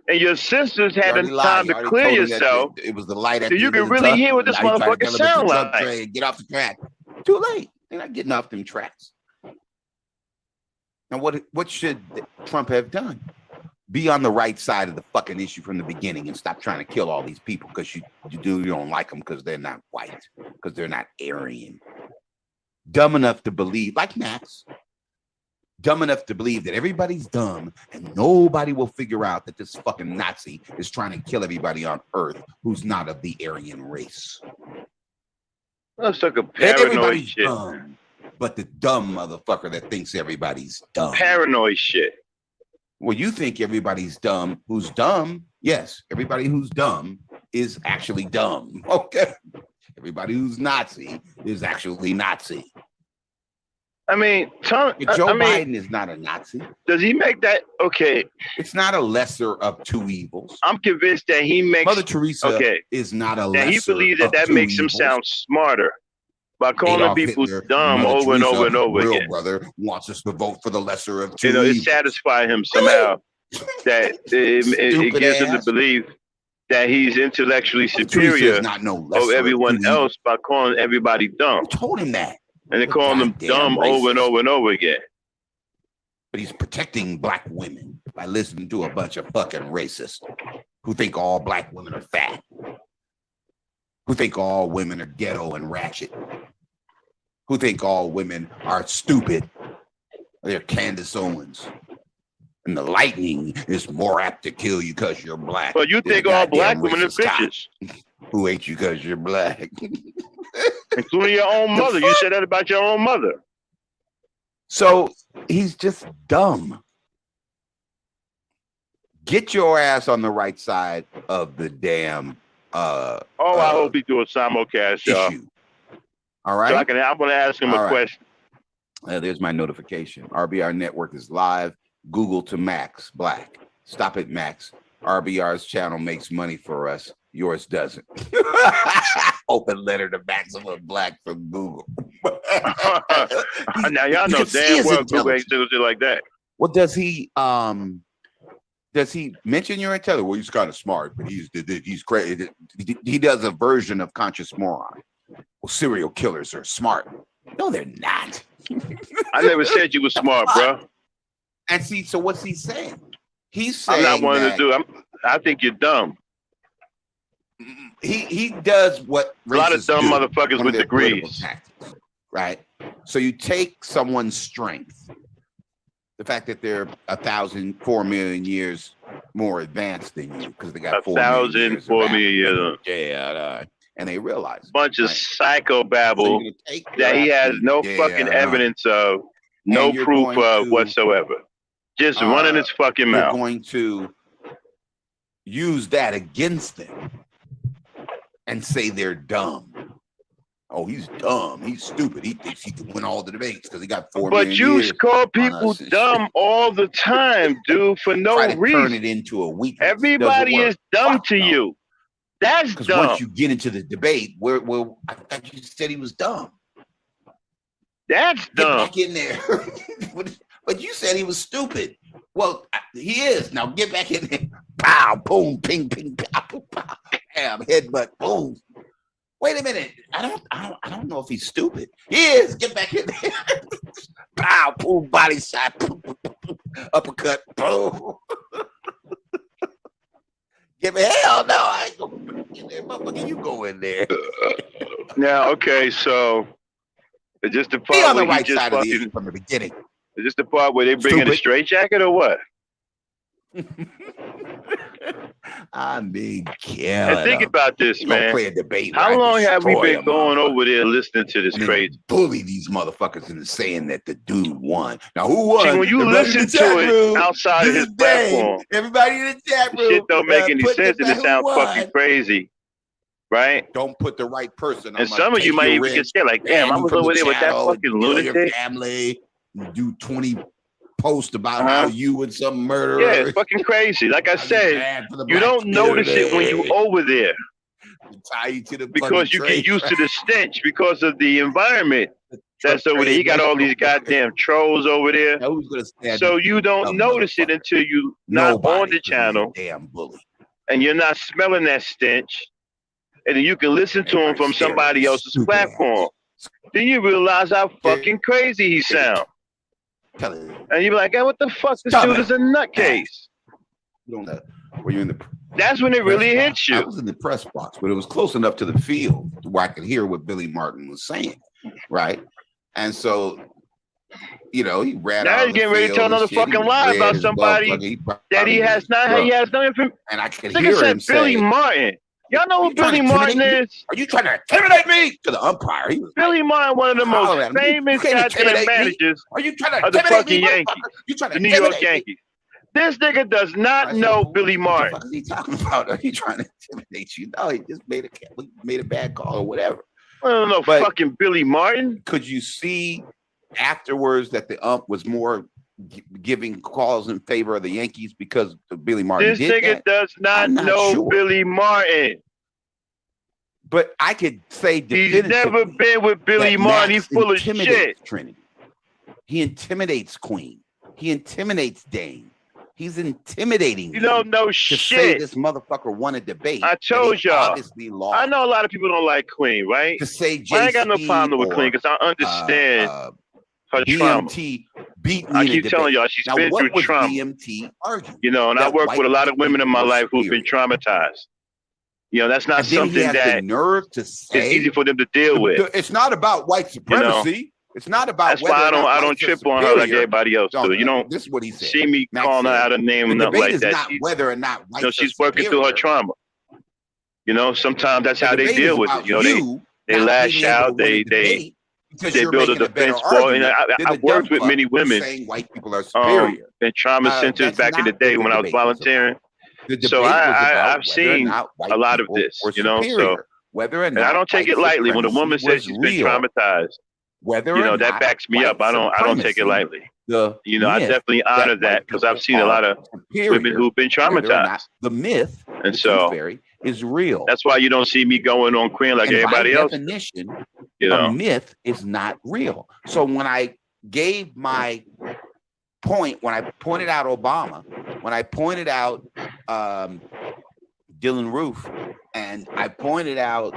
and your sisters had the time to clear yourself. It was the light at so you can really hear what this motherfucker sound like. Get off the track. Too late. They're not getting off them tracks. Now, what should Trump have done? Be on the right side of the fucking issue from the beginning and stop trying to kill all these people because you don't like them because they're not white, because they're not Aryan. Dumb enough to believe, like Max, dumb enough to believe that everybody's dumb and nobody will figure out that this fucking Nazi is trying to kill everybody on Earth who's not of the Aryan race. That's like a paranoid shit. Dumb, but the dumb motherfucker that thinks everybody's dumb. Paranoid shit. Well, you think everybody's dumb who's dumb. Yes, everybody who's dumb is actually dumb. Okay. Everybody who's Nazi is actually Nazi. I mean, Joe Biden is not a Nazi. Does he make that? Okay. It's not a lesser of two evils. I'm convinced that he makes Mother Teresa is not a lesser. He believes that makes him sound smarter by calling people dumb over and over and over again. Brother wants us to vote for the lesser of two evils. evils. It satisfies him somehow that it gives him the belief that he's intellectually Truth superior is not no of lesser everyone than you. else by calling everybody dumb. Who told him that? And they're The calling them goddamn dumb over and racist. over and over again. But he's protecting black women by listening to a bunch of fucking racists who think all black women are fat, who think all women are ghetto and ratchet, who think all women are stupid. They're Candace Owens. And the lightning is more apt to kill you because you're black. But you than think the all black goddamn women are racist cop bitches, who hate you because you're black. including your own mother. You said that about your own mother. So he's just dumb. Get your ass on the right side of the damn I hope he do a simulcast, y'all. issue. All right. So I'm gonna ask him a question. There's my notification. RBR Network is live. Google to Max Black. Stop it, Max. RBR's channel makes money for us. Yours doesn't. Open letter to Maximum Black from Google. Now y'all know damn well Google ain't do shit like that. Well, does he mention your intelligence? Well, he's kind of smart, but he's crazy. He does a version of conscious moron. Well, serial killers are smart. No, they're not. I never said you were smart, bro. And see, so what's he saying? He's saying I'm not wanting to do. I think you're dumb. He does what a lot of dumb motherfuckers with degrees, tactics, right? So you take someone's strength, the fact that they're 4 million years more advanced than you because they got 4 million years. Yeah, and they realize bunch of psychobabble that he has no fucking evidence of, no proof of whatsoever. Just running his fucking mouth. You're going to use that against them and say they're dumb. Oh, he's dumb. He's stupid. He thinks he can win all the debates because he got 4 million years. But you call people dumb all the time, dude, for no reason. Turn it into a weakness. Everybody is dumb to you. That's dumb. Once you get into the debate, I thought you said he was dumb. That's dumb. Get back in there. But you said he was stupid. Well, he is. Now get back in there. Pow, boom, ping, ping, pow, pow, bam, headbutt, boom. Wait a minute. I don't know if he's stupid. He is. Get back in there. Pow, boom, body shot, boom, boom, boom, uppercut, boom. Give me hell no. I ain't gonna get there, motherfucker. You go in there. Now, okay, so it's just the part be on the where right side of the issue from the beginning. Is this the part where they bring in a straight jacket or what? I mean, and think about this, man. Play a debate. How long have we been going over there listening to this crazy? Bully these motherfuckers into saying that the dude won. Now, who won? See, when you listen to it outside of his platform, everybody in the chat room, shit don't make any sense, and it sounds fucking crazy, right? Don't put the right person. And some of you might even get scared, like, damn, I was over there with that fucking lunatic. Your family, do 20 posts about how you and some murderer. Yeah, it's fucking crazy. Like I said, you don't notice it when you're over there. Tie you to the because you get used to the stench because of the environment that's over there. You got all these goddamn trolls over there. So you don't notice it until you not on the channel. Damn bully. And you're not smelling that stench. And then you can listen to him from somebody else's platform. Then you realize how fucking crazy he sounds. And you're like, hey, what the fuck? This dude is a nutcase. Were you in the? That's when it really hits you. I was in the press box, but it was close enough to the field where I could hear what Billy Martin was saying, right? And so, you know, he ran out. Now he's getting ready to tell another fucking lie about somebody that he has not. He has no information. And I could hear him say, Billy Martin. Y'all know who Billy Martin is? Are you trying to intimidate me? To the umpire. Billy Martin, one of the most famous goddamn managers of the fucking Yankees. The New York Yankees. This nigga does not know Billy Martin. What is he talking about? Are you trying to intimidate you? No, he just made a bad call or whatever. I don't know, fucking Billy Martin. Could you see afterwards that the ump was more giving calls in favor of the Yankees because Billy Martin This nigga does not know Billy Martin. But I could say he's never been with Billy Martin. He's full of shit. Trinity. He intimidates Queen. He intimidates Dane. He's intimidating You don't know to say shit. this motherfucker won a debate. I told y'all. Obviously lost. I know a lot of people don't like Queen, right? To say I ain't got no Speed problem with Queen or, because I understand her trauma. BMT beat me I in a keep telling debate. y'all she's Now, been what through was trauma. BMT arguing? You know, and I That work white with a lot of women in my people were life who've been superior. traumatized. You know, that's not And then he something has the that nerve to is say easy for them to deal with. it's not about white supremacy. It's not about That's whether why or not I don't whites are trip on her like superior. everybody else do. You don't This is what he said. see me Max calling her said, out a name the or nothing debate like is that. not whether or not whites You know, she's working through her trauma. You know, sometimes that's The how they debate deal is with about it. You know, they not lash being able out, to win a debate because you're build a making a better defense for it. And argument than I've the worked dumb with fuck many who's women saying white people are superior. in trauma centers That's back in the not day what when I was debate was volunteering. about. The So debate was about I've whether or seen not white a lot of people this, were you know, superior, so whether or and not I don't take white it lightly when a supremacy woman says was she's been real, traumatized. whether You or know, that not backs me up. white I don't take it supremacy, lightly. the You know, I myth definitely honor that that white because I've people seen a are lot of women superior, who've been whether or not traumatized. the myth, And the so tooth fairy, is real. that's why you don't see me going on Queen like And by everybody else. definition, You a know, myth is not real. So when I gave my point, when I pointed out Obama, when I pointed out Dylan Roof, and I pointed out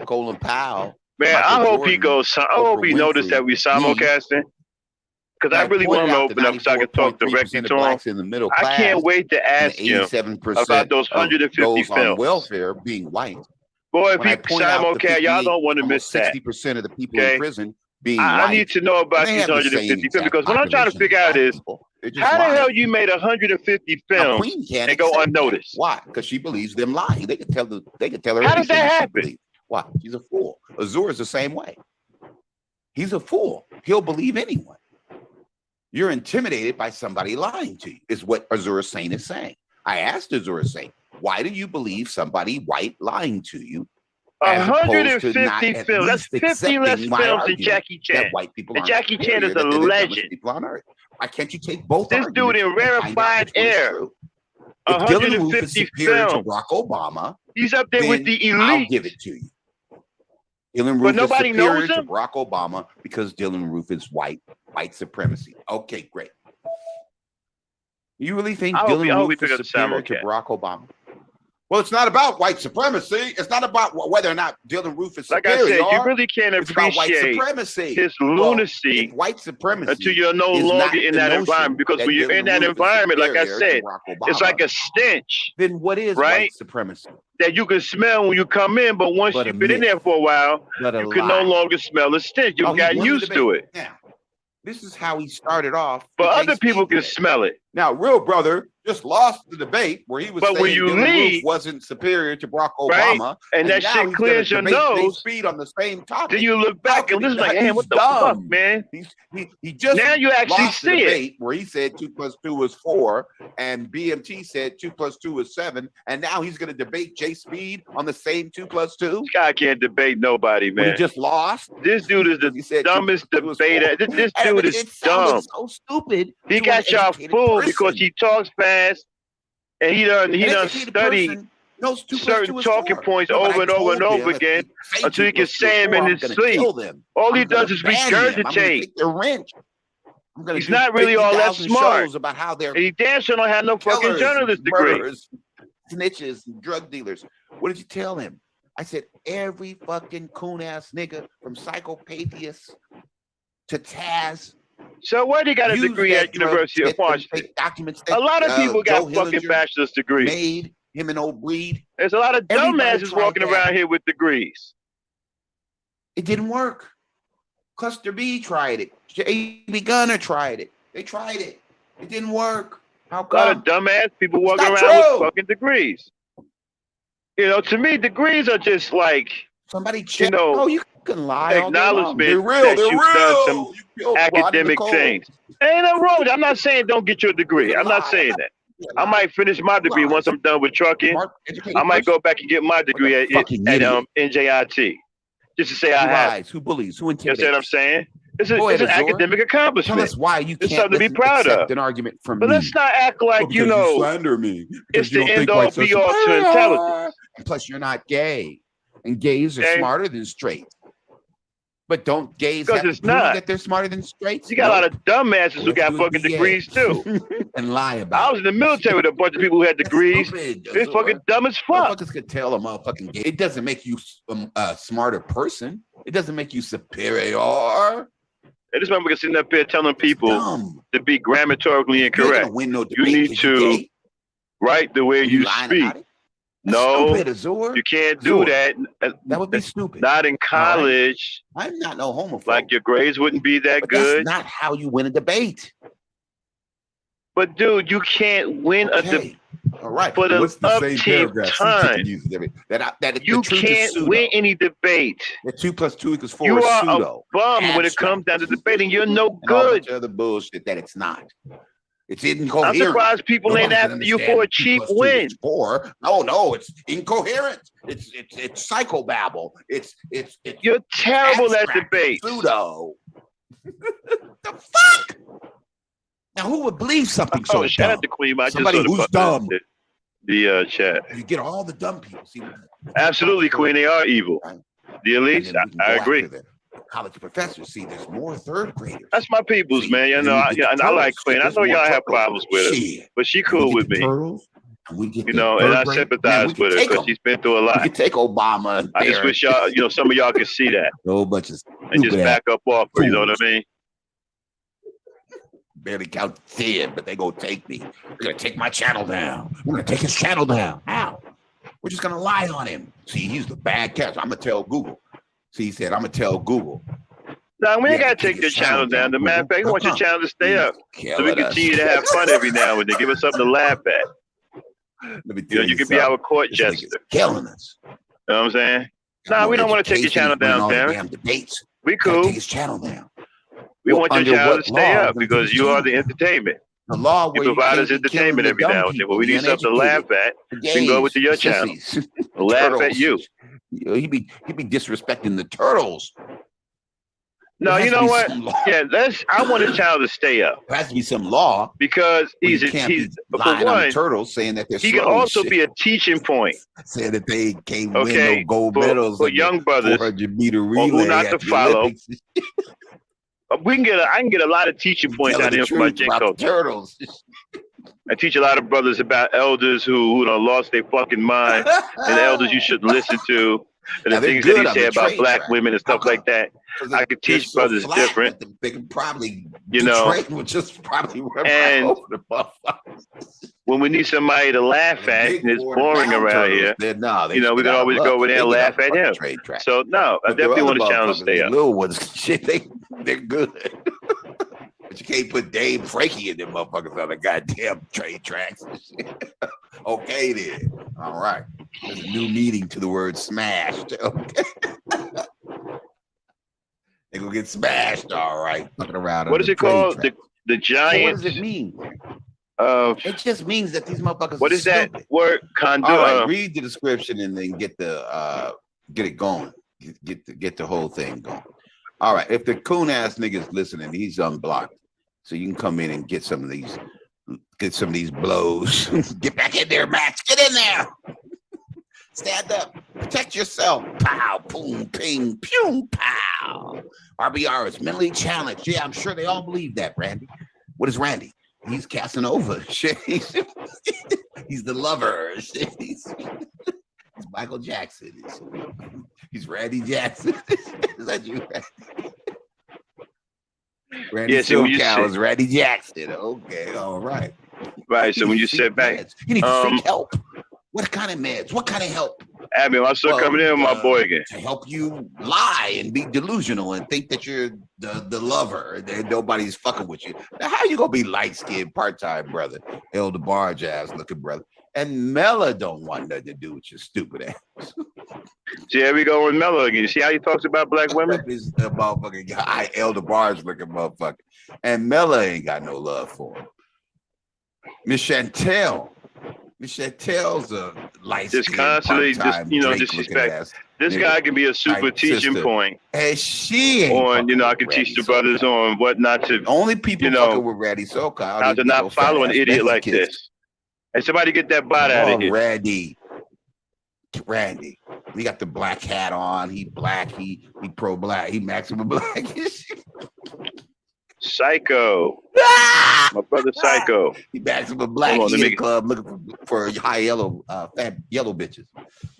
Colin Powell, man, Michael I hope Jordan, he goes. I hope he Oprah noticed that Winfrey, we simulcasting because I really want him to open up so I can talk directly of to him. blacks in the middle I class can't wait to and ask him 87% about those of 150 those on films. welfare being white. Boy, if When I he point out the simulcast, y'all 58, don't want to miss almost that. 60% of the people Okay? in prison being I need white, to know and about they these have the same 150 films exact because what I'm trying to population figure as out black is people. They're just how the hell lying. you made 150 Now, films Queen can't and go accept that. unnoticed? Why? Because she believes them lying. They can tell her How does anything that she happen? believes. Why? She's a fool. Azur is the same way. He's a fool. He'll believe anyone. You're intimidated by somebody lying to you, is what Azur Sain is saying. I asked Azur Sain, why do you believe somebody white lying to you? As opposed to not 150 at films. That's least 50 less accepting my films than argument Jackie Chan. that white people And aren't Jackie Chan is superior, a that they're the dumbest legend. people on earth. Why can't you take both This dude arguments in and find out rarefied which one is air. true? If Dylan Roof is 150 superior to films. Barack Obama, He's up there with then the I'll elite. give it to you. Dylan But Roof is nobody superior knows to him? Barack Obama because Dylan Roof is white supremacy. Okay, great. You really think I hope Dylan he Roof pick up is the superior to simulcast. Barack Obama? Well, it's not about white supremacy. It's not about whether or not Dylan Roof is Like superior. I said, you really can't It's about white appreciate supremacy. his Well, lunacy if white supremacy until you're no is longer not in the that notion environment. Because that when you're in Dylan that Roof is environment, like I superior said, to Barack it's Obama, like a stench then what is right? white supremacy? that you can smell when you come in. But once But a you've been in myth, there for a while, but a you can no lie. longer smell the stench. You've Oh, he gotten won the used to debate. it. Now, this is how he started off. But with other Jay people Speed can today. smell it. Now, Real Brother just lost the debate where he was But when saying you Dylan leave, Roof wasn't superior to Barack right? Obama, And that now shit he's clears gonna your debate Jay nose. Speed on the same Then topic. you look How back could and he this is like, not? hey, He's what the fuck, dumb. man? He just Now you actually lost the see it. debate where he said 2 + 2 was 4, and BMT said 2 + 2 was 7, and now he's going to debate Jay Speed on the same 2 + 2. This guy can't debate nobody, When he man. just lost. This dude is He the said 2 + dumbest 2 was debater. 4. This I dude mean, is it sounded dumb. so stupid. He to got an y'all educated fooled because person. he talks fast and he done An educated studied person knows 2 + 2 certain is talking 4. points No, but over I and over and told over them if they again say until 2 he can + 2 is say him 4, in I'm his gonna sleep. kill them. All he I'm gonna does is ban them. I'm gonna regurgitate. take their wrench. I'm gonna He's do not really all that 50,000 smart. shows about how they're And he damn sure don't have no fucking killers, journalist degree. murderers, snitches, and drug dealers. What did you tell him? I said every fucking coon ass nigga from Psychopathia to Taz. So what he got a Use degree that at drug University of tip and Washington? fake documents A that lot of people Joe got fucking Hillinger bachelor's degrees. made, him and old Breed. There's a lot of Everybody dumbasses tried walking that. around here with degrees. It didn't work. Cluster B tried it. J.B. Gunner tried it. They tried it. It didn't work. How A lot come? of dumbass people It's walking not around with true. fucking degrees. You know, to me, degrees are just like, Somebody check. you know, Oh, you can lie all day long. acknowledgement They're real. that They're you've done real. some You killed academic Rodney things. Ain't nothing wrong with it. I'm not saying don't get your degree. You I'm can not lie. saying that. I might finish my degree once I'm done with trucking. Smart, educated I might person. go back and get my degree What a fucking idiot. NJIT, just to say I Who have. lies? Who bullies? Who You intimidates? understand what I'm saying? It's Go ahead, an Azor. academic Tell accomplishment. us why you It's can't something to be listen, proud accept of. an argument from But me. let's not act like, Because you slander me. it's Because you the don't end think all whites are be all to superior. intelligence. And plus, you're not gay. And gays are Okay? smarter than straight. But don't gays Because have to it's prove not. that they're smarter than straights? You got a lot Nope. of dumbasses who Let's got do it fucking BS. degrees too. And lie I about was it. in the military with a bunch of people who had degrees. Stupid, It's fucking dumb as fuck. Motherfuckers could tell a motherfucking gay. It doesn't make you a smarter person. It doesn't make you superior. And this motherfucker sitting up here telling people Dumb. to be grammatically You ain't incorrect. gonna win no You debate need 'cause you to gay. write the way Are you lying speak. about it? That's No, stupid, Azor. you can't do Azor, that. That would be stupid. Not in college. I'm not no homophobe. Like your grades wouldn't be that but good. that's not how you win a debate. But dude, you can't win a debate. All right. For the What's the same upteenth paragraph? time. That You the truth is can't pseudo. win any debate. That 2 + 2 = 4 You is are pseudo. a bum when it Abstract. comes down to debating. You're no And all good. bunch of other bullshit that it's not. It's I'm incoherent. surprised people ain't Nobody can after you understand for a 2 cheap + 2 win. is 4. No, it's incoherent. It's psychobabble. It's You're terrible at abstract. debate. Pseudo. The fuck? Now who would believe something so Oh, shout dumb? out to Queen. I just Somebody saw the who's fuck- dumb. The chat. You get all the dumb people. See, Absolutely, Queen. They are evil. Right. The And elites. then we can I go agree. after the college professors. See, there's more 3rd graders. That's my peoples, See, man. You and know, then we get and the I like turtles. Queen. I There's know more y'all have turtles. problems with her, Shit. but she And cool we with get the me. turtles, and we get You the know, and 3rd I grade. sympathize Man, we can with her take because them. she's been through a We lot. can take Obama and I just Barrett. wish y'all, some of y'all could see that A whole bunch of and just stupid ass back up off her. You know what I fools. mean? Barely count 10, but they gonna take me. They're gonna take my channel down. We're gonna take his channel down. How? We're just gonna lie on him. See, he's the bad cat. I'm gonna tell Google. See, he said, I'm gonna tell Google. No, we ain't Yeah, got to take your channel down. The matter of fact, we want your channel to stay up so we continue to have fun every now and then. Give us something to laugh at. Let me You know, you can be our court This jester. nigga's killing us. You know what I'm saying? Nah, we don't want to take your channel down, Darren. Damn debates. We Gotta cool. take his channel down. We Well, want your under channel what to stay law up are we gonna because take you his are the channel entertainment. The law You where provide us can't be killing entertainment the every dumb now and then. people, But we the need something to laugh uneducated, at. the We can go over to gays, your the channel. sissies, We'll laugh at you. He be disrespecting the turtles. No, There has you to know be what? some law. Yeah, I want his channel to stay up There has to be some law. because Where he's you can't be for lying on the one, turtles, saying that they're he slow can and also shit. be a teaching point. Saying that they can't win Okay, no gold medals for in young the brothers 400-meter or relay who not at to the follow. Olympics. I can get a lot of teaching points out Telling of the him from my truth Gen about the culture. turtles. I teach a lot of brothers about elders who done lost their fucking mind and elders you shouldn't listen to. And Now, the they're things that he good on say the about trade black track. women and How stuff like come? that. 'Cause I could they're teach so brothers flat different. that they can probably You know, train with just probably run and right over the motherfuckers. when we need somebody to laugh at and it's boring around here, we can always go over there and laugh at him. So no, I definitely want his channel to stay The up. little ones, shit, they're good. But you can't put Dave Frankie in them motherfuckers on the goddamn trade tracks. Okay then. All right. There's a new meaning to the word smashed. Okay. They gonna get smashed, all right. Fucking around. What is it called? The So Giants? what does it mean? It just means that these motherfuckers. What are is that stupid. word? All right, Conduit. read the description and then get it going. Get the whole thing going. All right. If the coon ass nigga's listening, he's unblocked. So you can come in and get some of these blows. Get back in there, Max. Get in there. Stand up. Protect yourself. Pow, boom, ping, pew, pow. RBR is mentally challenged. Yeah, I'm sure they all believe that, Randy. What is Randy? He's Casanova. Shit. He's the lover. Shit. He's Michael Jackson. He's Randy Jackson. Is that you, Randy? Randy SoCal is Randy Jackson. Okay, all right. Right. So when you sit back, you need to seek help. What kind of meds? What kind of help? Abby, I'm still coming in with my boy again. To help you lie and be delusional and think that you're the lover, that nobody's fucking with you. Now, how you gonna be light-skinned, part-time brother, Elder Barge ass looking brother, and Mella don't want nothing to do with your stupid ass. See, here we go with Mello again. See how he talks about black women? This motherfucking guy, Elder Barge looking motherfucker, and Mella ain't got no love for him. Miss Chantel's a light just constantly disrespect. This guy can be a super teaching point. And she ain't on, I can teach the brothers on what not to. Only people fucking with Randy SoCal. How to not follow an idiot like this. And somebody get that bot out of here. Randy. He got the black hat on. He black. He pro black. He maximum black. Psycho. My brother Psycho. He maximum black. Hold on, He in the club looking for high yellow, fat yellow bitches.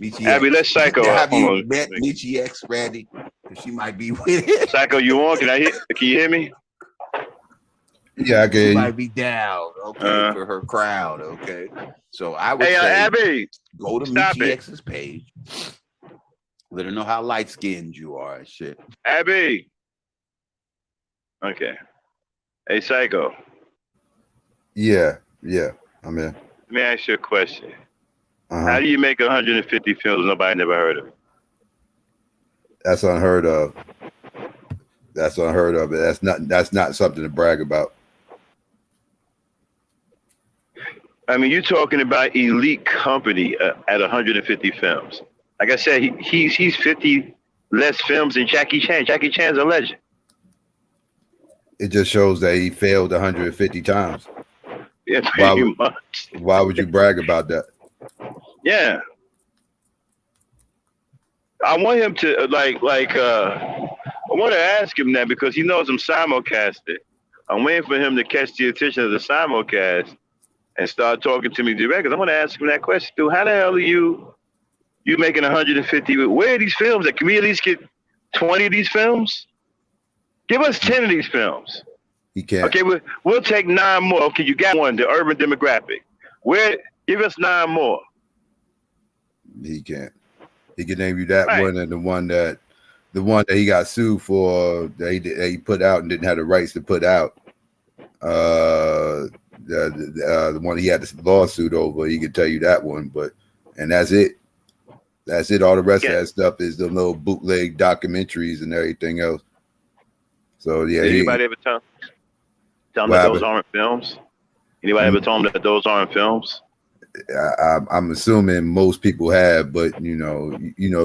Michi Abby, X. let's Psycho. Have Hold you on. met Michi X, Randy? She might be with it. Psycho, you on? Can you hear me? Yeah, I She can. might be down, okay, for her crowd, okay. So I would Hey, say, Abby, go to stop Michi it. X's page. Let her know how light skinned you are and shit. Abby. Okay. Hey, Psycho. Yeah, I'm in. Let me ask you a question. Uh-huh. How do you make 150 films nobody never heard of? That's unheard of. That's unheard of. That's not something to brag about. I mean, you're talking about elite company at 150 films. Like I said, he's 50 less films than Jackie Chan. Jackie Chan's a legend. It just shows that he failed 150 times. Yeah, pretty much. Why would you brag about that? Yeah. I want him to I want to ask him that because he knows I'm simulcasted. I'm waiting for him to catch the attention of the simulcast and start talking to me direct. I want to ask him that question, dude. How the hell are you making 150? Where are these films at? Can we at least get 20 of these films? Give us 10 of these films. He can't. Okay, we'll take 9 more. Okay, you got one, the urban demographic. Give us 9 more. He can't. He can name you that Right. one and the one that he got sued for that he put out and didn't have the rights to put out. The one he had this lawsuit over, he could tell you that one, and that's it. That's it. All the rest of that stuff is the little bootleg documentaries and everything else. So yeah. Did anybody ever tell him that those aren't films? Anybody ever told him that those aren't films? I'm assuming most people have, but you know,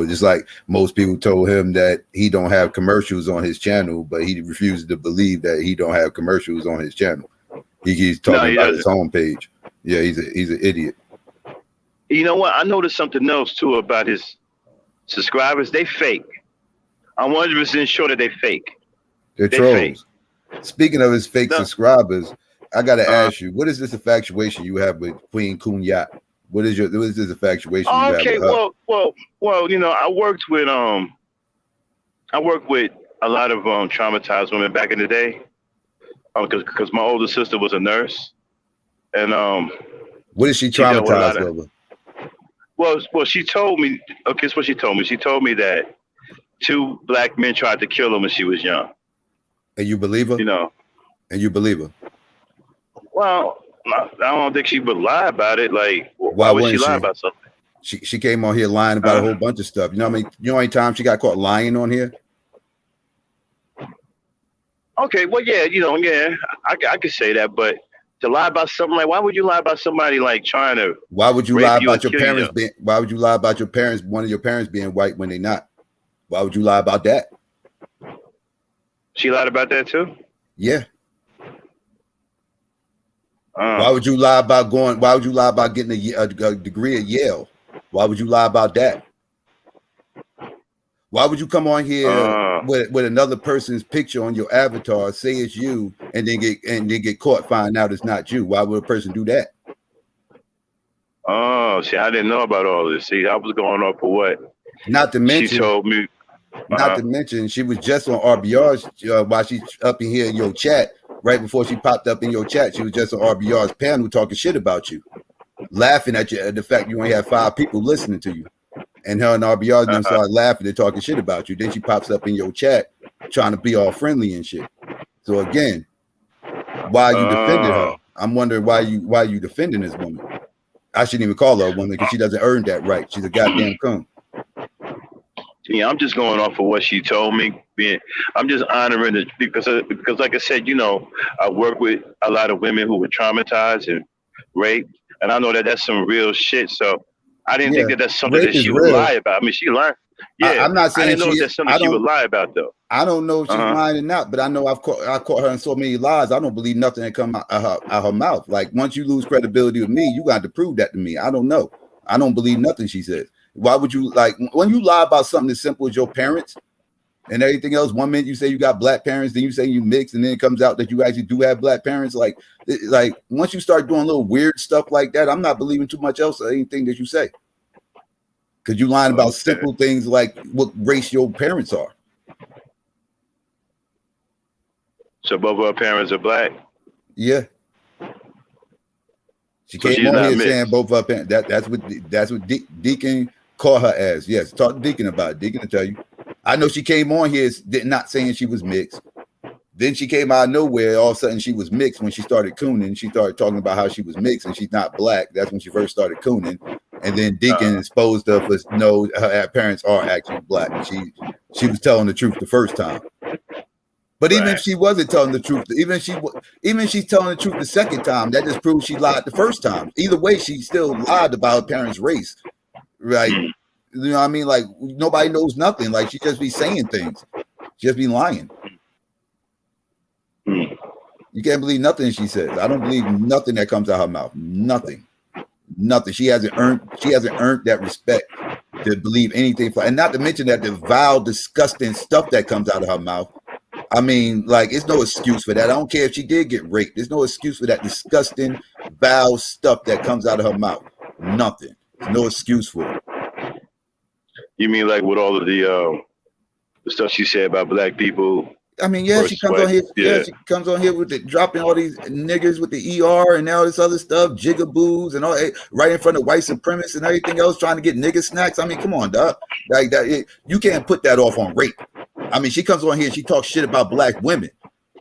just like most people told him that he don't have commercials on his channel, but he refuses to believe that he don't have commercials on his channel. He's talking about his homepage. Yeah, he's an idiot. You know what? I noticed something else too about his subscribers. They fake. I'm 100% sure that they fake. They're trolls. Speaking of his fake subscribers, I gotta ask you, what is this infatuation you have with Queen Kunyat? What is this infatuation you have with her? Well, you know, I worked with a lot of traumatized women back in the day, because my older sister was a nurse, and what is she traumatized over? Well, she told me. Okay, that's what she told me. She told me that 2 black men tried to kill her when she was young. And you believe her? You know. And you believe her? Well, I don't think she would lie about it. Like, why would she lie about something? She came on here lying about a whole bunch of stuff. You know what I mean? You know how many times she got caught lying on here? Okay, well, yeah, I could say that, but to lie about something like, why would you lie about somebody like trying to? Why would you lie about your parents being? Why would you lie about your parents? One of your parents being white when they're not? Why would you lie about that? She lied about that too? Yeah. Why would you lie about going? Why would you lie about getting a degree at Yale? Why would you lie about that? Why would you come on here with another person's picture on your avatar, say it's you, and then get caught, find out it's not you? Why would a person do that? Oh, see, I didn't know about all this. See, I was going off of what? Not to mention, she told me. Not to mention, she was just on RBR's while she's up in here in your chat. Right before she popped up in your chat, she was just on RBR's panel talking shit about you, laughing at you at the fact you only have 5 people listening to you. And her and RBR then started laughing and talking shit about you. Then she pops up in your chat trying to be all friendly and shit. So again, why you defending her? I'm wondering why you defending this woman. I shouldn't even call her a woman because she doesn't earn that right. She's a goddamn cunt. Yeah, I'm just going off of what she told me. I'm just honoring it because like I said, I work with a lot of women who were traumatized and raped, and I know that that's some real shit. So I didn't think that that's something that she would lie about. I mean, she lied. Yeah, I'm not saying I didn't know that's something she would lie about, though. I don't know if she's lying or not, but I know I caught her in so many lies. I don't believe nothing that come out her mouth. Like once you lose credibility with me, you got to prove that to me. I don't know. I don't believe nothing she says. Why would you like when you lie about something as simple as your parents and everything else? 1 minute you say you got black parents, then you say you mix, and then it comes out that you actually do have black parents. Like once you start doing little weird stuff like that, I'm not believing too much else or anything that you say. Because you lying about simple things like what race your parents are. So both of her parents are black? Yeah. She So came she's on not here mixed. saying both of her parents. That's what Deacon called her as. Yes, talk to Deacon about it. Deacon will tell you. I know she came on here not saying she was mixed. Then she came out of nowhere. All of a sudden, she was mixed when she started cooning. She started talking about how she was mixed and she's not black. That's when she first started cooning. And then Deacon exposed her for no, her parents are actually black. She was telling the truth the first time. But even if she wasn't telling the truth, even if she's telling the truth the second time, that just proves she lied the first time. Either way, she still lied about her parents' race, right? You know what I mean? Like nobody knows nothing. Like she just be saying things, she just be lying. You can't believe nothing she says. I don't believe nothing that comes out of her mouth. Nothing. She hasn't earned that respect to believe anything. And not to mention that the vile, disgusting stuff that comes out of her mouth. I mean, like, it's no excuse for that. I don't care if she did get raped. There's no excuse for that disgusting, vile stuff that comes out of her mouth. Nothing. There's no excuse for it. You mean like with all of the stuff she said about black people? I mean, yeah, she comes on here. Yeah, she comes on here with dropping all these niggers with the ER and all this other stuff, jigaboos and all, right in front of white supremacists and everything else, trying to get nigger snacks. I mean, come on, dog. Like that, you can't put that off on rape. I mean, she comes on here and she talks shit about black women.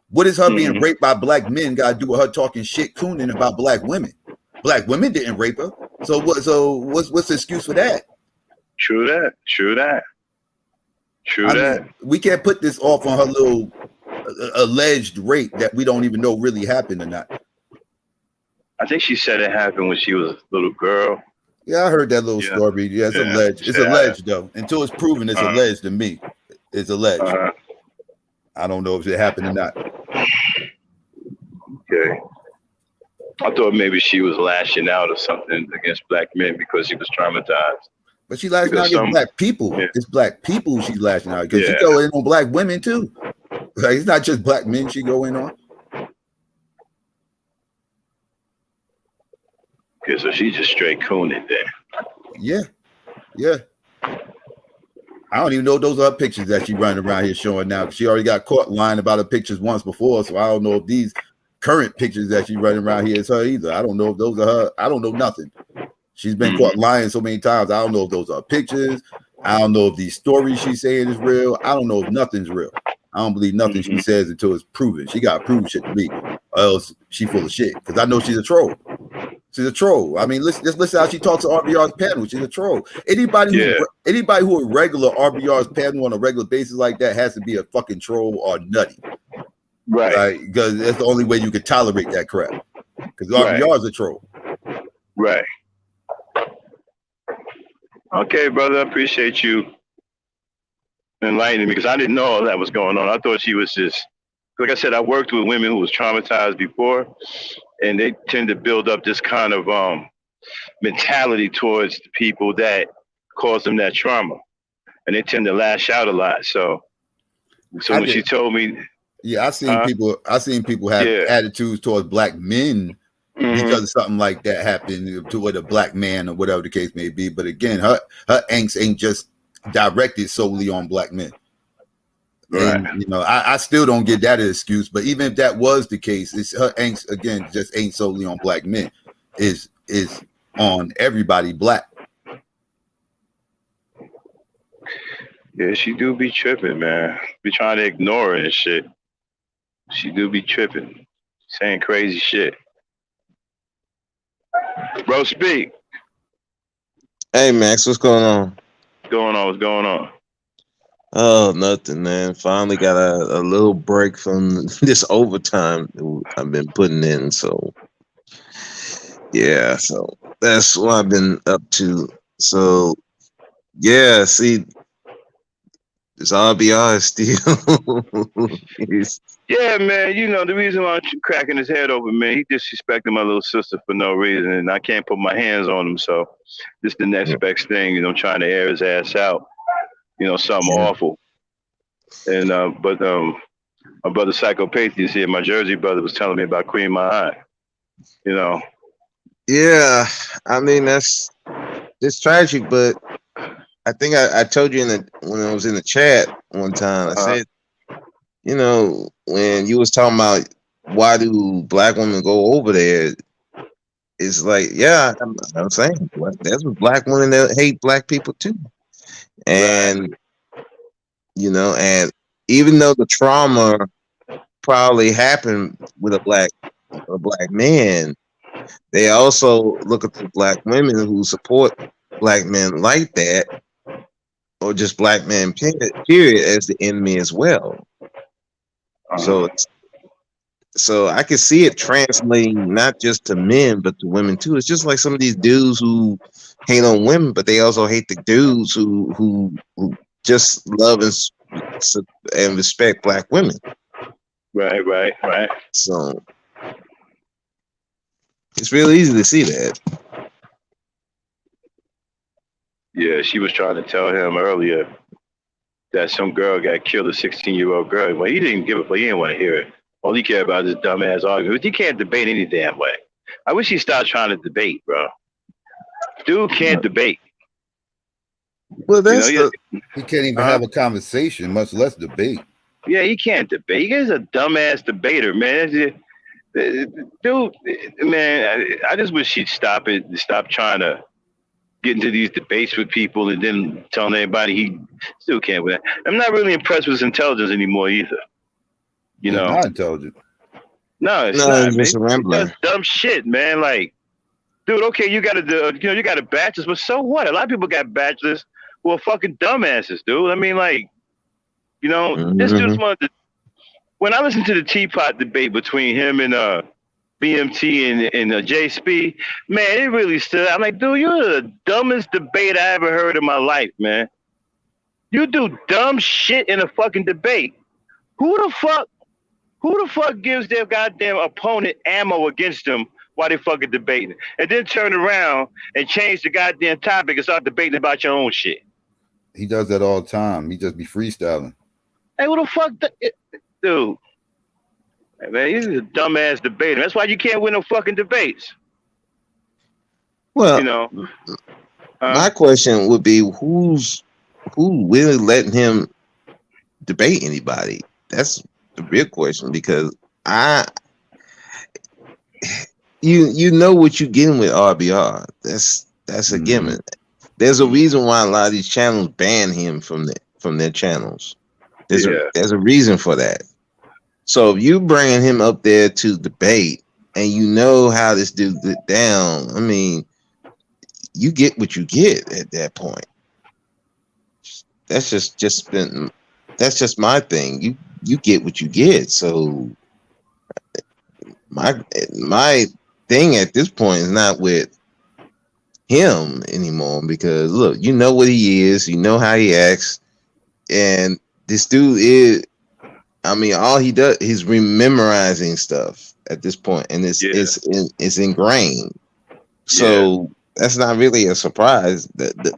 What is her being raped by black men got to do with her talking shit, cooning about black women? Black women didn't rape her. So what? So what's the excuse for that? True that. I mean, we can't put this off on her little alleged rape that we don't even know really happened or not. I think she said it happened when she was a little girl. Yeah, I heard that little story. Yeah, it's alleged. It's alleged though. Until it's proven, it's alleged to me. It's alleged. I don't know if it happened or not. Okay. I thought maybe she was lashing out or something against black men because she was traumatized. But she lashing out against black people. Yeah. It's black people she's lashing out because she go in on black women too. Like, it's not just black men she go in on. Okay, so she just straight cooning then. Yeah. I don't even know if those are her pictures that she running around here showing now. She already got caught lying about her pictures once before, so I don't know if these current pictures that she's running around here is her either. I don't know if those are her. I don't know nothing. She's been caught lying so many times. I don't know if those are pictures. I don't know if these stories she's saying is real. I don't know if nothing's real. I don't believe nothing she says until it's proven. She got to prove shit to me, or else she full of shit. Because I know she's a troll. She's a troll. I mean, just listen how she talks to RBR's panel. She's a troll. Anybody who a regular RBR's panel on a regular basis like that has to be a fucking troll or nutty. Right. Because that's the only way you can tolerate that crap. Because RBR is a troll. Right. Okay, brother. I appreciate you enlightening me because I didn't know all that was going on. I thought she was just, like I said, I worked with women who was traumatized before, and they tend to build up this kind of mentality towards the people that caused them that trauma, and they tend to lash out a lot. So when she told me, I seen people have attitudes towards black men because of something like that happened to a black man or whatever the case may be. But again, her angst ain't just directed solely on black men. Right. And you know, I still don't get that as excuse. But even if that was the case, it's her angst again just ain't solely on black men. Is on everybody black. Yeah, she do be tripping, man. Be trying to ignore her and shit. She do be tripping, saying crazy shit. Bro, speak. Hey, Max, what's going on? What's going on? Oh, nothing, man. Finally got a little break from this overtime I've been putting in. So, yeah, so that's what I've been up to. So, yeah, see, This RBR is still. Yeah, man. You know the reason why I'm cracking his head open, man. He disrespected my little sister for no reason, and I can't put my hands on him. So this the next best thing. Trying to air his ass out. Something awful. And but my brother Psychopathia here, my Jersey brother, was telling me about Queen Mahai. Yeah, I mean it's tragic, but I think I told you when I was in the chat one time. I said, when you was talking about why do black women go over there, it's like, yeah, I'm saying there's black women that hate black people too, and and even though the trauma probably happened with a black man, they also look at the black women who support black men like that, or just black men period as the enemy as well. So I can see it translating not just to men but to women too. It's just like some of these dudes who hate on women, but they also hate the dudes who just love and respect black women. Right. So it's real easy to see that. Yeah, she was trying to tell him earlier that some girl got killed, a 16-year-old girl. Well, he didn't give a fuck. He didn't want to hear it. All he cared about is this dumbass argument. He can't debate any damn way. I wish he stopped trying to debate, bro. Dude can't debate. Well, that's he can't even have a conversation, much less debate. Yeah, he can't debate. He's a dumbass debater, man. Dude, man, I just wish he'd stop it. Stop trying to get into these debates with people and then telling everybody he still can't win. I'm not really impressed with his intelligence anymore either. He's not intelligent. No, it's not. He's just a rambler. He does dumb shit, man. Like, dude, okay, you got a bachelor's, but so what? A lot of people got bachelors who are fucking dumbasses, dude. I mean, like, this dude's one of the. When I listened to the Teapot debate between him and BMT and JSP, man, it really stood out. I'm like, dude, you're the dumbest debate I ever heard in my life, man. You do dumb shit in a fucking debate. Who the fuck gives their goddamn opponent ammo against them while they fucking debating? And then turn around and change the goddamn topic and start debating about your own shit. He does that all the time. He just be freestyling. Hey, who the fuck, dude? Hey, man, he's a dumbass debater. That's why you can't win no fucking debates. Well, my question would be, who really letting him debate anybody? That's the real question, because you know what you're getting with RBR. That's a given. There's a reason why a lot of these channels ban him from their channels. There's a reason for that. So if you bringing him up there to debate, and you know how this dude get down, I mean, you get what you get at that point. That's just my thing. You get what you get. So my thing at this point is not with him anymore, because look, you know what he is, you know how he acts, and this dude is, I mean, all he does is memorizing stuff at this point, and it's ingrained. So that's not really a surprise.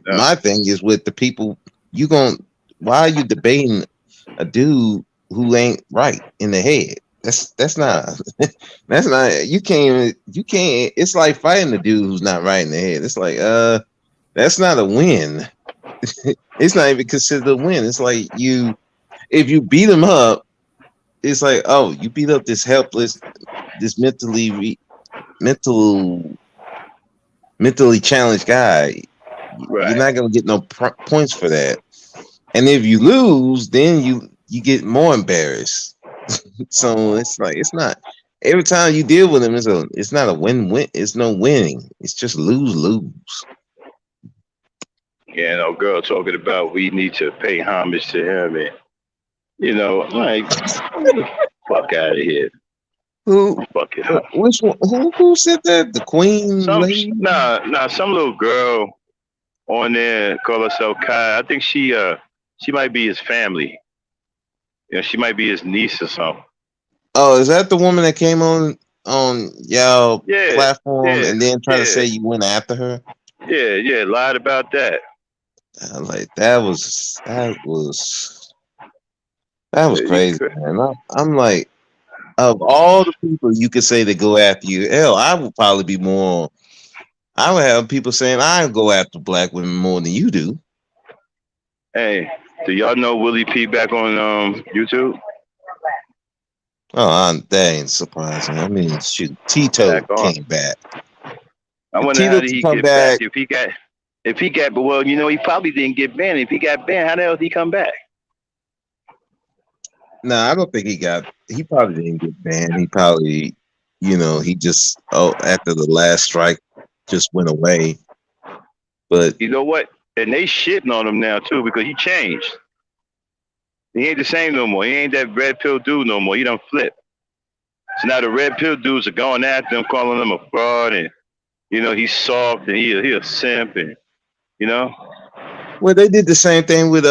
My thing is with the people, why are you debating a dude who ain't right in the head? That's not you can't it's like fighting a dude who's not right in the head. It's like that's not a win. It's not even considered a win. It's like if you beat him up, it's like, oh, you beat up this helpless, this mentally challenged guy. Right. You're not gonna get no points for that. And if you lose, then you get more embarrassed. So it's like, it's not, every time you deal with him, it's not a win-win. It's no winning. It's just lose. Yeah, no girl talking about we need to pay homage to him, and like, get the fuck out of here. Who? Fuck it up. Which one? Who said that? The queen lady? Nah. Some little girl on there call herself Kai. I think she She might be his family. You know, she might be his niece or something. Oh, is that the woman that came on y'all Yeah, platform yeah, and then try to yeah, say you went after her? yeah. Lied about that. Like that was Yeah, you crazy, could. man. I'm like, of all the people you could say to go after you, hell, I would probably be more. I would have people saying I go after black women more than you do. Hey, do y'all know Willie P back on YouTube? Oh, that ain't surprising. I mean, shoot, Tito Back on. came back. I If wonder how Tito did can he come get back? back, If he got, but well, you know, he probably didn't get banned. If he got banned, how the hell did he come back? nah, I don't think he probably didn't get banned. He probably, he just, after the last strike, just went away. But You know what? And they shitting on him now too because he changed. He ain't the same no more. He ain't that red pill dude no more. He done flipped. So now the red pill dudes are going after him, calling him a fraud, and you know he's soft and he a simp, and you know. well, they did the same thing with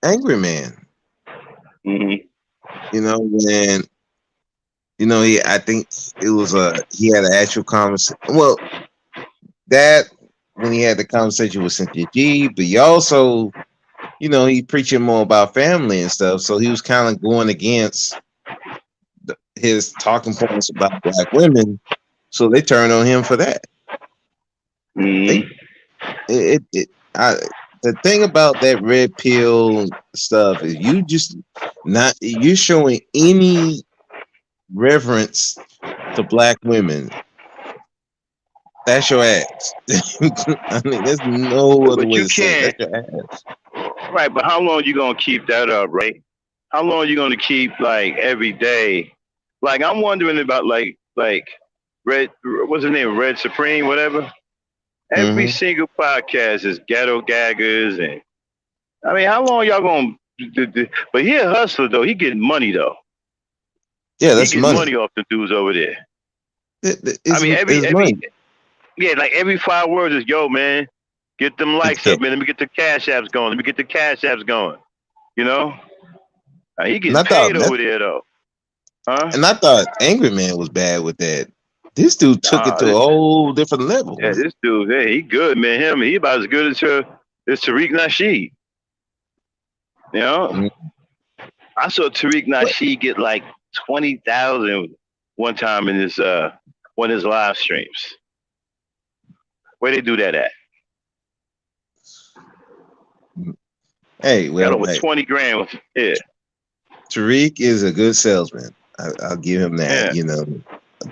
Angry Man. Mm-hmm. When I think it was he had an actual conversation. Well, that when he had the conversation with Cynthia G, but he also, he preaching more about family and stuff. So he was kind of going against his talking points about black women. So they turned on him for that. They, Mm-hmm. the thing about that red pill stuff is you're showing any reverence to black women. That's your ass. I mean, there's no other But way you to say it. can't, That's your ass. right? But how long you gonna keep that up, right? How long you gonna keep like every day? Like I'm wondering about like Red, what's his name? Red Supreme, whatever. Every Hmm. single podcast is ghetto gaggers, and I mean, how long y'all gonna? But he a hustler though. He getting money though. Yeah, He that's getting money. money off the dudes over there. I It's, mean, it's every money. yeah, like every 5 words is yo man, get them likes Yeah. up, man. Let me get the cash apps going. Let me get the cash apps going. You know, he And getting I thought paid over there though, huh? and I thought Angry Man was bad with that. This dude took it Nah, to a whole different level, yeah, man. this dude, yeah, he good, man. He about as good as Tariq Nasheed. You know, Mm. I saw Tariq But Nasheed get like 20,000 one time in his one of his live streams. Where they do that at? hey, Got well, over hey, 20 grand. Yeah, Tariq is a good salesman. I'll give him that. yeah.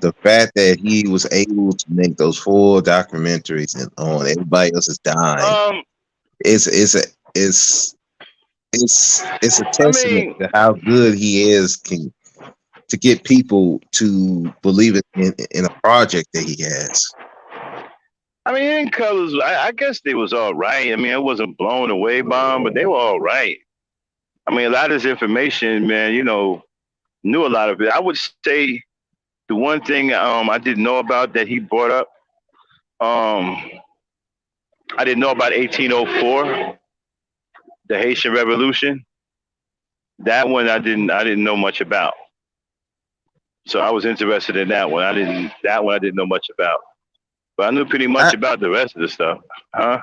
The fact that he was able to make those 4 documentaries and on everybody else's dime, Um, it's it's a I testament mean, to how good he is to get people to believe in a project that he has. In colors, I guess they was all right. I mean, it wasn't blown away bomb, but they were all right. I mean, a lot of this information, man, knew a lot of it. I would say the one thing I didn't know about that he brought up, um, I didn't know about 1804, the Haitian Revolution. That one I didn't know much about. So I was interested in that one. I didn't know much about. But I knew pretty much I about the rest of the stuff. Huh?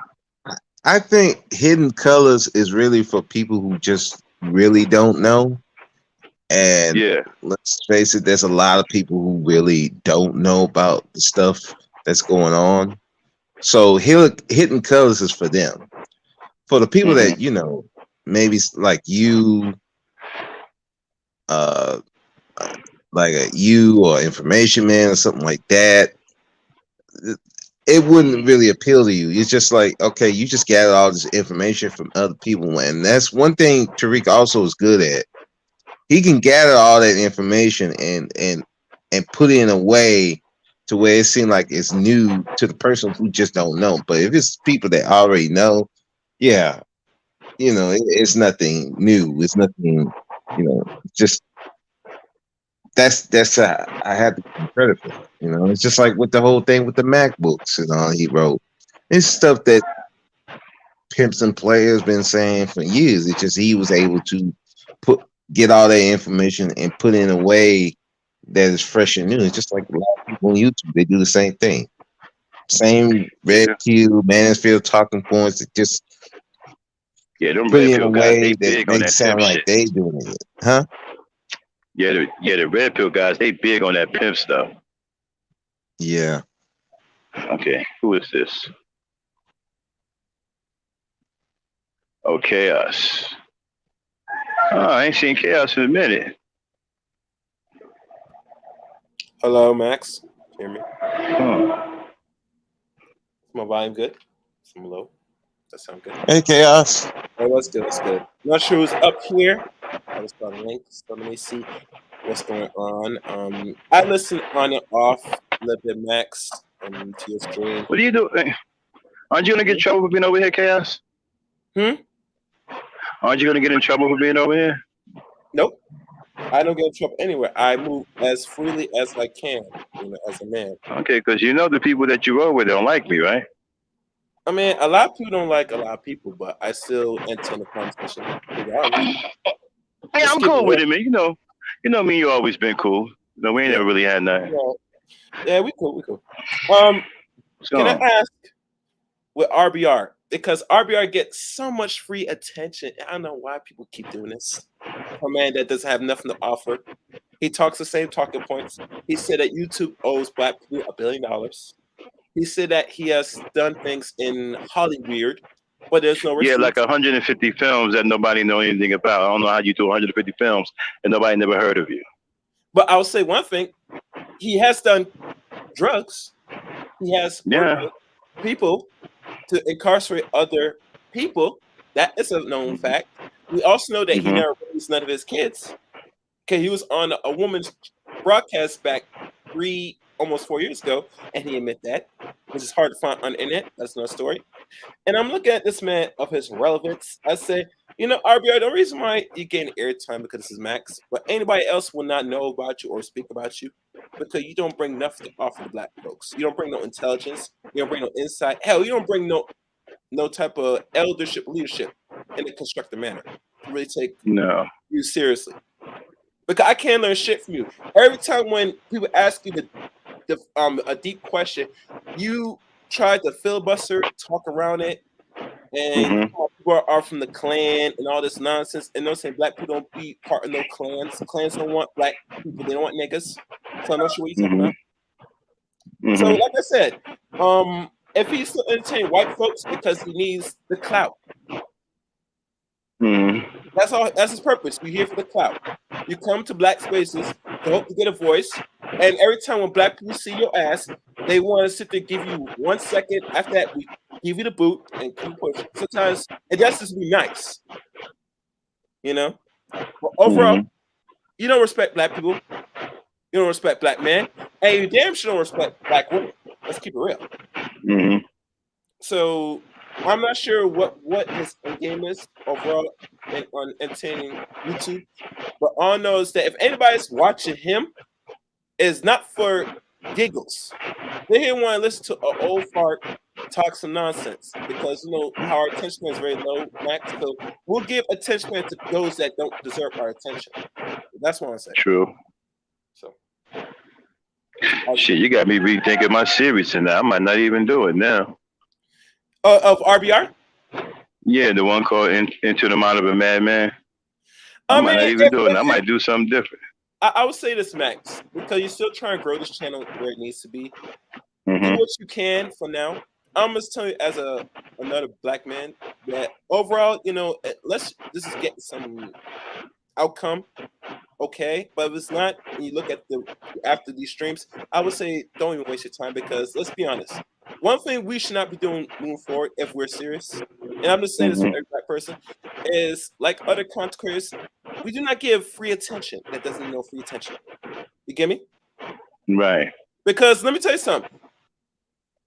I think Hidden Colors is really for people who just really don't know. And Yeah. let's face it, there's a lot of people who really don't know about the stuff that's going on. So Hidden Colors is for them. For the people Hmm. that, maybe like you, uh, like you or Information Man or something like that, it wouldn't really appeal to you. It's just like, okay, you just gather all this information from other people. And that's one thing Tariq also is good at. He can gather all that information and put it in a way to where it seems like it's new to the person who just don't know. But if it's people that already know, yeah, it's nothing new. It's nothing, just that's I had to give him credit for that. It's just like with the whole thing with the MacBooks and all he wrote. It's stuff that pimps and players been saying for years. It's just he was able to get all that information and put it in a way that is fresh and new. It's just like a lot of people on YouTube. They do the same thing. Same Red Q, Mansfield talking points. It just them put red it in a pill guys, way they that big on makes it that sound pimp like shit. they doing it. Huh? The red pill guys, they big on that pimp stuff. Yeah. Okay, who is this? Oh, Chaos. Oh, I ain't seen Chaos in a minute. Hello, Max. Hear me? Huh. Is my volume good? Some low. That sound good. Hey, Chaos. Oh, that's good. That's good. Not sure who's up here. I was on the link, so let me see what's going on. I listen on and off a little bit, Max, to your stream. What are you doing? Aren't you gonna get in trouble for being over here, Chaos? Aren't you gonna get in trouble for being over here? Nope. I don't get in trouble anywhere. I move as freely as I can, as a man. Okay, because you know the people that you roll with don't like me, right? I mean, a lot of people don't like a lot of people, but I still entertain the conversation. Hey, I'm cool with it, man. You know me. You always been cool. No, we ain't never really had nothing. Yeah, we cool. Can I ask with RBR, because RBR gets so much free attention? I don't know why people keep doing this. A man that doesn't have nothing to offer. He talks the same talking points. He said that YouTube owes Black people $1 billion. He said that he has done things in Hollywood, but there's no receipts. Yeah, like 150 films that nobody know anything about. I don't know how you do 150 films and nobody never heard of you. But I'll say one thing: he has done drugs. He has worked with people to incarcerate other people. That is a known fact. We also know that he never raised none of his kids. Okay, he was on a woman's broadcast back almost 4 years ago, and he admit that, which is hard to find on the internet. That's another story. And I'm looking at this man of his relevance. I say, RBR, the reason why you gain airtime because this is Max, but anybody else will not know about you or speak about you because you don't bring nothing to offer the Black folks. You don't bring no intelligence. You don't bring no insight. Hell, you don't bring no type of eldership, leadership in a constructive manner to really take you seriously. Because I can't learn shit from you. Every time when people ask you a deep question, you try to filibuster, talk around it, and people are from the Klan and all this nonsense. And they're saying Black people don't be part of no clans. Clans don't want Black people. They don't want niggas. So I'm not sure what you're talking about. So like I said, if he's still entertaining white folks because he needs the clout. That's all. That's his purpose. We're here for the clout. You come to Black spaces to hope to get a voice, and every time when Black people see your ass, they want to sit there, give you 1 second. After that, we give you the boot and keep pushing. Sometimes it does just be nice, But overall, you don't respect Black people. You don't respect Black men, and you damn sure don't respect Black women. Let's keep it real. So I'm not sure what his game is overall on entertaining YouTube, but all I know is that if anybody's watching him, it's not for giggles. They here want to listen to an old fart talk some nonsense because how our attention span is very low, Max. So we'll give attention span to those that don't deserve our attention. That's what I'm saying. True. So shit, you got me rethinking my series tonight. I might not even do it now. Of RBR? Yeah, the one called Into the Mind of a Madman. I might not even do it. I might do something different. I would say this, Max, because you're still trying to grow this channel where it needs to be. Do what you can for now. I'm just telling you, as another Black man, that overall, let's just get some outcome, okay? But if it's not, and you look at after these streams, I would say don't even waste your time because let's be honest. One thing we should not be doing moving forward if we're serious, and I'm just saying this for every Black person, is like other content creators, we do not give free attention that doesn't know free attention. You get me? Right. Because let me tell you something.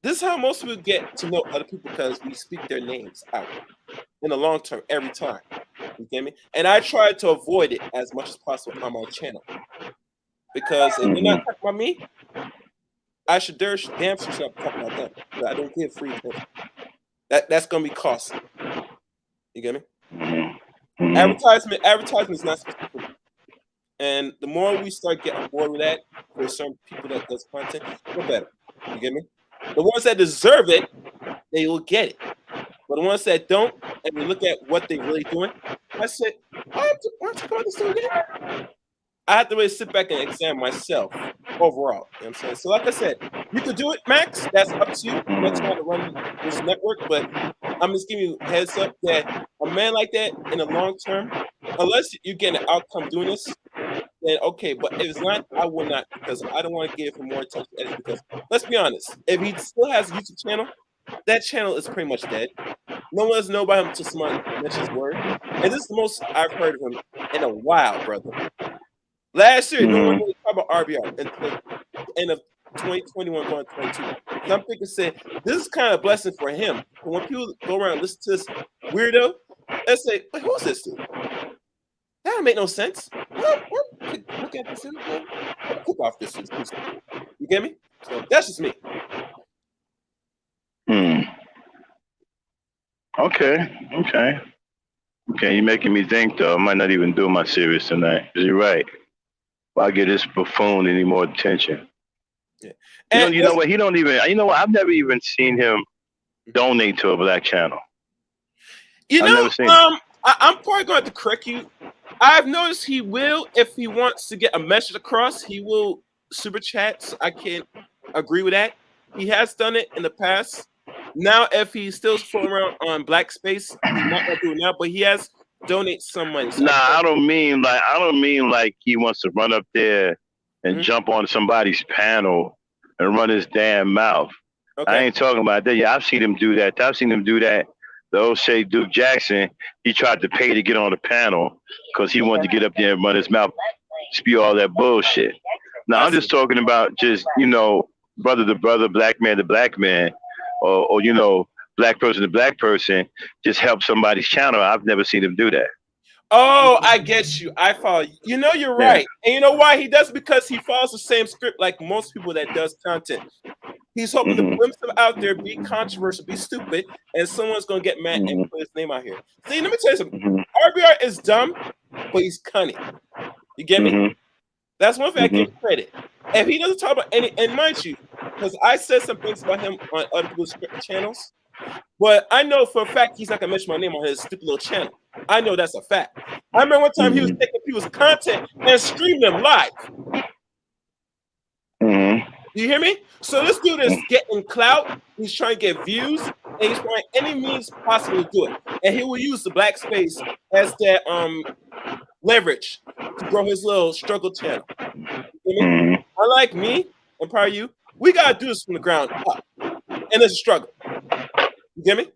This is how most people get to know other people because we speak their names out in the long term every time. You get me? And I try to avoid it as much as possible on my channel. Because if you're not talking about me, I should damn sure not talking about them. But I don't give free attention. That's gonna be costly. You get me? Mm-hmm. Advertisement is not specific. And the more we start getting bored with that, for certain people that does content, the better. You get me? The ones that deserve it, they will get it. But the ones that don't, and we look at what they're really doing, I said, why don't you call this thing again? I have to really sit back and examine myself overall. You know what I'm saying? So like I said, you could do it, Max. That's up to you. That's how to run this network. But I'm just giving you a heads up that a man like that in the long term, unless you get an outcome doing this, then okay. But if it's not, I will not, because I don't want to give him more attention. Because let's be honest, if he still has a YouTube channel, that channel is pretty much dead. No one doesn't know about him until someone mentions his word. And this is the most I've heard of him in a while, brother. Last year, no one really talked about RBR until the end of 2021 going 22. Some people say this is kind of a blessing for him. But when people go around and listen to this weirdo, they say, wait, who's this dude? That don't make no sense. Look at this. Cook off this. You get me? So that's just me. Okay. You're making me think, though. I might not even do my series tonight. You're right. Why give this buffoon any more attention? Yeah. And you know what? He don't even. You know what? I've never even seen him donate to a black channel. You I've know, never seen I'm probably going to correct you. I've noticed he will, if he wants to get a message across, he will super chats. I can't agree with that. He has done it in the past. Now, if he's still fooling around on Black Space, he might not do it now, but he has donated some money. So I don't mean like he wants to run up there and jump on somebody's panel and run his damn mouth. Okay. I ain't talking about that. Yeah, I've seen him do that. The old Shay Duke Jackson, he tried to pay to get on the panel because he wanted to get up there and run his mouth, spew all that bullshit. Now, I'm just talking about just, brother to brother, black man to black man, or black person to black person, just help somebody's channel. I've never seen him do that. Oh, I get you. I follow you. You know you're right. And you know why he does? Because he follows the same script like most people that does content. He's hoping to put himself out there, be controversial, be stupid, and someone's going to get mad and put his name out here. See, let me tell you something. RBR is dumb, but he's cunning. You get me? That's one thing I give credit. If he doesn't talk about any, and mind you, because I said some things about him on other people's channels, but I know for a fact he's not going to mention my name on his stupid little channel. I know that's a fact. I remember one time he was taking people's content and streaming them live. Do you hear me? So this dude is getting clout. He's trying to get views, and he's trying any means possible to do it. And he will use the black space as that leverage to grow his little struggle channel. You know me? Unlike me and probably you, we gotta do this from the ground up, and it's a struggle. You get me?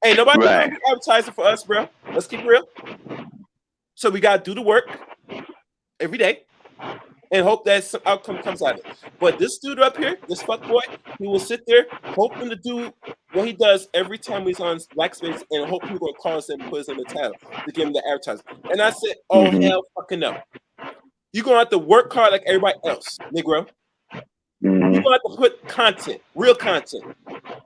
Hey, nobody advertising for us, bro. Let's keep it real. So we gotta do the work every day and hope that some outcome comes out of it. But this dude up here, this fuckboy, he will sit there hoping to do what he does every time he's on Black Space and hope people will call us and put us in the title to give him the advertising. And I said, oh, hell fucking no. You're going to have to work hard like everybody else, Negro. You're going to have to put content, real content,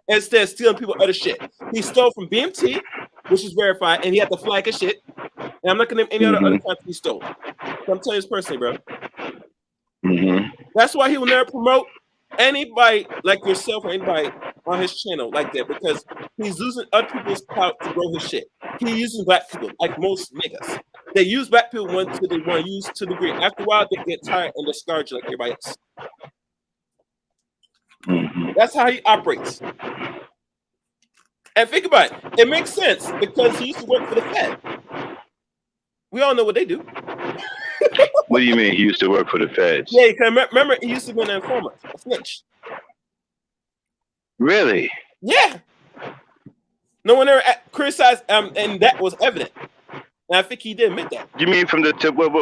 instead of stealing people other shit. He stole from BMT, which is verified, and he had to flag his shit. And I'm not going to name any other content he stole. So I'm telling you this personally, bro. That's why he will never promote anybody like yourself or anybody on his channel like that, because he's using other people's clout to grow his shit. He's using black people like most niggas. They use black people until they want to use to the degree. After a while, they get tired and discouraged like everybody else. That's how he operates. And think about it. It makes sense because he used to work for the Fed. We all know what they do. What do you mean he used to work for the feds? Yeah, you can remember he used to be an informant, a snitch. Really? Yeah. No one ever criticized, and that was evident. And I think he did admit that. You mean from the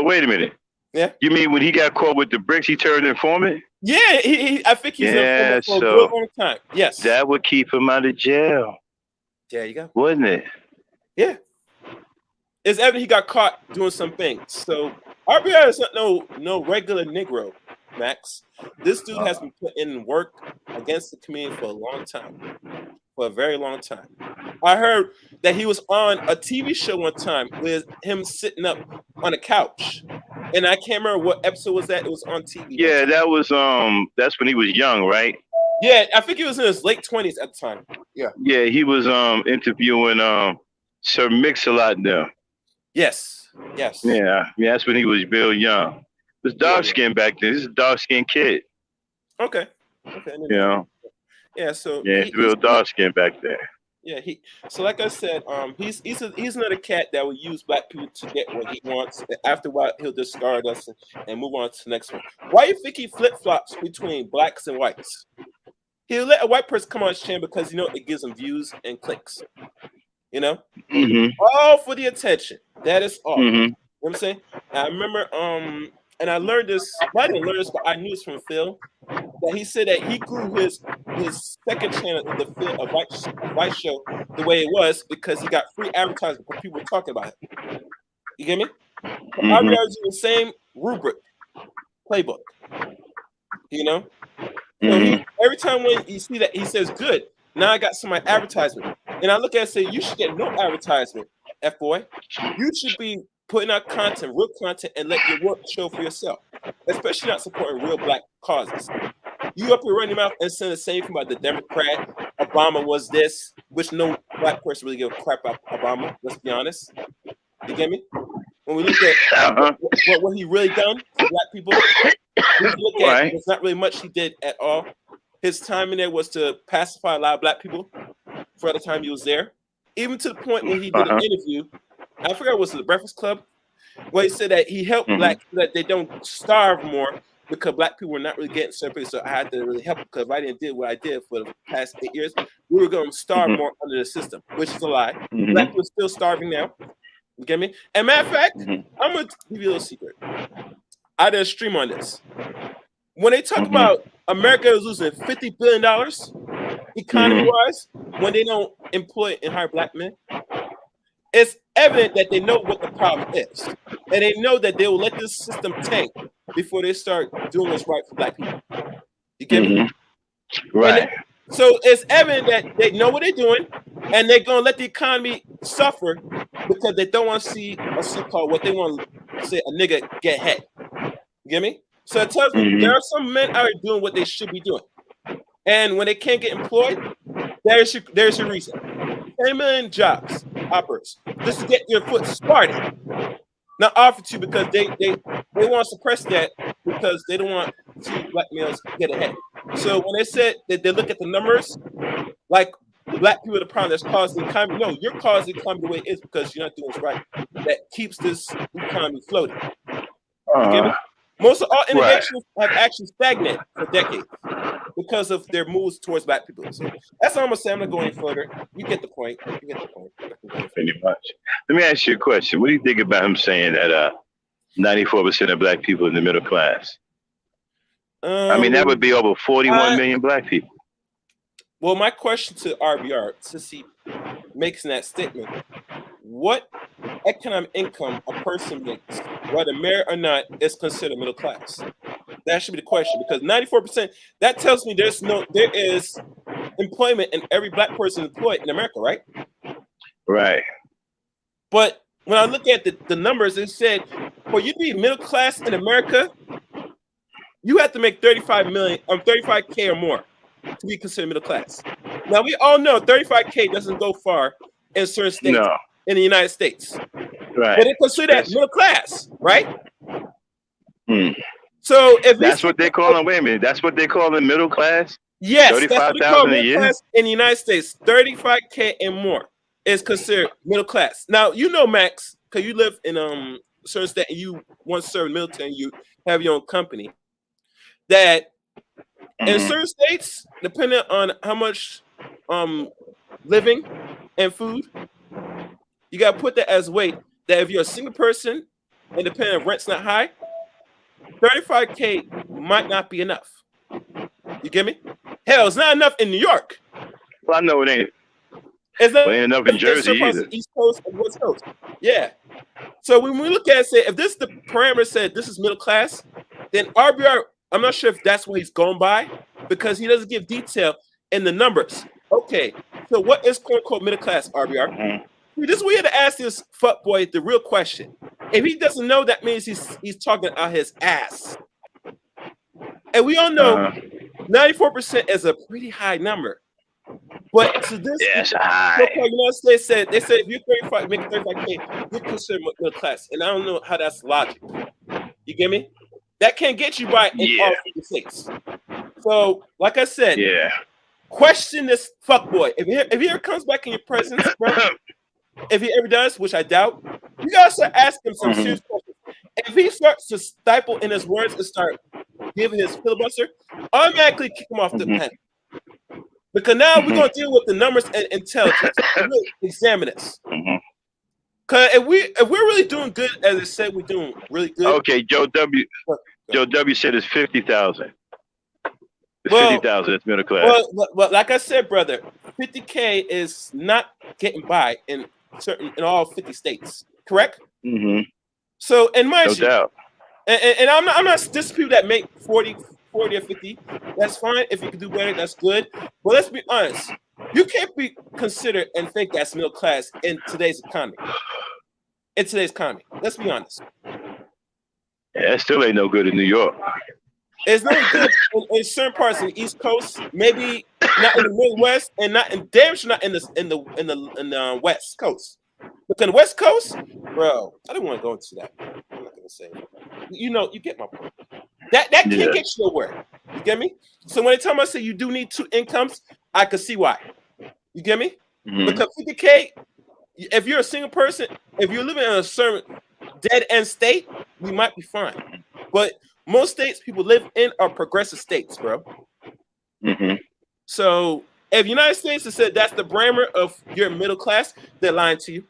wait a minute. Yeah. You mean when he got caught with the bricks, he turned informant? Yeah, I think he's an informant for a real long time. Yes. That would keep him out of jail. There you go. Wouldn't it? Yeah. It's evident he got caught doing some things. So RBR is not no regular Negro, Max. This dude has been putting in work against the community for a long time. For a very long time. I heard that he was on a TV show one time with him sitting up on a couch, and I can't remember what episode was that. It was on TV. Yeah, that was that's when he was young, right? Yeah, I think he was in his late 20s at the time. Yeah. Yeah, he was interviewing Sir Mix-a-Lot now. Yes. Yes. Yeah, that's when he was real young. He was dark skinned back then. This is a dark skinned kid. Okay. Okay. You know. Yeah. So yeah, he's real dark skinned back there. Yeah, so like I said, he's another cat that will use black people to get what he wants. After a while, he'll discard us and move on to the next one. Why do you think he flip flops between blacks and whites? He'll let a white person come on his channel because it gives him views and clicks. All for the attention. That is all. You know what I'm saying? I remember, and I learned this. Well, I didn't learn this, but I knew this from Phil. That he said that he grew his second channel, the Phil White Show, the way it was because he got free advertising when people were talking about it. You get me? RBR is the same rubric, playbook. So every time when you see that, he says, "Good. Now I got some of my advertisement," and I look at it and say, "You should get no advertisement, F-boy. You should be putting out content, real content, and let your work show for yourself, especially not supporting real black causes." You up here running your mouth and saying the same thing about the Democrat. Obama was this, which no black person really give a crap about Obama. Let's be honest. You get me? When we look at what he really done for black people, we look at there's not really much he did at all. His time in there was to pacify a lot of black people for the time he was there. Even to the point when he did an interview, I forgot was it the Breakfast Club, where he said that he helped black people that they don't starve more because black people were not really getting surgery. So I had to really help because if I didn't do what I did for the past 8 years, we were going to starve more under the system, which is a lie. Black people are still starving now. You get me? And matter of fact, I'm going to give you a little secret. I did a stream on this. When they talk about America is losing $50 billion economy-wise when they don't employ and hire black men, it's evident that they know what the problem is. And they know that they will let this system tank before they start doing what's right for black people. You get me? Right. So it's evident that they know what they're doing, and they're going to let the economy suffer because they don't want to see a so-called, what they want to say, a nigga get head. You get me? So it tells me there are some men out here doing what they should be doing. And when they can't get employed, there's your reason. 10 million jobs, offers, just to get your foot started. Not offered to because they want to suppress that because they don't want to see black males get ahead. So when they said that they look at the numbers, like black people are the problem that's causing the economy. No, you're causing the economy the way it is because you're not doing what's right. That keeps this economy floating. You get me? Most of all innovations have actually stagnated for decades because of their moves towards black people. So that's all I'm gonna say. I'm not going any further. You get the point. Pretty much. Let me ask you a question. What do you think about him saying that 94% of black people in the middle class? I mean, that would be over 41 million black people. Well, my question to RBR, since he makes that statement, what economic income a person makes, whether married or not, is considered middle class? That should be the question, because 94%, that tells me there is employment in every black person employed in America, right? Right. But when I look at the numbers, it said for you to be middle class in America, you have to make 35K or more to be considered middle class. Now we all know 35K doesn't go far in certain states in the United States. Right. But they consider that middle class, right? So if that's what they call them, wait a minute, that's what they call the middle class? Yes, that's what they call middle a year? Class in the United States. 35K and more is considered middle class. Now you know, Max, because you live in certain state and you once served in the military and you have your own company, that in certain states, depending on how much living and food, you got to put that as weight, that if you're a single person and depending on rent's not high, 35K might not be enough. You get me? Hell, it's not enough in New York. Well, I know it ain't. It's not ain't enough in Jersey either. East Coast and West Coast. Yeah. So when we look at it, say, if this the parameter said this is middle class, then RBR, I'm not sure if that's what he's going by because he doesn't give detail in the numbers. Okay, So what is quote unquote middle class, RBR? See, this is where you have to ask this fuck boy the real question. If he doesn't know, that means he's talking out his ass. And we all know 94% is a pretty high number. But to this, United States said they said if you're 35, make 35K, you're considered middle class. And I don't know how that's logic. You get me? That can't get you by in all 50 states. So, like I said, question this fuckboy. If he ever comes back in your presence, bro, if he ever does, which I doubt, you gotta start asking him some serious questions. If he starts to stifle in his words and start giving his filibuster, automatically kick him off the panel. Because now we're gonna deal with the numbers and intelligence. Really examine this. Cause if we're really doing good, as I said, we're doing really good. Okay, Joe W said it's 50,000. It's 50,000. It's middle class. Well, like I said, brother, 50K is not getting by in all 50 states. Correct? So, and mind you, doubt. And I'm not disputing that make 40 or 50. That's fine. If you can do better, that's good. But let's be honest. You can't be considered and think that's middle class in today's economy. Let's be honest. Yeah, it still ain't no good in New York. It's no good in certain parts of the East Coast, maybe not in the Midwest, and not in damn sure not in the West Coast. But in the West Coast, bro, I don't want to go into that. I'm not gonna say it. You get my point. That can't get you nowhere. You get me? So when they tell me I say you do need two incomes, I can see why. You get me? Because 50K, if you're a single person, if you're living in a certain dead end state, we might be fine. But most states people live in are progressive states, bro. So if United States has said that's the parameter of your middle class, they're lying to you.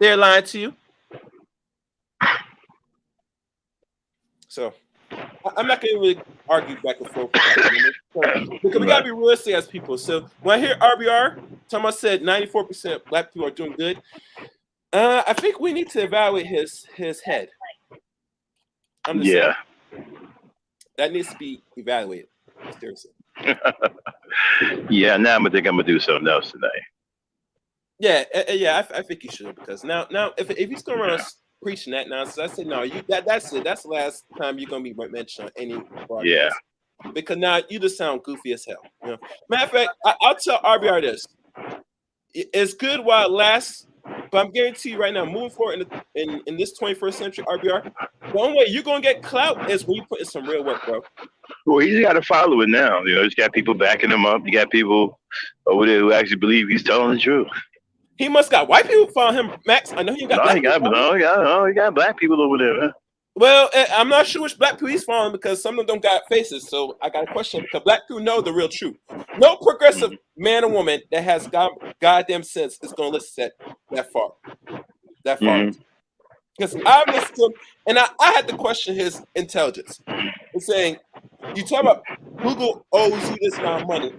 They're lying to you. So I'm not going to really argue back and forth because we got to be realistic as people. So when I hear RBR, Thomas said 94% black people are doing good. I think we need to evaluate his head. I'm just saying. That needs to be evaluated. Seriously. Now I think I'm gonna do something else tonight. I think you should, because now if he's going around preaching that nonsense, I say no. That's it. That's the last time you're gonna be mentioned on any broadcast. Because now you just sound goofy as hell. You know? Matter of fact, I'll tell RBR this: it's good while it lasts. But I'm guaranteeing you right now, moving forward in this 21st century, RBR, the only way you're gonna get clout is when you put in some real work, bro. Well, he's got a following now. He's got people backing him up. You got people over there who actually believe he's telling the truth. He must got white people following him, Max. I know he got. He got black people over there, man. Well, I'm not sure which black people he's following because some of them don't got faces. So I got a question because black people know the real truth. No progressive man or woman that has goddamn sense is going to listen that far. Because I listened to him and I had to question his intelligence. And saying, you talk about Google owes you this amount of money.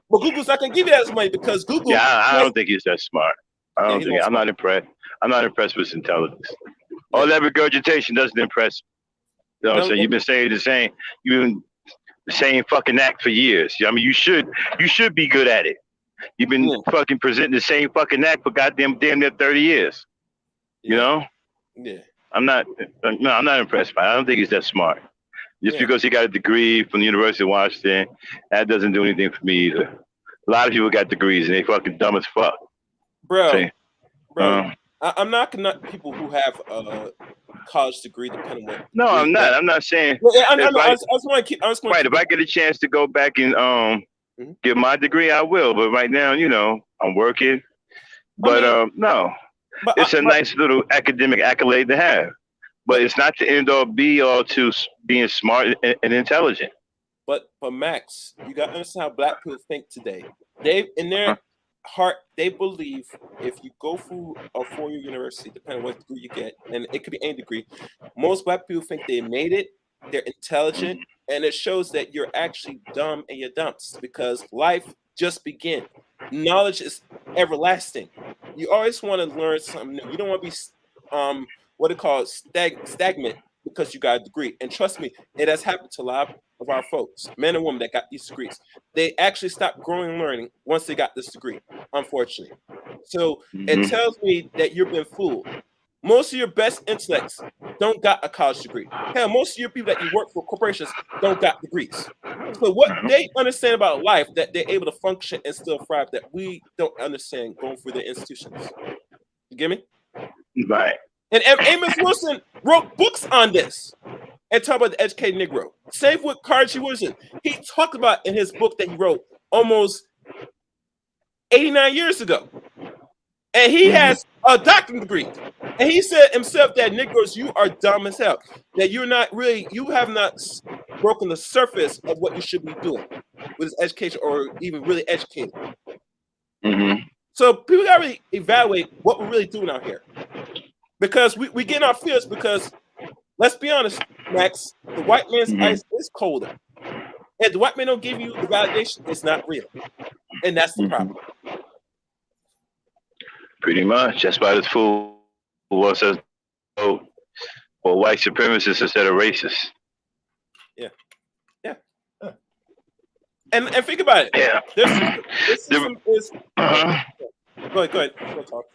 But Google's not going to give you that money because Google. Yeah, I don't think he's that smart. I'm not impressed. I'm not impressed with his intelligence. All that regurgitation doesn't impress. So you've been saying the same fucking act for years. I mean, you should be good at it. You've been fucking presenting the same fucking act for damn near 30 years. You know? Yeah. I'm not impressed by it. I don't think he's that smart. Just because he got a degree from the University of Washington, that doesn't do anything for me either. A lot of people got degrees and they fucking dumb as fuck. Bro. I'm not people who have a college degree, depending on what. No, I'm not. I'm not saying. I just want to keep. If I get a chance to go back and get my degree, I will. But right now, I'm working. But no, it's a nice little academic accolade to have. But it's not the end all be all to being smart and intelligent. But Max, you got to understand how black people think today. They in their heart, they believe if you go through a 4-year university, depending on what degree you get, and it could be any degree, most black people think they made it, they're intelligent, and it shows that you're actually dumb and you're dumps because life just begins. Knowledge is everlasting. You always want to learn something new. You don't want to be stagnant because you got a degree. And trust me, it has happened to a lot of our folks, men and women that got these degrees. They actually stopped growing and learning once they got this degree, unfortunately. So it tells me that you've been fooled. Most of your best intellects don't got a college degree. Hell, most of your people that you work for corporations don't got degrees. So what they understand about life, that they're able to function and still thrive, that we don't understand going through the institutions. You get me? Right. And Amos Wilson wrote books on this and talk about the educated Negro. Same with Carter Wilson. He talked about in his book that he wrote almost 89 years ago. And he has a doctorate degree. And he said himself that Negroes, you are dumb as hell. That you're not really, you have not broken the surface of what you should be doing with this education or even really educated. So people gotta really evaluate what we're really doing out here. Because we get in our fears because, let's be honest, Max, the white man's ice is colder. If the white man don't give you the validation, it's not real. And that's the problem. Pretty much. That's why this fool wants us to vote for white supremacists instead of racists. Yeah. Yeah. And think about it. Yeah. This system is... Go ahead. Go talk.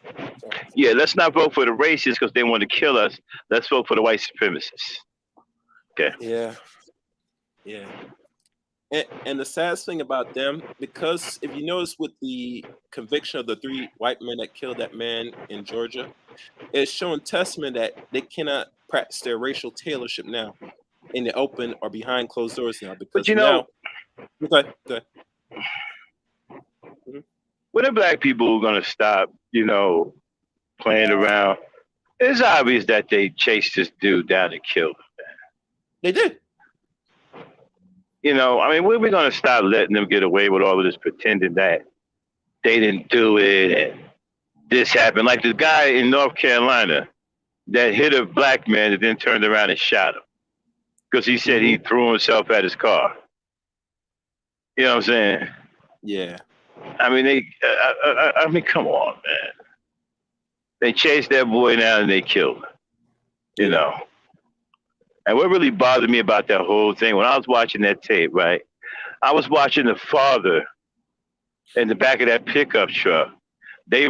Yeah, let's not vote for the racists because they want to kill us. Let's vote for the white supremacists. Okay. Yeah. Yeah. And the saddest thing about them, because if you notice with the conviction of the 3 white men that killed that man in Georgia, it's showing testament that they cannot practice their racial tailorship now in the open or behind closed doors now. Because but you know, go ahead. When the black people are going to stop, playing around, it's obvious that they chased this dude down and killed him. They did. When are we going to stop letting them get away with all of this pretending that they didn't do it and this happened? Like the guy in North Carolina that hit a black man and then turned around and shot him because he said he threw himself at his car. You know what I'm saying? Yeah. Come on, man. They chased that boy down and they killed him. And what really bothered me about that whole thing, when I was watching that tape, right? I was watching the father in the back of that pickup truck. They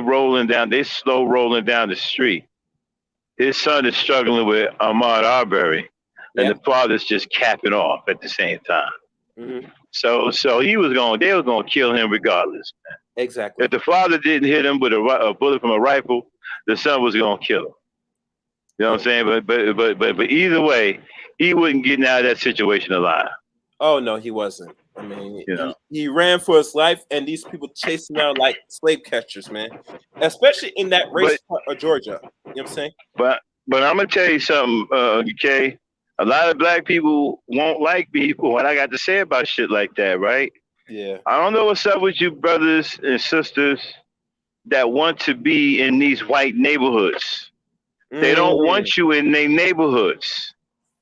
slow rolling down the street. His son is struggling with Ahmaud Arbery, and the father's just capping off at the same time. So they were going to kill him regardless. Man. Exactly. If the father didn't hit him with a bullet from a rifle, the son was going to kill him. You know what I'm saying? But either way, he wasn't getting out of that situation alive. Oh no, he wasn't. He ran for his life, and these people chased him out like slave catchers, man. Especially in that race part of Georgia. You know what I'm saying? But I'm gonna tell you something, UK. A lot of black people won't like me for what I got to say about shit like that, right? Yeah. I don't know what's up with you brothers and sisters that want to be in these white neighborhoods. They don't want you in their neighborhoods.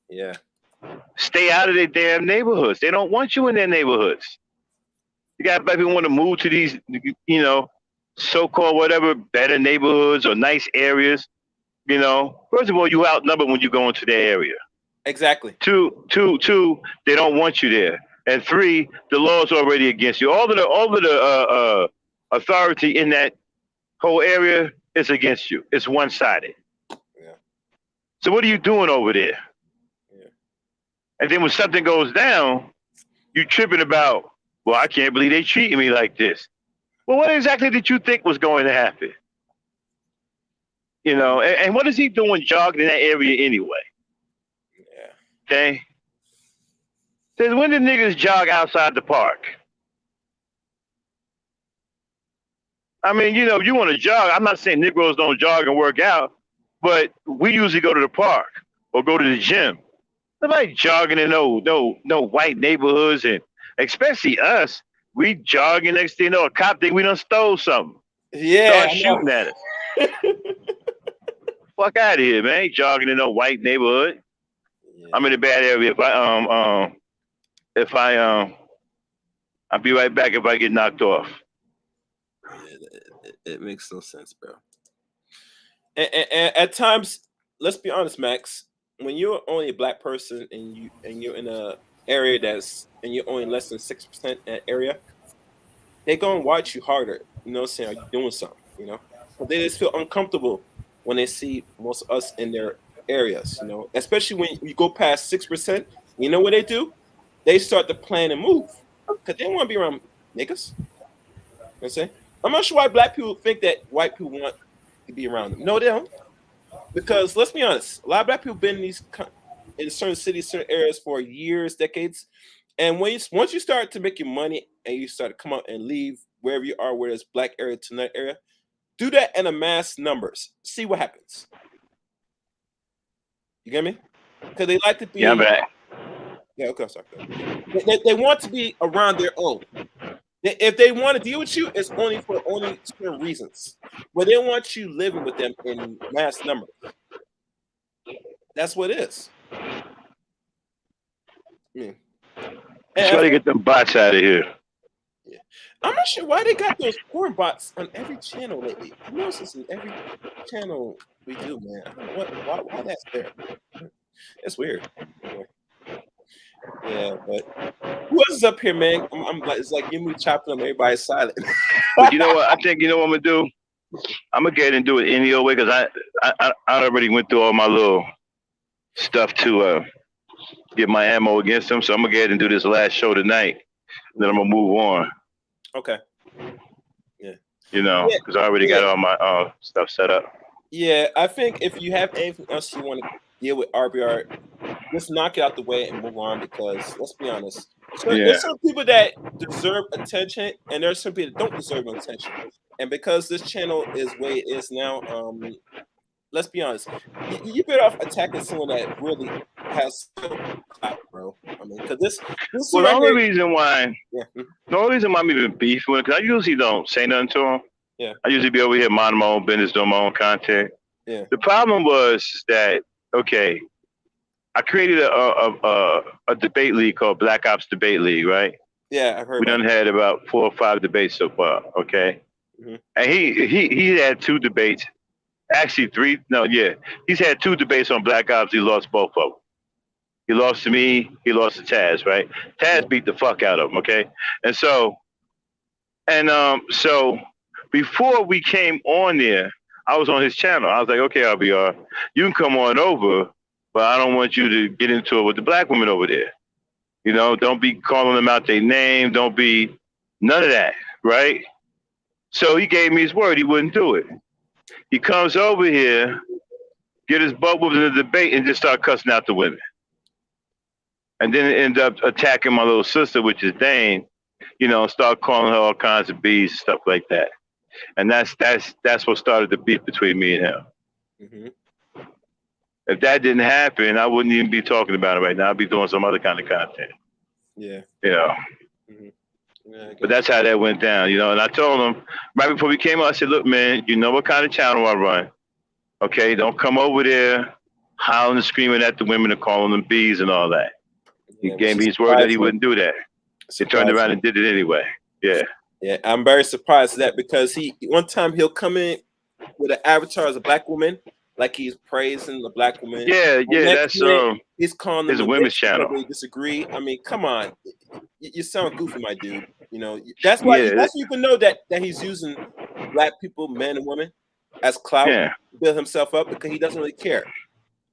Yeah. Stay out of their damn neighborhoods. They don't want you in their neighborhoods. You got black people want to move to these, so-called whatever, better neighborhoods or nice areas. First of all, you outnumbered when you go into their area. Exactly. Two, they don't want you there. And 3, the law is already against you. All of the authority in that whole area is against you. It's one-sided. Yeah. So what are you doing over there? Yeah. And then when something goes down, you tripping about, well, I can't believe they treating me like this. Well, what exactly did you think was going to happen? And what is he doing jogging in that area anyway? Yeah. Okay. Says when the niggas jog outside the park. You want to jog. I'm not saying Negroes don't jog and work out, but we usually go to the park or go to the gym. Nobody jogging in no white neighborhoods, and especially us. We jogging, next thing you know, a cop think we done stole something. Yeah. Start shooting at us. Fuck out of here, man. Ain't jogging in no white neighborhood. Yeah. I'm in a bad area. I'll be right back if I get knocked off. It makes no sense, bro. And at times, let's be honest, Max, when you're only a black person and you're in a area and you're only less than 6% in that area, they're gonna watch you harder. You know what I'm saying? Are you doing something? You know, but they just feel uncomfortable when they see most of us in their areas. You know, especially when you go past 6%. You know what they do? They start to plan and move because they want to be around niggas. You know what I'm saying? I'm not sure why black people think that white people want to be around them. No, they don't. Because let's be honest, a lot of black people been in certain cities, certain areas for years, decades, and once you start to make your money and you start to come out and leave wherever you are, whether it's black area to that area, do that in a mass numbers. See what happens. You get me? Because they like to be. Yeah, I'm back. Yeah, okay, sorry. They want to be around their own. If they want to deal with you, it's only for certain reasons. But they want you living with them in mass numbers. That's what it is. Yeah. Try to get them bots out of here. Yeah. I'm not sure why they got those porn bots on every channel lately. I noticed this in every channel we do, man. I don't know why that's there. It's weird. Yeah, but who else is up here, man? I'm like, it's like you me chopping them, everybody's silent. But you know what? I think you know what I'm gonna do. I'm gonna get ahead and do it any old way because I already went through all my little stuff to get my ammo against them. So I'm gonna get ahead and do this last show tonight. And then I'm gonna move on. Okay. Yeah. You know, because I already got all my stuff set up. Yeah, I think if you have anything else you want to deal with RBR, just knock it out the way and move on because let's be honest. There's some people that deserve attention and there's some people that don't deserve attention. And because this channel is the way it is now, let's be honest. You better off attacking someone that really has clout, bro. I mean, because this well, the only reason why I'm even beefing with, because I usually don't say nothing to them. Yeah. I usually be over here minding my own business, doing my own content. Yeah. The problem was that, okay, I created a debate league called Black Ops Debate League, right? Yeah, I've heard. We done had about 4 or 5 debates so far, okay? Mm-hmm. And he had 2 debates, actually 3. No, yeah, he's had 2 debates on Black Ops. He lost both of them. He lost to me. He lost to Taz, right? Taz beat the fuck out of him, okay? And so before we came on there, I was on his channel. I was like, okay, RBR, you can come on over, but I don't want you to get into it with the black women over there. You know, don't be calling them out their name. Don't be none of that, right? So he gave me his word. He wouldn't do it. He comes over here, get his butt whooped in the debate, and just start cussing out the women. And then end up attacking my little sister, which is Dane, you know, start calling her all kinds of bees and stuff like that. And that's what started the beef between me and him. Mm-hmm. If that didn't happen, I wouldn't even be talking about it right now. I'd be doing some other kind of content. Yeah. You know. Mm-hmm. Yeah, but that's how that went down, you know. And I told him right before we came out, I said, look, man, you know what kind of channel I run. Okay, don't come over there howling and screaming at the women and calling them bees and all that. He gave me his word that he wouldn't do that. He turned around and did it anyway. Yeah. Yeah, I'm very surprised at that because one time he'll come in with an avatar as a black woman, like he's praising the black woman. Yeah, that's he's calling them a women's channel. They disagree. I mean, come on, you sound goofy, my dude. You know that's why that's you can know that he's using black people, men and women, as clout to build himself up because he doesn't really care.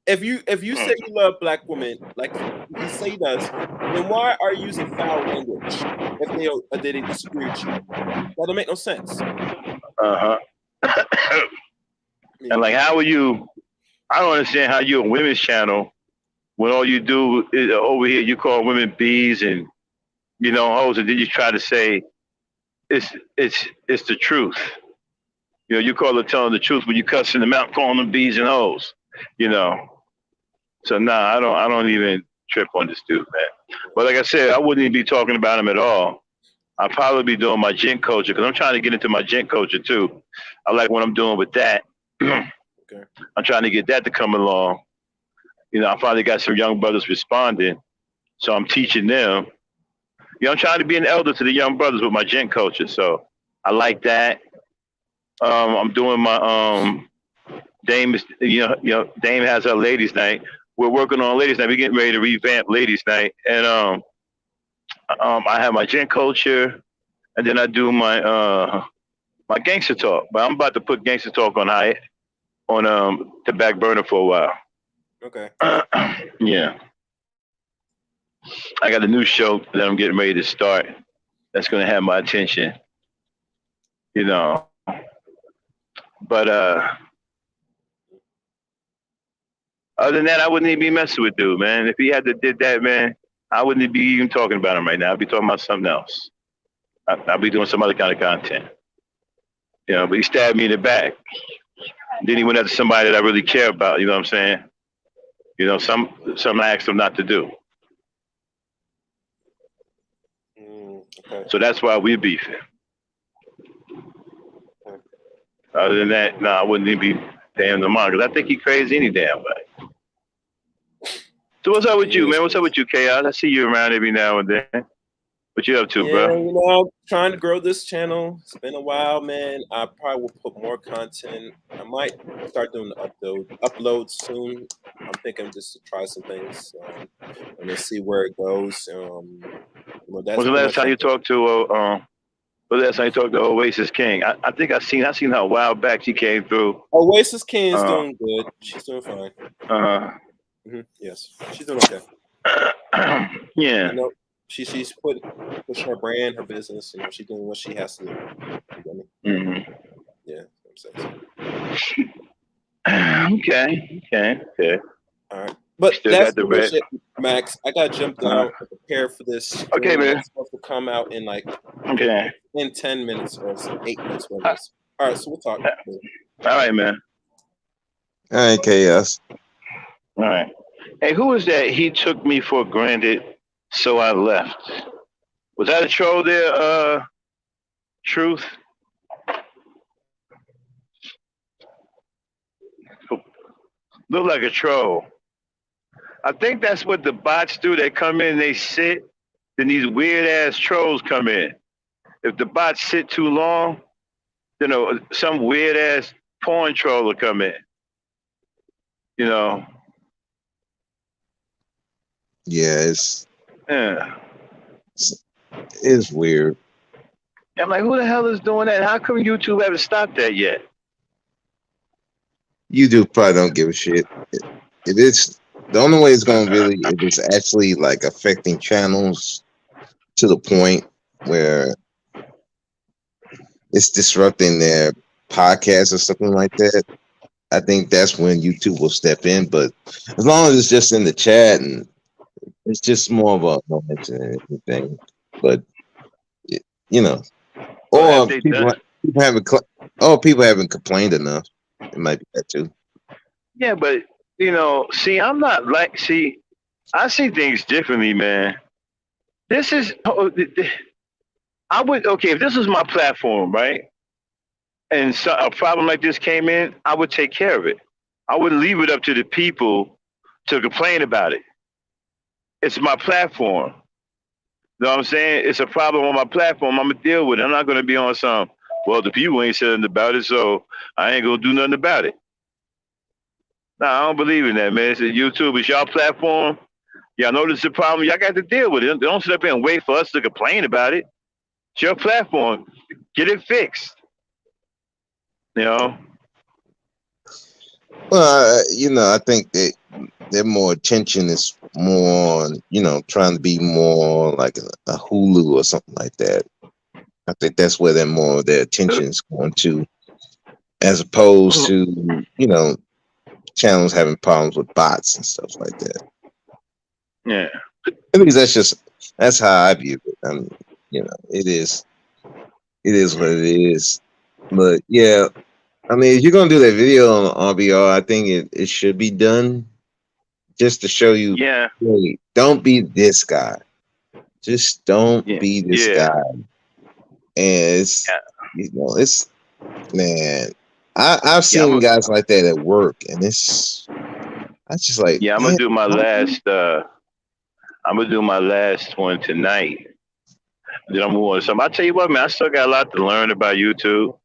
If you say you love black women, like you say he does, then why are you using foul language if they disagree with you? That don't make no sense. And like, how are you? I don't understand how you're a women's channel when all you do is over here you call women bees and you know hoes, and then you try to say it's the truth. You know, you call it telling the truth when you cussing them out, calling them bees and hoes. You know. So I don't even trip on this dude, man. But like I said, I wouldn't even be talking about him at all. I'll probably be doing my gent culture because I'm trying to get into my gent culture too. I like what I'm doing with that. Okay. I'm trying to get that to come along. You know, I finally got some young brothers responding, so I'm teaching them. You know, I'm trying to be an elder to the young brothers with my gent culture. So I like that. I'm doing my Dame is, you know, Dame has her ladies' night. we're working on ladies night. We're getting ready to revamp ladies night, and I have my gen culture, and then I do my gangster talk. But I'm about to put gangster talk on the back burner for a while. Okay. Yeah, I got a new show that I'm getting ready to start. That's going to have my attention, you know. But other than that, I wouldn't even be messing with dude, man. If he had to did that, man, I wouldn't be even talking about him right now. I'd be talking about something else. I'd be doing some other kind of content. You know, but he stabbed me in the back. Then he went after somebody that I really care about. You know what I'm saying? You know, some I asked him not to do. Okay. So that's why we're beefing. Other than that, no, I wouldn't even be damn the man because I think he crazy any damn way. So what's up with you, man? What's up with you, Chaos? I see you around every now and then. What you up to, Yeah, bro? you know, I'm trying to grow this channel. It's been a while, man. I probably will put more content. I might start doing the uploads soon. I'm thinking just to try some things and then see where it goes. You know, that's When's the last time you talked to when's the last time you talked to Oasis King? I think I seen her a while back. She came through. Oasis King is doing good. She's doing fine. Yes, she's doing okay. Yeah. You know, she's pushing her brand, her business. You know, she's doing what she has to do. You know? Yeah, I'm saying so. Okay. All right, but Still that's got the pretty much red. it, Max. I got jumped out and prepared for this. Okay, man. It's supposed to come out in like Okay. in 10 minutes or 8 minutes. All right, so we'll talk. All right, man. All right, Chaos. All right. Hey, who was that? He took me for granted, so I left. Was that a troll there, Truth? Look like a troll. I think that's what the bots do. They come in, they sit, then these weird ass trolls come in. If the bots sit too long, you know, some weird ass porn troll will come in. You know. Yeah, it's weird. I'm like, who the hell is doing that? How come YouTube haven't stopped that yet? YouTube probably don't give a shit. If it's the only way it's gonna really, if it's actually like affecting channels to the point where it's disrupting their podcasts or something like that, I think that's when YouTube will step in. But as long as it's just in the chat and it's just more of a moment and anything, but you know, or people haven't complained enough. It might be that too. Yeah, but you know, I'm not like, I see things differently, man. This is, I would, okay, if this was my platform, right, and so a problem like this came in, I would take care of it. I wouldn't leave it up to the people to complain about it. It's my platform. You know what I'm saying? It's a problem on my platform. I'm going to deal with it. I'm not going to be on some, well, the people ain't said nothing about it, so I ain't going to do nothing about it. No, I don't believe in that, man. It's YouTube. It's y'all platform. Y'all know this is a problem. Y'all got to deal with it. Don't sit up here and wait for us to complain about it. It's your platform. Get it fixed. You know? Well, you know, I think that their more attention is more on, you know, trying to be more like a Hulu or something like that. I think that's where their attention is going to, as opposed to, you know, channels having problems with bots and stuff like that. Yeah. At least that's how I view it. You know, it is what it is. But yeah, I mean, if you're gonna do that video on RBR, I think it should be done just to show you. Yeah. Hey, don't be this guy. Just don't be this guy. And it's, you know, it's, man, I've seen guys like that at work, and I just like, yeah, I'm gonna do my last. I'm gonna do my last one tonight. Then I'm moving on to something. I tell you what, man, I still got a lot to learn about YouTube.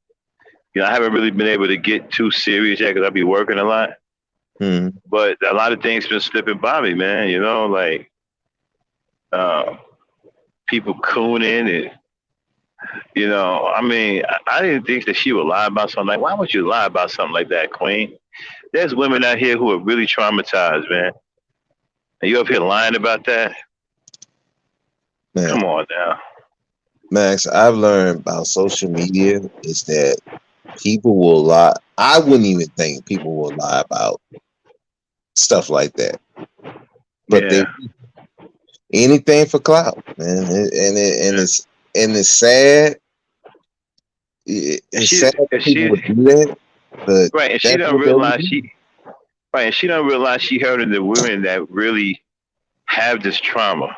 You know, I haven't really been able to get too serious yet because I be working a lot. But a lot of things been slipping by me, man. You know, like people cooning and I mean, I didn't think that she would lie about something like. Why would you lie about something like that, Queen? There's women out here who are really traumatized, man. And you up here lying about that? Man, come on now. Max, I've learned about social media is that people will lie. I wouldn't even think people will lie about stuff like that, but Yeah. they anything for clout, man. It's sad. It's sad that people would do that, but Right, and she that's don't what they would realize do. and she don't realize she hurting the women that really have this trauma.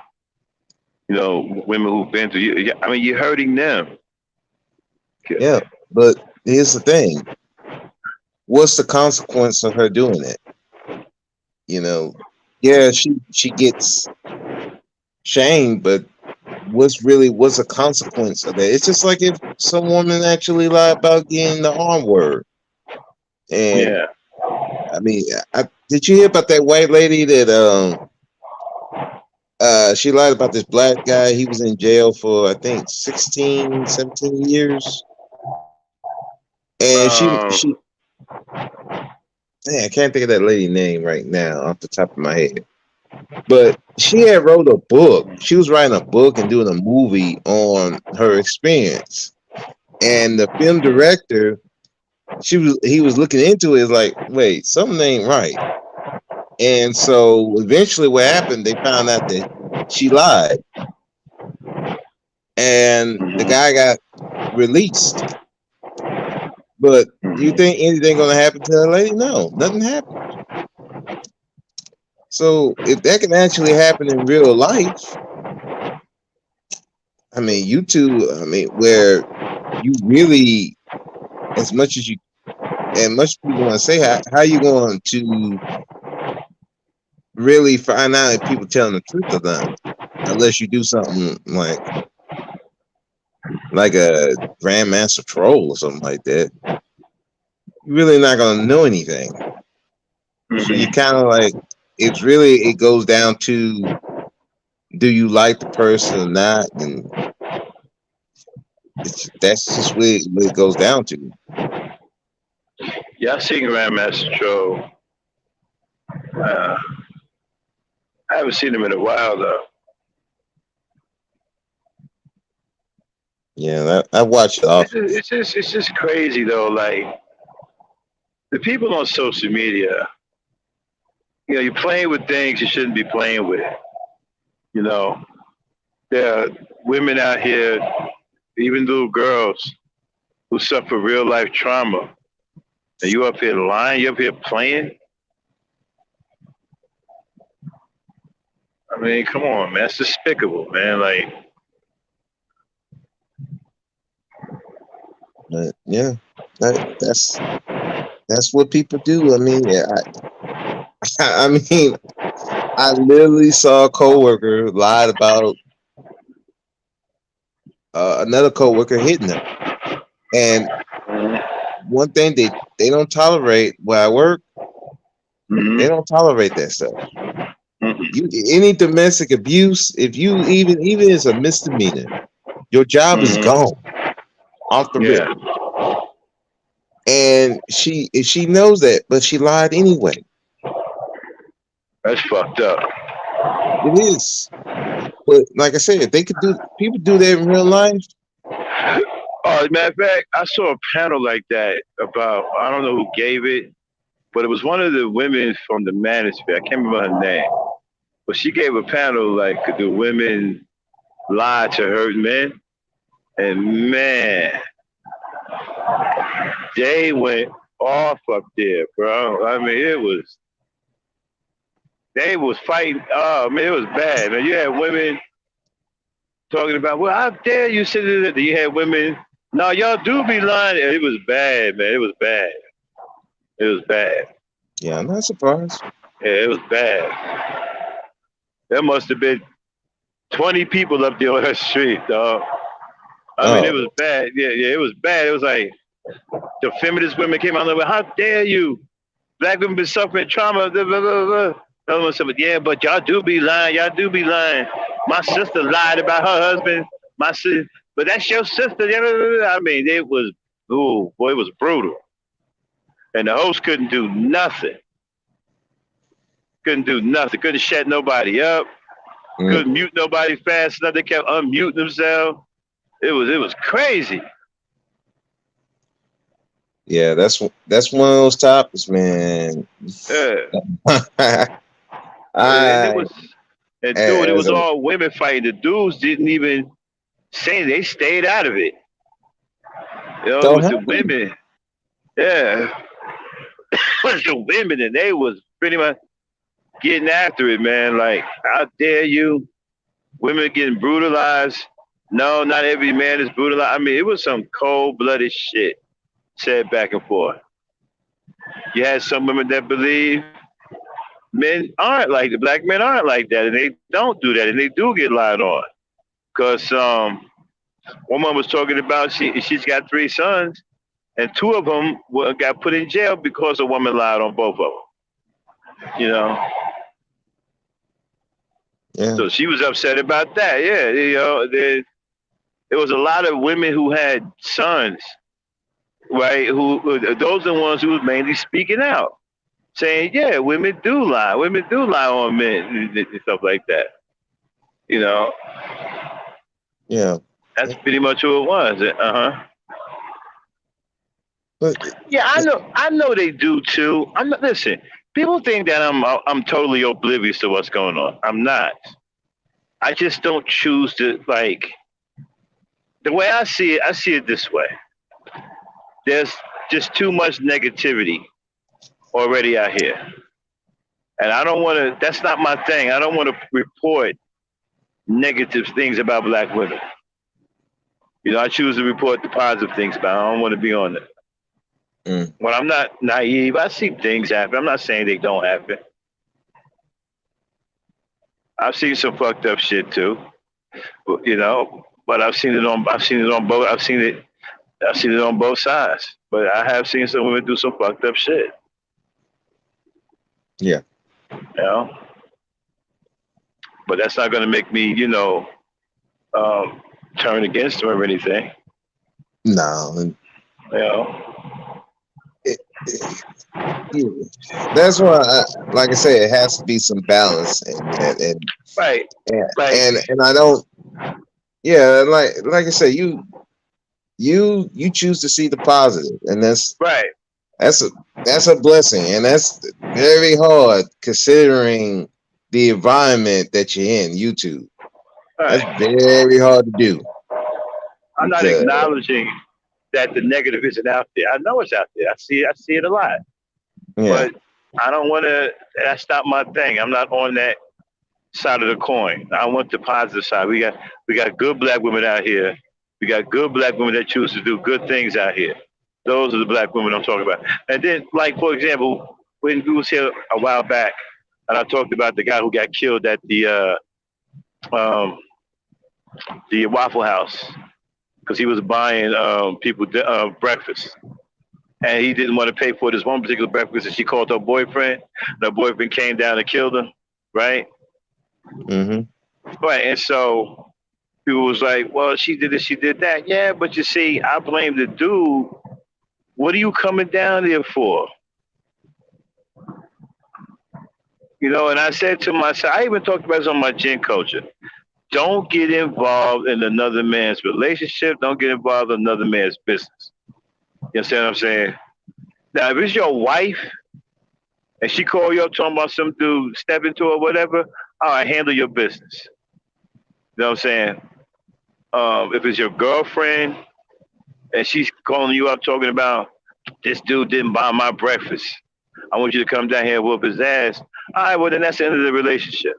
Women who've been through. I mean, you're hurting them. Yeah, but here's the thing: what's the consequence of her doing it? Yeah, she gets shamed, but what's a consequence of that? It's just like if some woman actually lied about getting the R word. And Yeah. I mean, did you hear about that white lady that she lied about this black guy? He was in jail for I think 16, 17 years. And she I can't think of that lady name right now off the top of my head. But she had wrote a book. She was writing a book and doing a movie on her experience. And the film director, he was looking into it, like, wait, something ain't right. And so eventually what happened, they found out that she lied. And the guy got released. But you think anything gonna happen to that lady? No, nothing happened. So if that can actually happen in real life, I mean, you two, where you really, as much as you, and much people want to say, how you going to really find out if people telling the truth or not, unless you do something like a grandmaster troll or something like that. You're really not gonna know anything. So you kind of like, it goes down to, do you like the person or not, and that's just what it goes down to. Yeah, I seen Grandmaster Joe. I haven't seen him in a while though. Yeah, I watch it often. It's just crazy though. Like the people on social media, you're playing with things you shouldn't be playing with. There are women out here, even little girls, who suffer real life trauma. And you up here lying, you up here playing. I mean, come on, man. It's despicable, man. Like, But yeah, that's what people do. I mean, I mean, I literally saw a coworker lied about another coworker hitting them, and one thing they don't tolerate where I work, they don't tolerate that stuff. Any domestic abuse, if you even it's a misdemeanor, your job is gone off the rip. And she knows that, but she lied anyway. That's fucked up. It is. But like I said, people do that in real life. As a matter of fact, I saw a panel like that about, I don't know who gave it, but it was one of the women from the manosphere. I can't remember her name. But she gave a panel like, do women lie to hurt men? And man, they went off up there, bro. I mean, they was fighting. Oh man, it was bad, man. You had women talking about, well, how dare you say that? You had women, no, y'all do be lying. It was bad, man. It was bad. It was bad. Yeah, I'm not surprised. Yeah, it was bad. There must have been 20 people up there on that street, dog. I mean, it was bad. Yeah, it was bad. It was like the feminist women came out and went, how dare you Black women been suffering trauma. Blah, blah, blah, blah. Another one said, yeah, but y'all do be lying. Y'all do be lying. My sister lied about her husband. My sister, but that's your sister. I mean, it was, oh boy, it was brutal. And the host couldn't do nothing. Couldn't do nothing. Couldn't shut nobody up. Couldn't mute nobody fast enough. They kept unmuting themselves. It was crazy. Yeah, that's one of those topics, man. Yeah. I and dude, it was all women fighting. The dudes didn't even say, they stayed out of it. You know, it was the women. Yeah. It was the women, and they was pretty much getting after it, man. Like, how dare you? Women getting brutalized. No, not every man is brutalized. I mean, it was some cold-blooded shit said back and forth. You had some women that believe men aren't like, the black men aren't like that, and they don't do that, and they do get lied on. Because one woman was talking about she's got 3 sons, and 2 of them got put in jail because a woman lied on both of them. You know? Yeah. So she was upset about that. Yeah, you know, there was a lot of women who had sons, right? Who those are the ones who was mainly speaking out, saying, "Yeah, women do lie. Women do lie on men and stuff like that." You know. Yeah. That's pretty much who it was. Yeah, I know they do too. I'm not. Listen, people think that I'm totally oblivious to what's going on. I'm not. I just don't choose to, like, the way I see it this way. There's just too much negativity already out here. And I don't want to, that's not my thing. I don't want to report negative things about black women. You know, I choose to report the positive things about it. I don't want to be on it. When I'm not naive, I see things happen. I'm not saying they don't happen. I've seen some fucked up shit too, you know. But I've seen it on both sides. But I have seen some women do some fucked up shit. Yeah. You know. But that's not going to make me, you know, turn against them or anything. No. You know. That's why, like I said, it has to be some balance in that, and right. And I don't. Yeah, like I said, you choose to see the positive, and that's right. That's a blessing, and that's very hard considering the environment that you're in. YouTube, right. That's very hard to do. I'm not acknowledging that the negative isn't out there. I know it's out there. I see it a lot. Yeah. But I don't want to. That's not my thing. I'm not on that side of the coin. I want the positive side. We got good black women out here. We got good black women that choose to do good things out here. Those are the black women I'm talking about. And then, like, for example, when we was here a while back, and I talked about the guy who got killed at the Waffle House because he was buying people breakfast. And he didn't want to pay for this one particular breakfast, and she called her boyfriend. And her boyfriend came down and killed her, right? Mm-hmm. Right, and so people was like, well, she did this, she did that. Yeah, but you see, I blame the dude. What are you coming down there for? You know, and I said to myself, I even talked about this on my gin culture. Don't get involved in another man's relationship. Don't get involved in another man's business. You understand what I'm saying? Now, if it's your wife and she call you up talking about some dude step into her or whatever, all right, handle your business. You know what I'm saying? If it's your girlfriend and she's calling you up talking about this dude didn't buy my breakfast, I want you to come down here and whoop his ass. All right, well, then that's the end of the relationship.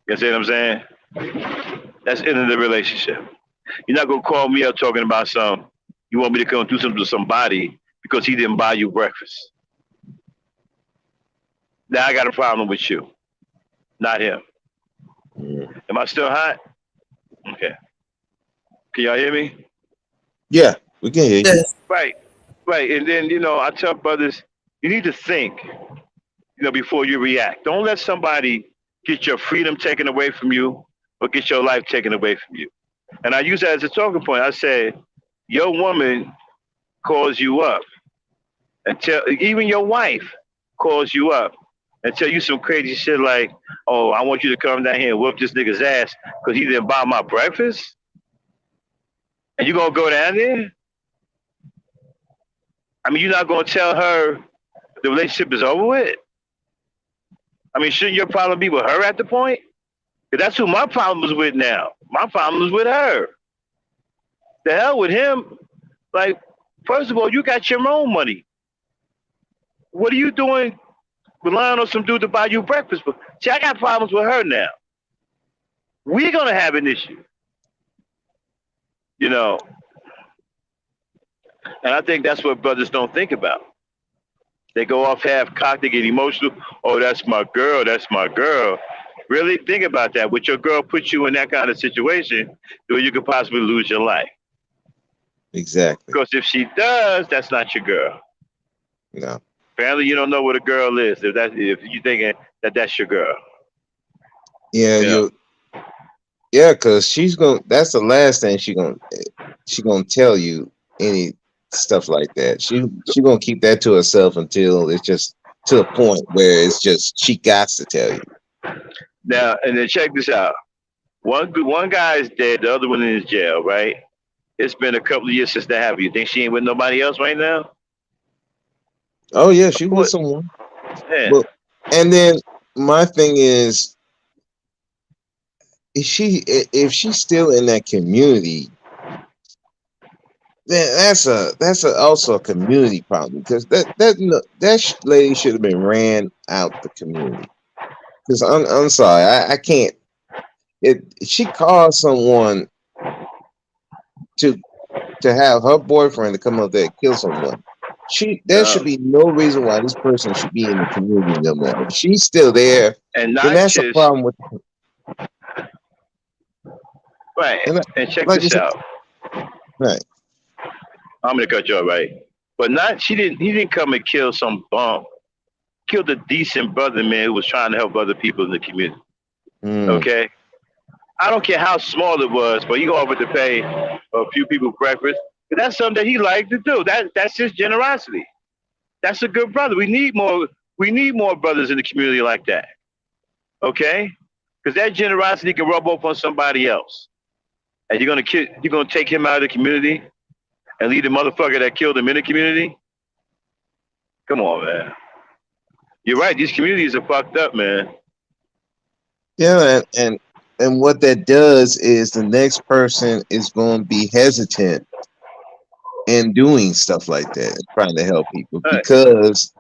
You see what I'm saying? That's the end of the relationship. You're not going to call me up talking about you want me to come do something to somebody because he didn't buy you breakfast. Now I got a problem with you, not him. Am I still hot? Okay. Can y'all hear me? Yeah, we can hear you. Right. Right. And then, I tell brothers, you need to think, before you react. Don't let somebody get your freedom taken away from you or get your life taken away from you. And I use that as a talking point. I said, your woman calls you up and even your wife calls you up and tell you some crazy shit like, oh, I want you to come down here and whoop this nigga's ass because he didn't buy my breakfast. And you gonna go down there? I mean, you're not gonna tell her the relationship is over with? I mean, shouldn't your problem be with her at the point? Because that's who my problem is with now. My problem is with her. The hell with him. Like, first of all, you got your own money. What are you doing relying on some dude to buy you breakfast? See, I got problems with her now. We're going to have an issue. And I think that's what brothers don't think about. They go off half-cocked, they get emotional. Oh, that's my girl, that's my girl. Really think about that. Would your girl put you in that kind of situation where you could possibly lose your life? Exactly. Because if she does, that's not your girl. No. Apparently, you don't know what a girl is if you're thinking that that's your girl. Yeah, because she's gonna. That's the last thing she gonna tell you any stuff like that. She gonna keep that to herself until it's just to the point where it's just she got to tell you. Now, and then check this out. One guy is dead, the other one is in jail, right? It's been a couple of years since that happened. You think she ain't with nobody else right now? Oh yeah, she with someone. Yeah. Well, and then my thing is, if she's still in that community, then that's also a community problem because that lady should have been ran out the community. Because I'm sorry, I can't. She caused someone to have her boyfriend to come up there and kill someone. There should be no reason why this person should be in the community no more. If she's still there, and then that's a problem with. Right. And check like this out. Right. I'm gonna cut you off, right? But he didn't come and kill some bum. Killed a decent brother, man, who was trying to help other people in the community. Okay? I don't care how small it was, but he offered to pay a few people breakfast. But that's something that he liked to do. That's his generosity. That's a good brother. We need more brothers in the community like that. Okay? Because that generosity can rub off on somebody else. And you're gonna take him out of the community and leave the motherfucker that killed him in the community? Come on, man. You're right. These communities are fucked up, man. Yeah, and what that does is the next person is going to be hesitant in doing stuff like that, trying to help people because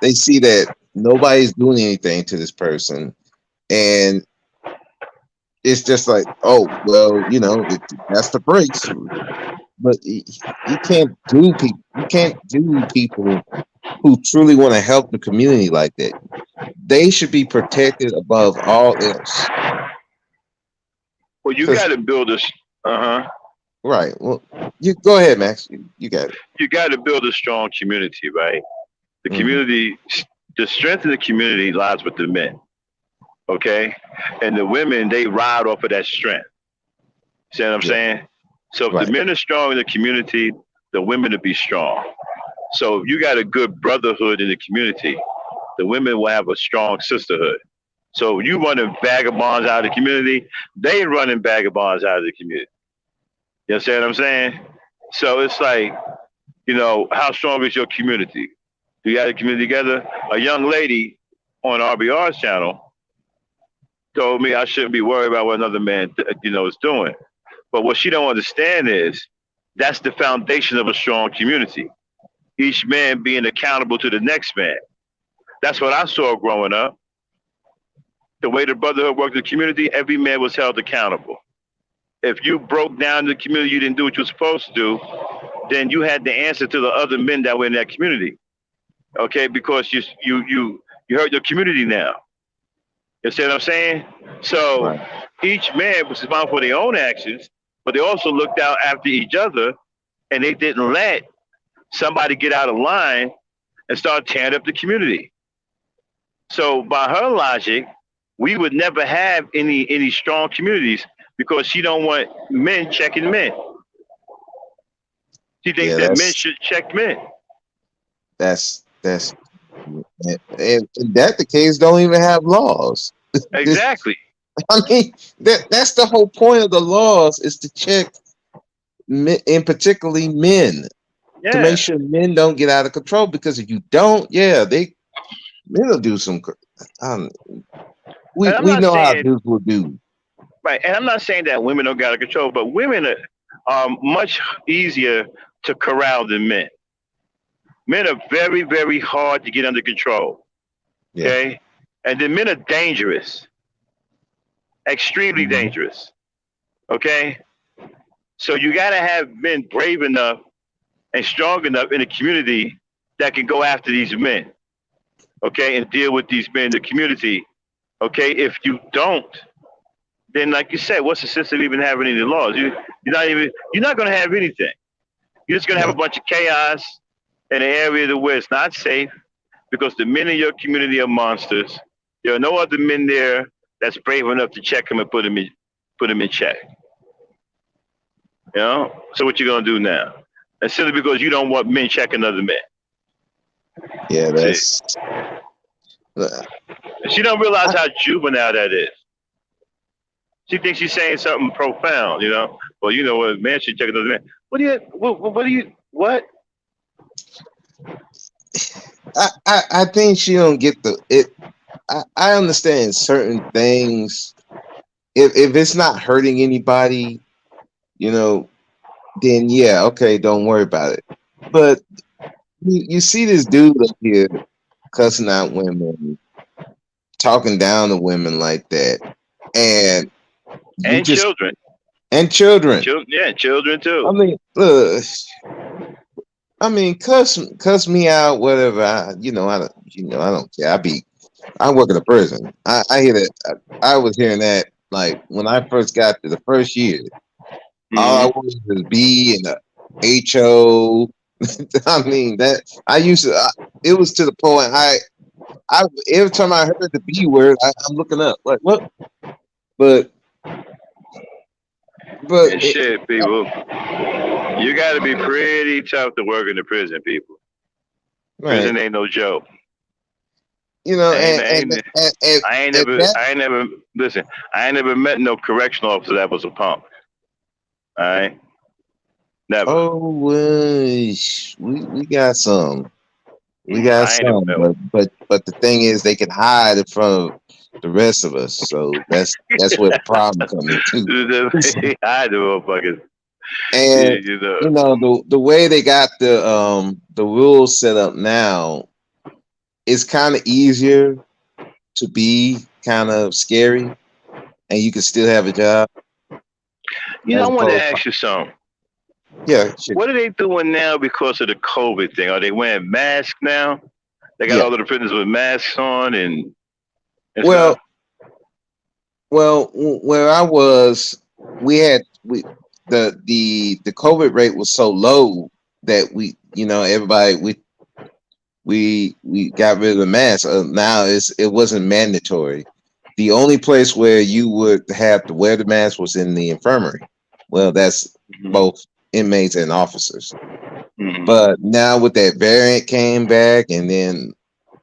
they see that nobody's doing anything to this person, and it's just like, oh well, that's the breaks. But you can't do people. You can't do people who truly want to help the community like that. They should be protected above all else. Well, you got to build a. Right. Well, you go ahead, Max. You got it. You got to build a strong community, right? The community, the strength of the community lies with the men. Okay, and the women, they ride off of that strength. See what I'm saying? So if the men are strong in the community, the women will be strong. So if you got a good brotherhood in the community, the women will have a strong sisterhood. So you running vagabonds out of the community, they running vagabonds out of the community. You understand what I'm saying? So it's like, how strong is your community? Do you have the community together? A young lady on RBR's channel told me I shouldn't be worried about what another man, is doing. But what she don't understand is that's the foundation of a strong community. Each man being accountable to the next man. That's what I saw growing up. The way the brotherhood worked in the community, every man was held accountable. If you broke down the community, you didn't do what you were supposed to do, then you had to answer to the other men that were in that community. Okay, because you hurt your community now. You see what I'm saying? So each man was responsible for their own actions, but they also looked out after each other, and they didn't let somebody get out of line and start tearing up the community. So by her logic, we would never have any strong communities because she don't want men checking men. She thinks Yeah, that men should check men. that's if that the case, don't even have laws. Exactly. I mean, that's the whole point of the laws, is to check men, and particularly men, to make sure men don't get out of control. Because if you don't, men will do some. We know how dudes will do. Right, and I'm not saying that women don't get out of control, but women are much easier to corral than men. Men are very, very hard to get under control. Yeah. Okay, and then men are dangerous, extremely dangerous. Okay, so you got to have men brave enough and strong enough in the community that can go after these men. Okay, and deal with these men in the community. Okay, if you don't, then like you said, what's the sense of even having any laws? You're not going to have anything. You're just going to have a bunch of chaos in an area where it's not safe because the men in your community are monsters. There are no other men there that's brave enough to check them and put them in check. You know? So what you going to do now? And simply because you don't want men checking other men. Yeah, that's. She don't realize how juvenile that is. She thinks she's saying something profound, you know. Well, you know what, man should check another man. What? I think she don't get it. I understand certain things. If it's not hurting anybody, you know, then yeah, okay, don't worry about it. But you see this dude up here cussing out women, talking down to women like that, and children. And children. Yeah, children too. I mean, look. I mean, cuss me out, whatever. I don't care. I work in a prison. I hear that. I was hearing that like when I first got to the first year. All I wanted was B and a HO. I mean that I used to. It was to the point I every time I heard the B word, I'm looking up like what, but shit, people. You got to be pretty tough to work in the prison, people. Right. Prison ain't no joke. You know, I ain't never met no correctional officer that was a punk. All right, never. Oh, we got some. We got some, but the thing is, they can hide in front of the rest of us. So that's where the problem comes in. Hide the motherfuckers. And you know the way they got the rules set up now, it's kind of easier to be kind of scary, and you can still have a job. You know, I want to ask you something. Yeah. Sure. What are they doing now because of the COVID thing? Are they wearing masks now? They got all of the prisoners with masks on and well, stuff? Well, where I was, the COVID rate was so low that everybody we got rid of the mask. Now it wasn't mandatory. The only place where you would have to wear the mask was in the infirmary. Well, that's both inmates and officers. Mm-hmm. But now with that variant came back, and then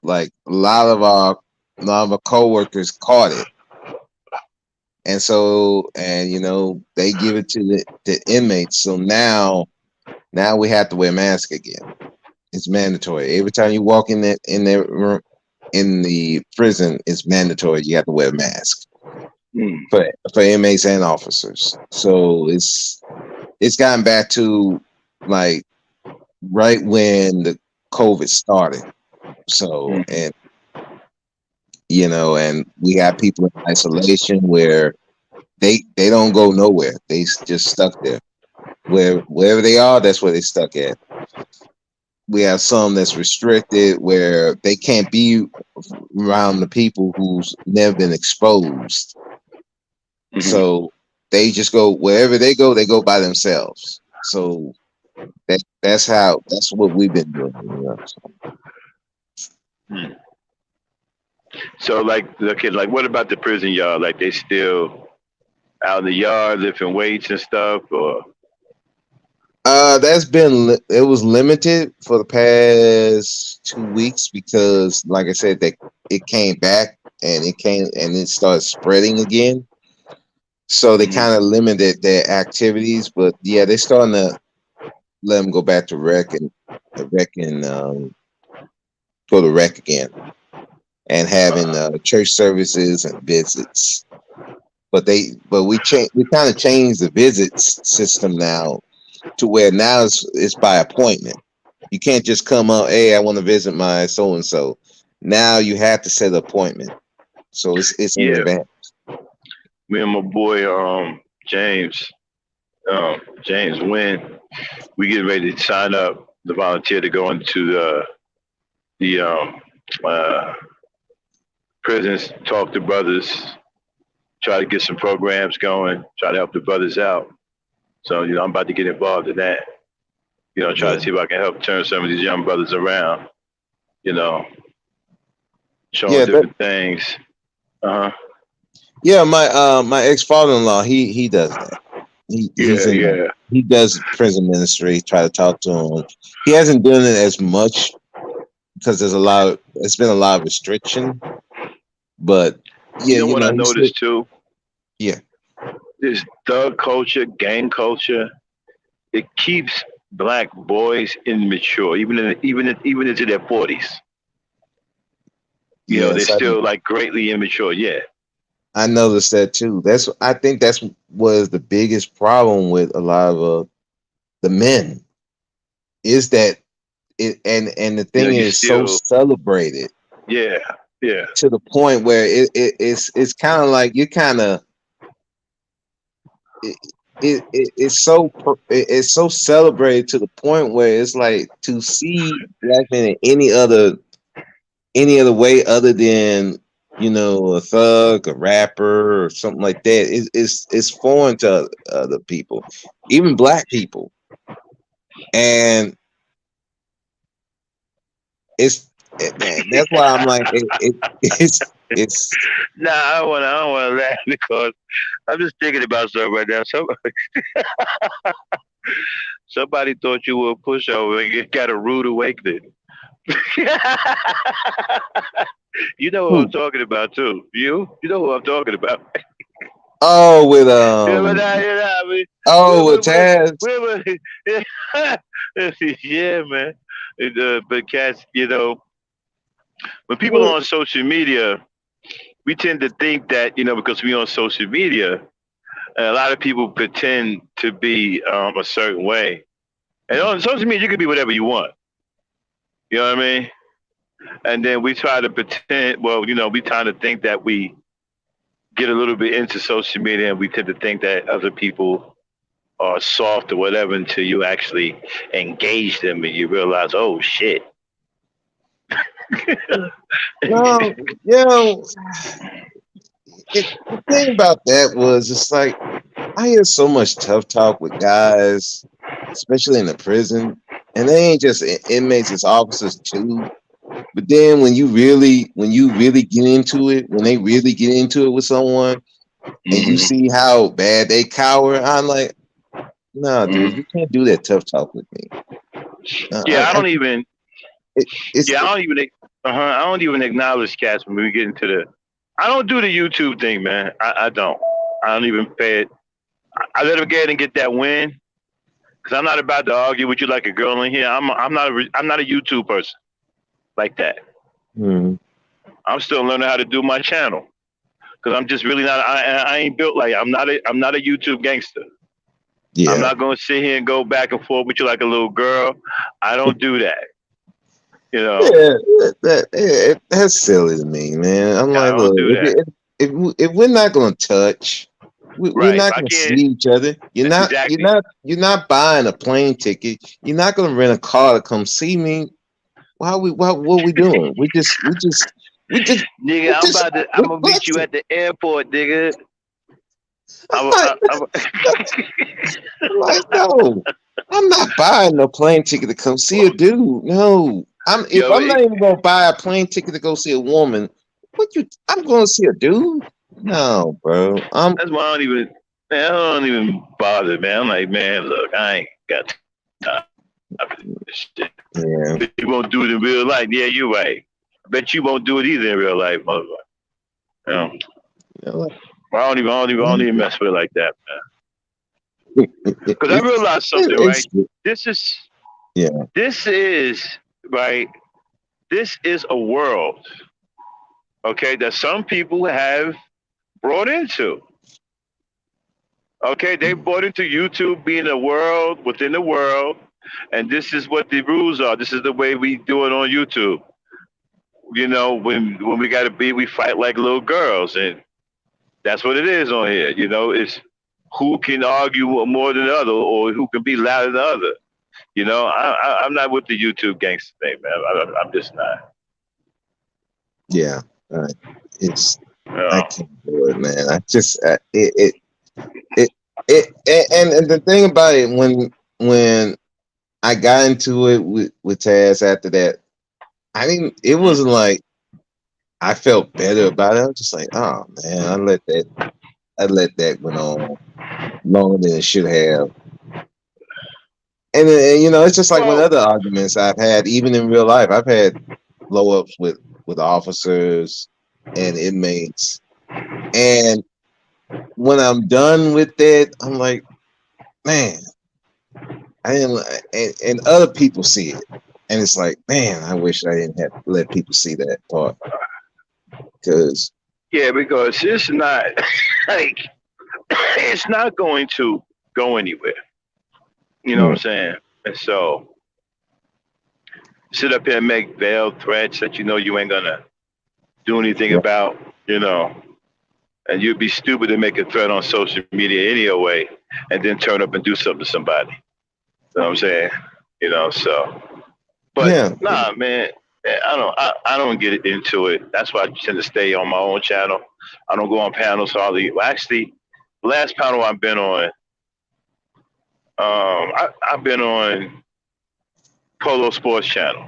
like a lot of our coworkers caught it. And so, they give it to the inmates. So now we have to wear a mask again. It's mandatory. Every time you walk in that room, in the prison, it's mandatory. You have to wear a mask for inmates and officers. So it's gotten back to like right when the COVID started. So and we have people in isolation where they don't go nowhere. They just stuck there. Wherever they are, that's where they stuck at. We have some that's restricted where they can't be around the people who's never been exposed. Mm-hmm. So they just go wherever they go by themselves. So That's what we've been doing. So, like, okay, like, what about the prison yard? Like, they still out in the yard lifting weights and stuff, or? It was limited for the past 2 weeks because, like I said, it came back and it started spreading again. So they kind of limited their activities, but yeah, they're starting to let them go back to rec and go to rec again, and having church services and visits. But we kind of changed the visits system now to where now it's by appointment. You can't just come up, hey, I want to visit my so and so. Now you have to set an appointment, so it's in advance. Me and my boy James Wynn, we get ready to sign up to volunteer to go into the prisons, talk to brothers, try to get some programs going, try to help the brothers out. So, I'm about to get involved in that. Try to see if I can help turn some of these young brothers around. Show them different things. Yeah, my ex father-in-law, he does that. He does prison ministry. Try to talk to him. He hasn't done it as much because it's been a lot of restriction. But yeah, what I noticed too? Yeah, this thug culture, gang culture, it keeps black boys immature, even into their 40s. They're still like greatly immature. Yeah. I noticed that too. I think that's was the biggest problem with a lot of the men is that it and the thing is so celebrated. Yeah. To the point where it's kind of like you kind of it's so celebrated to the point where it's like to see black men in any other way other than a thug, a rapper, or something like that. It's foreign to other people, even black people, and that's why I'm like it's. Nah, I don't want to laugh because I'm just thinking about something right now. Somebody thought you were a pushover and you got a rude awakening. You know what I'm talking about too. You know what I'm talking about. Oh, with with Taz. Yeah, man. But cats, when people are on social media, we tend to think that because we're on social media, and a lot of people pretend to be a certain way. And on social media, you can be whatever you want. You know what I mean? And then we try to pretend, we try to think that we get a little bit into social media and we tend to think that other people are soft or whatever until you actually engage them and you realize, oh, shit. Well, the thing about that was it's like I hear so much tough talk with guys, especially in the prison, and they ain't just inmates, it's officers too. But then when you really get into it, when they really get into it with someone, and you see how bad they cower, I'm like, no, dude, you can't do that tough talk with me. I don't even acknowledge cats when we get into the. I don't do the YouTube thing, man. I don't even pay it. I let them get ahead and get that win, because I'm not about to argue with you like a girl in here. I'm not a YouTube person like that. I'm still learning how to do my channel, because I'm just really not. I ain't built like I'm not a YouTube gangster. Yeah. I'm not gonna sit here and go back and forth with you like a little girl. I don't do that. That's silly to me, man. I'm like, look, if we're not gonna touch, we're not gonna see each other. You're not buying a plane ticket. You're not gonna rent a car to come see me. What we doing? We just nigga, I'm gonna meet you at the airport, nigga. I'm like, no. I'm not buying no plane ticket to come see a dude. No, if Yo, I'm not even gonna buy a plane ticket to go see a woman, I'm gonna see a dude. No, bro. that's why I don't even bother, man. I'm like, man, look, I ain't got time for this shit. Yeah. You won't do it in real life. Yeah, you're right. I bet you won't do it either in real life, motherfucker. You know? You know what? I don't even mess with it like that, man. Because I realized something, right? This is right. This is a world, okay, that some people have brought into. Okay, they brought into YouTube being a world within the world, and this is what the rules are. This is the way we do it on YouTube. You know, when we gotta be, we fight like little girls, and that's what it is on here. You know, it's who can argue more than the other, or who can be louder than the other. You know, I'm not with the YouTube gangster thing, man. I'm just not. Yeah. It's You know? I can't do it, man. I just and the thing about it when I got into it with Taz after that, it wasn't like I felt better about it. I was just like, oh man, I let that went on longer than it should have. And it's just like with other arguments I've had, even in real life. I've had blow ups with officers and inmates, and when I'm done with that, I'm like, man, I didn't. And other people see it, and it's like, man, I wish I didn't have to let people see that part, because it's not like it's not going to go anywhere. You know what I'm saying? And so sit up here and make veiled threats that you ain't gonna do anything about, and you'd be stupid to make a threat on social media anyway, and then turn up and do something to somebody. You know what I'm saying? But nah, man, I don't get into it. That's why I tend to stay on my own channel. I don't go on panels hardly. Well, actually, the last panel I've been on, I've been on Polo Sports channel.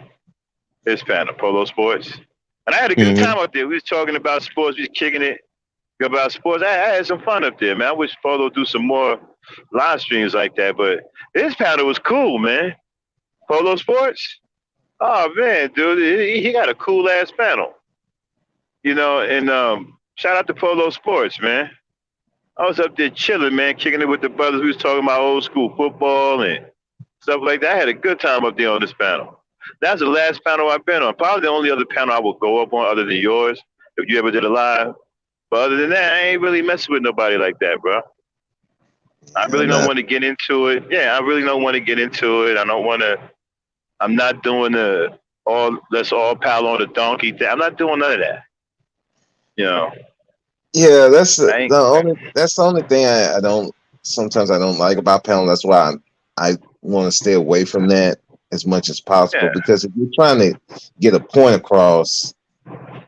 His panel, Polo Sports. And I had a good time up there. We was talking about sports. We was kicking it about sports. I had some fun up there, man. I wish Polo do some more live streams like that. But his panel was cool, man. Polo Sports. Oh man, dude, he got a cool ass panel. And shout out to Polo Sports, man. I was up there chilling, man, kicking it with the brothers. We was talking about old school football and stuff like that. I had a good time up there on this panel. That's the last panel I've been on. Probably the only other panel I would go up on other than yours, if you ever did a live. But other than that, I ain't really messing with nobody like that, bro. I really don't want to get into it. Yeah, I really don't want to get into it. I'm not doing let's all pal on the donkey thing. I'm not doing none of that. Yeah, that's the only thing sometimes I don't like about panel. That's why I want to stay away from that as much as possible, because if you're trying to get a point across,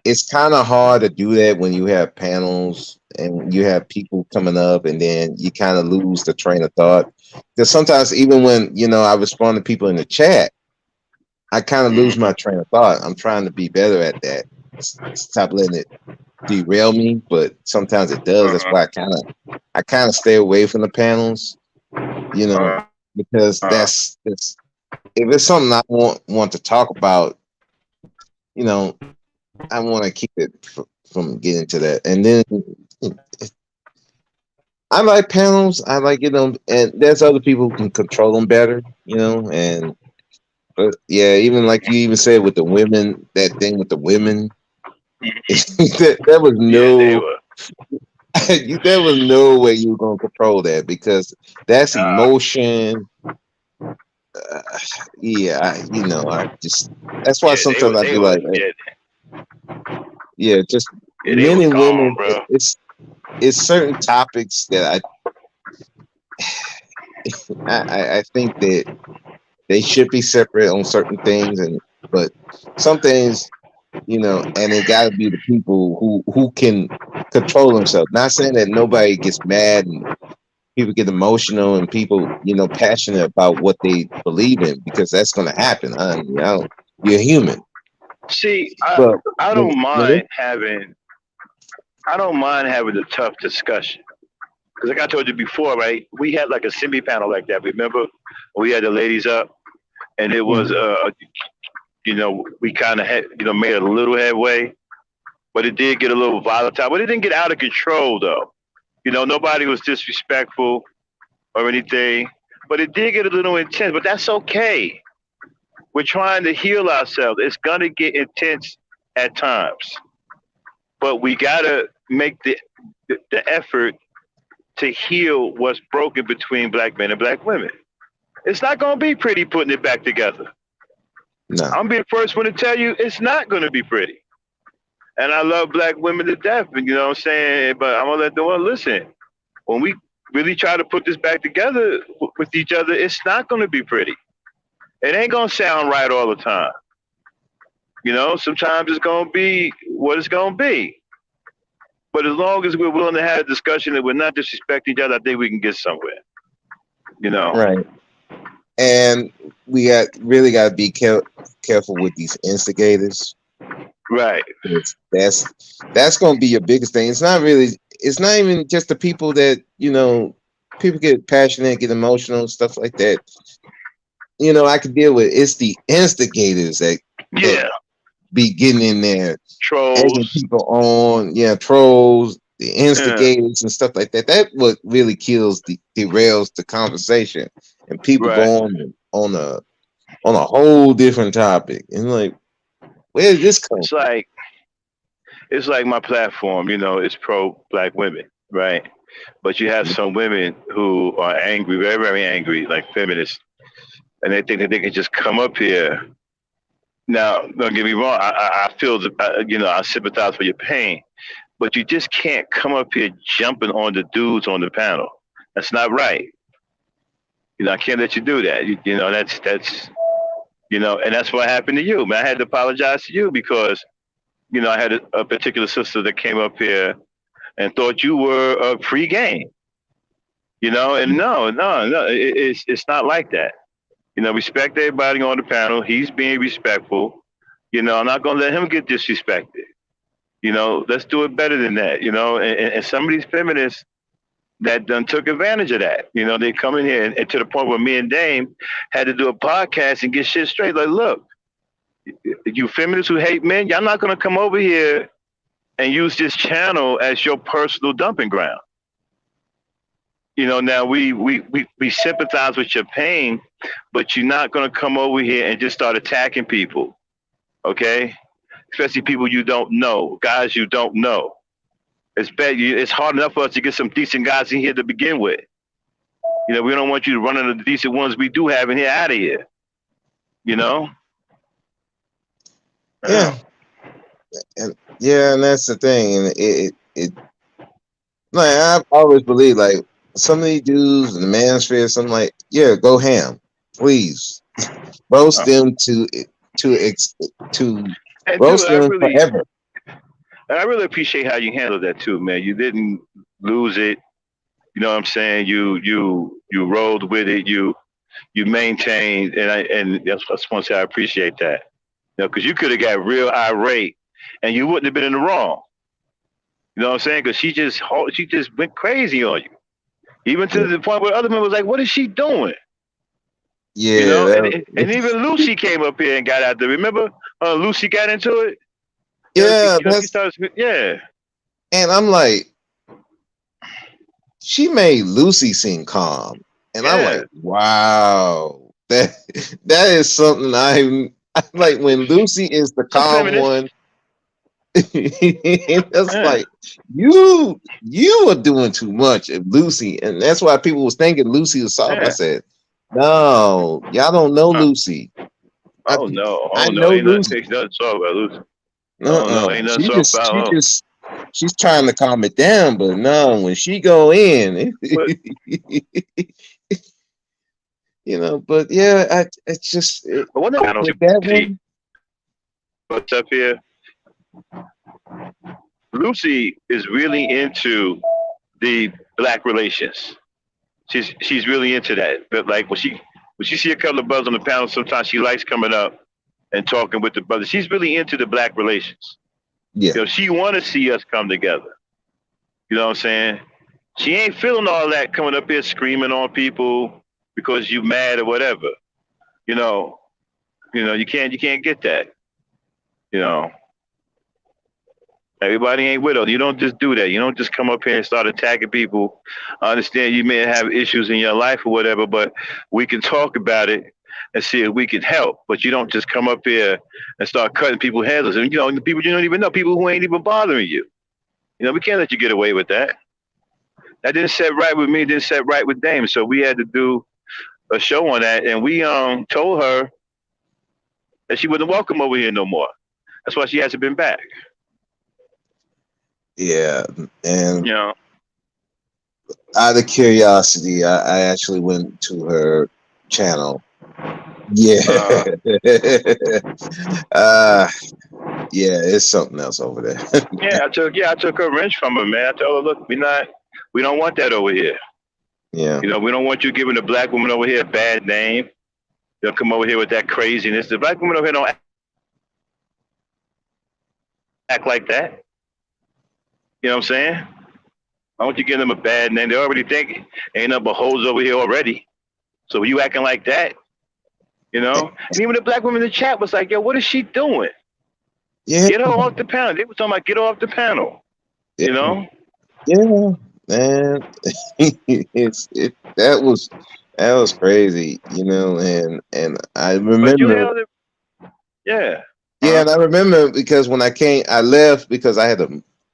it's kind of hard to do that when you have panels and you have people coming up, and then you kind of lose the train of thought. Because sometimes even when I respond to people in the chat, I kind of lose my train of thought. I'm trying to be better at that. Stop letting it derail me, but sometimes it does. That's why I kind of stay away from the panels, because that's if it's something I want to talk about, I want to keep it from getting to that. And then I like panels. I like and there's other people who can control them better, but yeah, even like you even said with the women, that thing with the women, there was there was no way you were gonna control that, because that's emotion. I just that's why sometimes I feel like, just men and women. It's certain topics that I think that they should be separate on certain things, but some things, and it got to be the people who can control themselves. Not saying that nobody gets mad and people get emotional and people, passionate about what they believe in, because that's going to happen. You're human. See, But I when, don't when it, mind having a tough discussion. Because like I told you before, right? We had like a semi panel like that. Remember, we had the ladies up, and it was we kind of had made a little headway, but it did get a little volatile. But it didn't get out of control though. Nobody was disrespectful or anything, but it did get a little intense. But that's okay. We're trying to heal ourselves. It's gonna get intense at times, but we gotta make the effort to heal what's broken between black men and black women. It's not gonna be pretty putting it back together. no, I'm be the first one to tell you it's not gonna be pretty. And I love black women to death, you know what I'm saying? But I'm gonna let them listen. When we really try to put this back together with each other, it's not gonna be pretty. It ain't gonna sound right all the time. Sometimes it's gonna be what it's gonna be. But as long as we're willing to have a discussion and we're not disrespecting each other, I think we can get somewhere. right. And we really got to be careful with these instigators. Right. That's going to be your biggest thing. It's not even just the people that, people get passionate, get emotional, stuff like that. I could deal with. It's the instigators that be getting in there, egging trolls, people on, trolls, the instigators and stuff like that. That what really derails the conversation, and people go on a whole different topic. And like, where did this come from? It's like my platform, it's pro black women, right? But you have some women who are angry, very, very angry, like feminists, and they think that they can just come up here. Now, don't get me wrong. I feel, I sympathize for your pain, but you just can't come up here jumping on the dudes on the panel. That's not right. I can't let you do that. That's and that's what happened to you, man. I had to apologize to you because, I had a particular sister that came up here and thought you were a pre-game. And no, it's not like that. Respect everybody on the panel. He's being respectful. I'm not gonna let him get disrespected. Let's do it better than that. And some of these feminists that done took advantage of that. They come in here and to the point where me and Dame had to do a podcast and get shit straight. Like, look, you feminists who hate men, y'all not gonna come over here and use this channel as your personal dumping ground. Now we sympathize with your pain, but you're not going to come over here and just start attacking people, okay? Especially people you don't know, guys you don't know. It's hard enough for us to get some decent guys in here to begin with. We don't want you to run into the decent ones we do have in here out of here. Yeah, and that's the thing, and it like I've always believed, like, some of these dudes in the manosphere, something like, go ham, please, roast them to roast them forever. And I really appreciate how you handled that too, man. You didn't lose it. You know what I'm saying? You rolled with it. You maintained, and I just want to say I appreciate that. Because you could have got real irate, and you wouldn't have been in the wrong. You know what I'm saying? Because she just went crazy on you. Even to the point where other men was like, "What is she doing?" Yeah, and even Lucy came up here and got out there. Remember, Lucy got into it. Yeah, and I'm like, she made Lucy seem calm, and I'm like, wow, that is something I like when Lucy is the calm one. It's like you are doing too much of Lucy, and that's why people was thinking Lucy was soft. I said, no, y'all don't know Lucy. I know ain't Lucy. Nothing soft about Lucy. Ain't nothing soft about her. She's trying to calm it down, but no, when she go in, But yeah, it's just one thing I don't see what's up here. Lucy is really into the black relations. she's really into that. But like when she see a couple of brothers on the panel, sometimes she likes coming up and talking with the brothers. She's really into the black relations. Yeah. You know, she want to see us come together. You know what I'm saying? She ain't feeling all that coming up here screaming on people because you mad or whatever. You know, you can't get that. You know, everybody ain't with us. You don't just do that. You don't just come up here and start attacking people. I understand you may have issues in your life or whatever, but we can talk about it and see if we can help. But you don't just come up here and start cutting people's heads. And the people you don't even know, people who ain't even bothering you. We can't let you get away with that. That didn't set right with me. Didn't set right with Dame. So we had to do a show on that, and we told her that she wasn't welcome over here no more. That's why she hasn't been back. Yeah, and out of curiosity, I actually went to her channel. Yeah, yeah, it's something else over there. I took her wrench from her, man. I told her, look, we don't want that over here. Yeah, we don't want you giving the black woman over here a bad name. They'll come over here with that craziness. The black women over here don't act like that. You know what I'm saying? I want you giving them a bad name. They already think ain't nothing but hoes over here already. So you acting like that, And even the black women in the chat was like, yo, what is she doing? Yeah. Get her off the panel. They were talking about get her off the panel. Yeah. Yeah, man. That was crazy, and I But you remember. held it. Yeah. Yeah, and I remember because when I left because I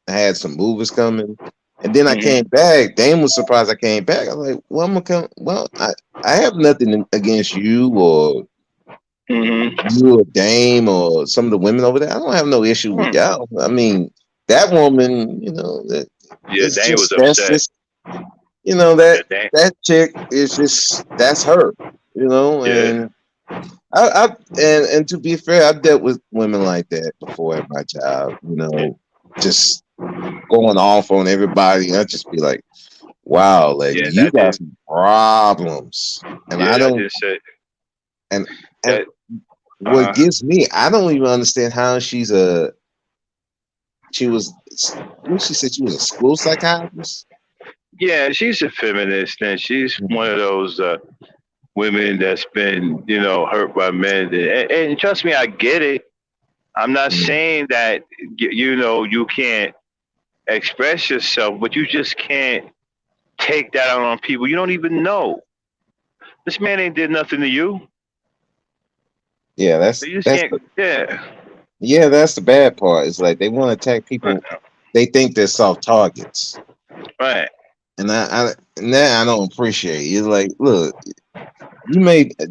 had some movies coming, and then I came back. Dame was surprised I came back. I was like, "Well, I'm gonna come. Well, I have nothing against you or you or Dame or some of the women over there. I don't have no issue with y'all. I mean, that woman, it's Dame was just that's upset. just that chick is just that's her, and. And to be fair, I've dealt with women like that before in my job, just going off on everybody. I just be like, wow, lady, you got some problems. And I don't and what gets me, I don't even understand how she said she was a school psychiatrist. Yeah, she's a feminist and she's one of those women that's been, hurt by men. And trust me, I get it. I'm not saying that, you can't express yourself, but you just can't take that out on people you don't even know. This man ain't did nothing to you. Yeah, that's the bad part. It's like they want to attack people. They think they're soft targets. Right. And I don't appreciate it. It's like, look,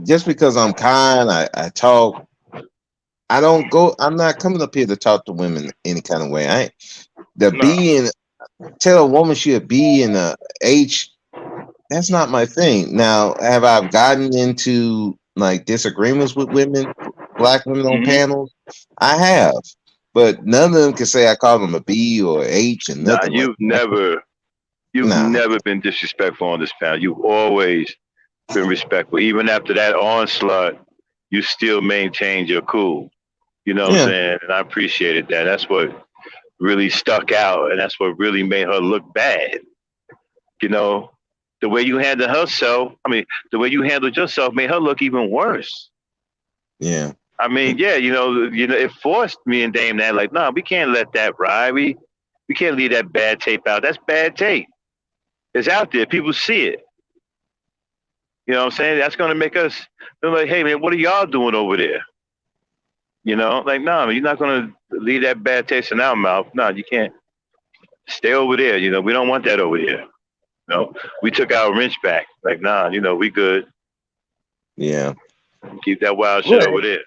just because I'm kind, I talk. I'm not coming up here to talk to women any kind of way. Tell a woman she a B and a H, that's not my thing. Now, have I gotten into like disagreements with women, black women on panels? I have, but none of them can say I call them a B or H and nothing. You've never been disrespectful on this panel. You've always been respectful. Even after that onslaught, you still maintained your cool. You know what I'm saying? And I appreciated that. That's what really stuck out, and that's what really made her look bad. The way you handled herself, the way you handled yourself made her look even worse. Yeah. It forced me and Dame that, like, no, we can't let that ride. We can't leave that bad tape out. That's bad tape. It's out there. People see it. You know what I'm saying? That's going to make us feel like, hey, man, what are y'all doing over there? Like, no, you're not going to leave that bad taste in our mouth. No, you can't. Stay over there. We don't want that over here. We took our wrench back. Like, nah, we good. Yeah. Keep that wild shit over there.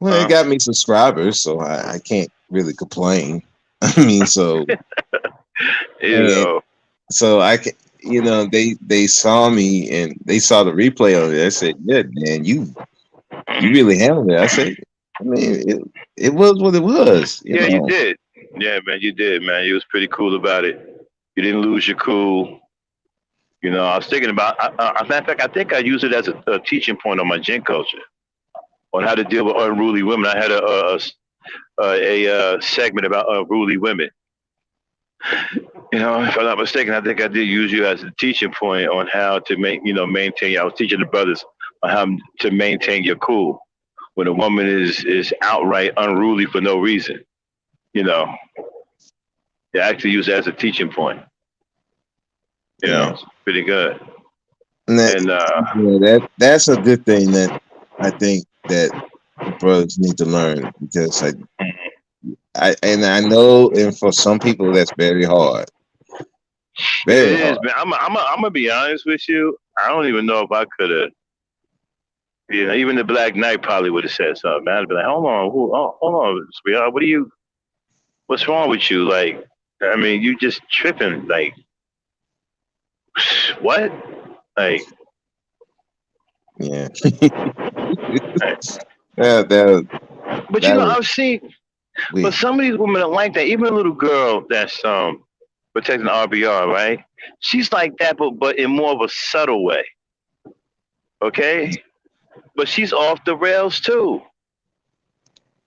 Well, it got me subscribers, so I can't really complain. I mean, so so I can, they saw me and they saw the replay of it. I said, "Yeah, man, you really handled it." I said, it was what it was. You did. Yeah, man, you did, man. You was pretty cool about it. You didn't lose your cool. You know, I was thinking about. Matter of fact, I think I use it as a teaching point on my Gen culture on how to deal with unruly women. I had a segment about unruly women. You know, if I'm not mistaken, I think I did use you as a teaching point on how to maintain. I was teaching the brothers on how to maintain your cool when a woman is outright unruly for no reason. You know, they actually use it as a teaching point. You know, Yeah. it's pretty good. And that, And that's a good thing that I think that the brothers need to learn, because I know, and for some people that's very hard. yeah, it Very is, hard. man. I'm gonna be honest with you. I don't even know if I could have. You know, even the Black Knight probably would have said something. Man, I'd be like, hold on, sweetheart. What's wrong with you? Like, I mean, you just tripping. Like, what? Like, Yeah. like, that but you that know, was I've seen, but weird. some of these women are like that. Even a little girl that's protecting RBR, right? She's like that, but in more of a subtle way. Okay, but she's off the rails too.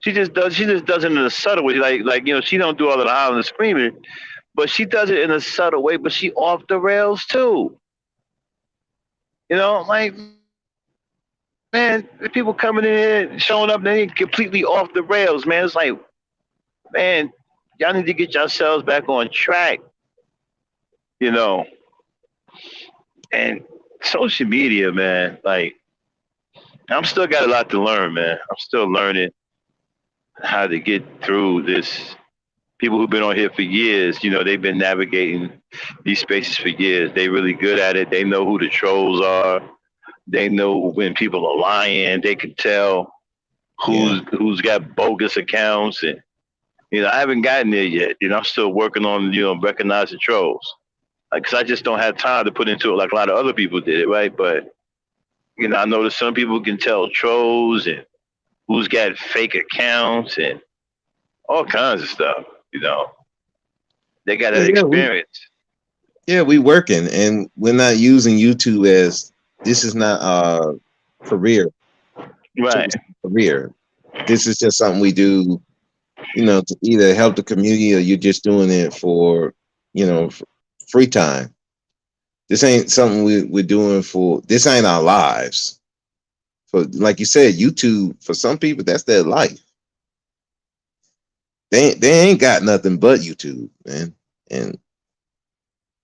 She just does it in a subtle way. Like she don't do all of the hollering and screaming, but she does it in a subtle way. But she off the rails too. You know, like, man, the people coming in here showing up, they completely off the rails, man. It's like, man, y'all need to get yourselves back on track. You know, and social media, man. Like, I'm still got a lot to learn, man. I'm still learning how to get through this. People who've been on here for years, they've been navigating these spaces for years. They really good at it. They know who the trolls are. They know when people are lying. They can tell Yeah. who's got bogus accounts, and I haven't gotten there yet. I'm still working on recognizing trolls. Like, 'cause I just don't have time to put into it like a lot of other people did it, right? But I noticed some people can tell trolls and who's got fake accounts and all kinds of stuff. They got that Yeah, experience. we working, and we're not using YouTube as, this is not our career. Right. Career. This is just something we do, to either help the community, or you're just doing it for, free time. This ain't something we're doing for, this ain't our lives. For, like you said, YouTube, for some people, that's their life. They ain't got nothing but YouTube, man. And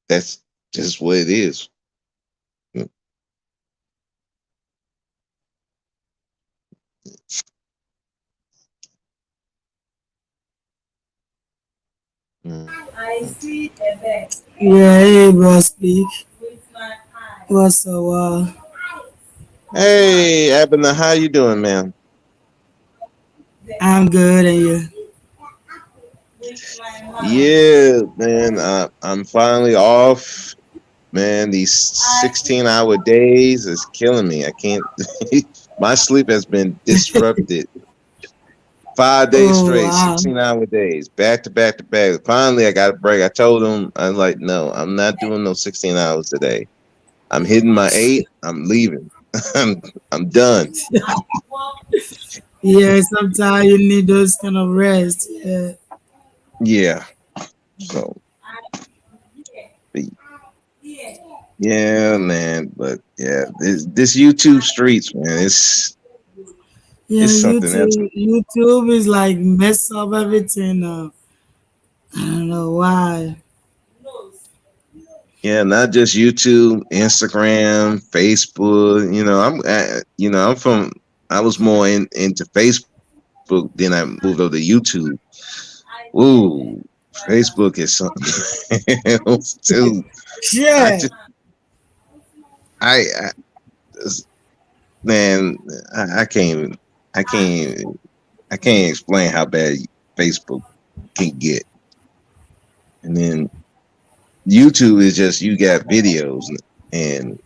that's just what it is. Mm. Yeah, hey, bro, speak. What's up? Hey, Abner, how you doing, man? I'm good, and you? Yeah, man. I'm finally off. Man, these 16-hour days is killing me. I can't. My sleep has been disrupted. 5 days Oh, straight, wow. 16-hour days, back to back to back. Finally, I got a break. I told him, I'm like, no, I'm not doing no 16 hours today. I'm hitting my 8. I'm leaving. I'm done. Yeah, sometimes you need those kind of rest. Yeah. Yeah. So, yeah, man. But yeah, this YouTube streets, man, Yeah, it's something else. YouTube is like mess up everything. I don't know why. Yeah, not just YouTube, Instagram, Facebook. I'm from. I was more into Facebook, then I moved over to YouTube. Ooh, Facebook is something else too. I Yeah. just, I man, I can't, I can't, I can't explain how bad Facebook can get. And then YouTube is just, you got videos, and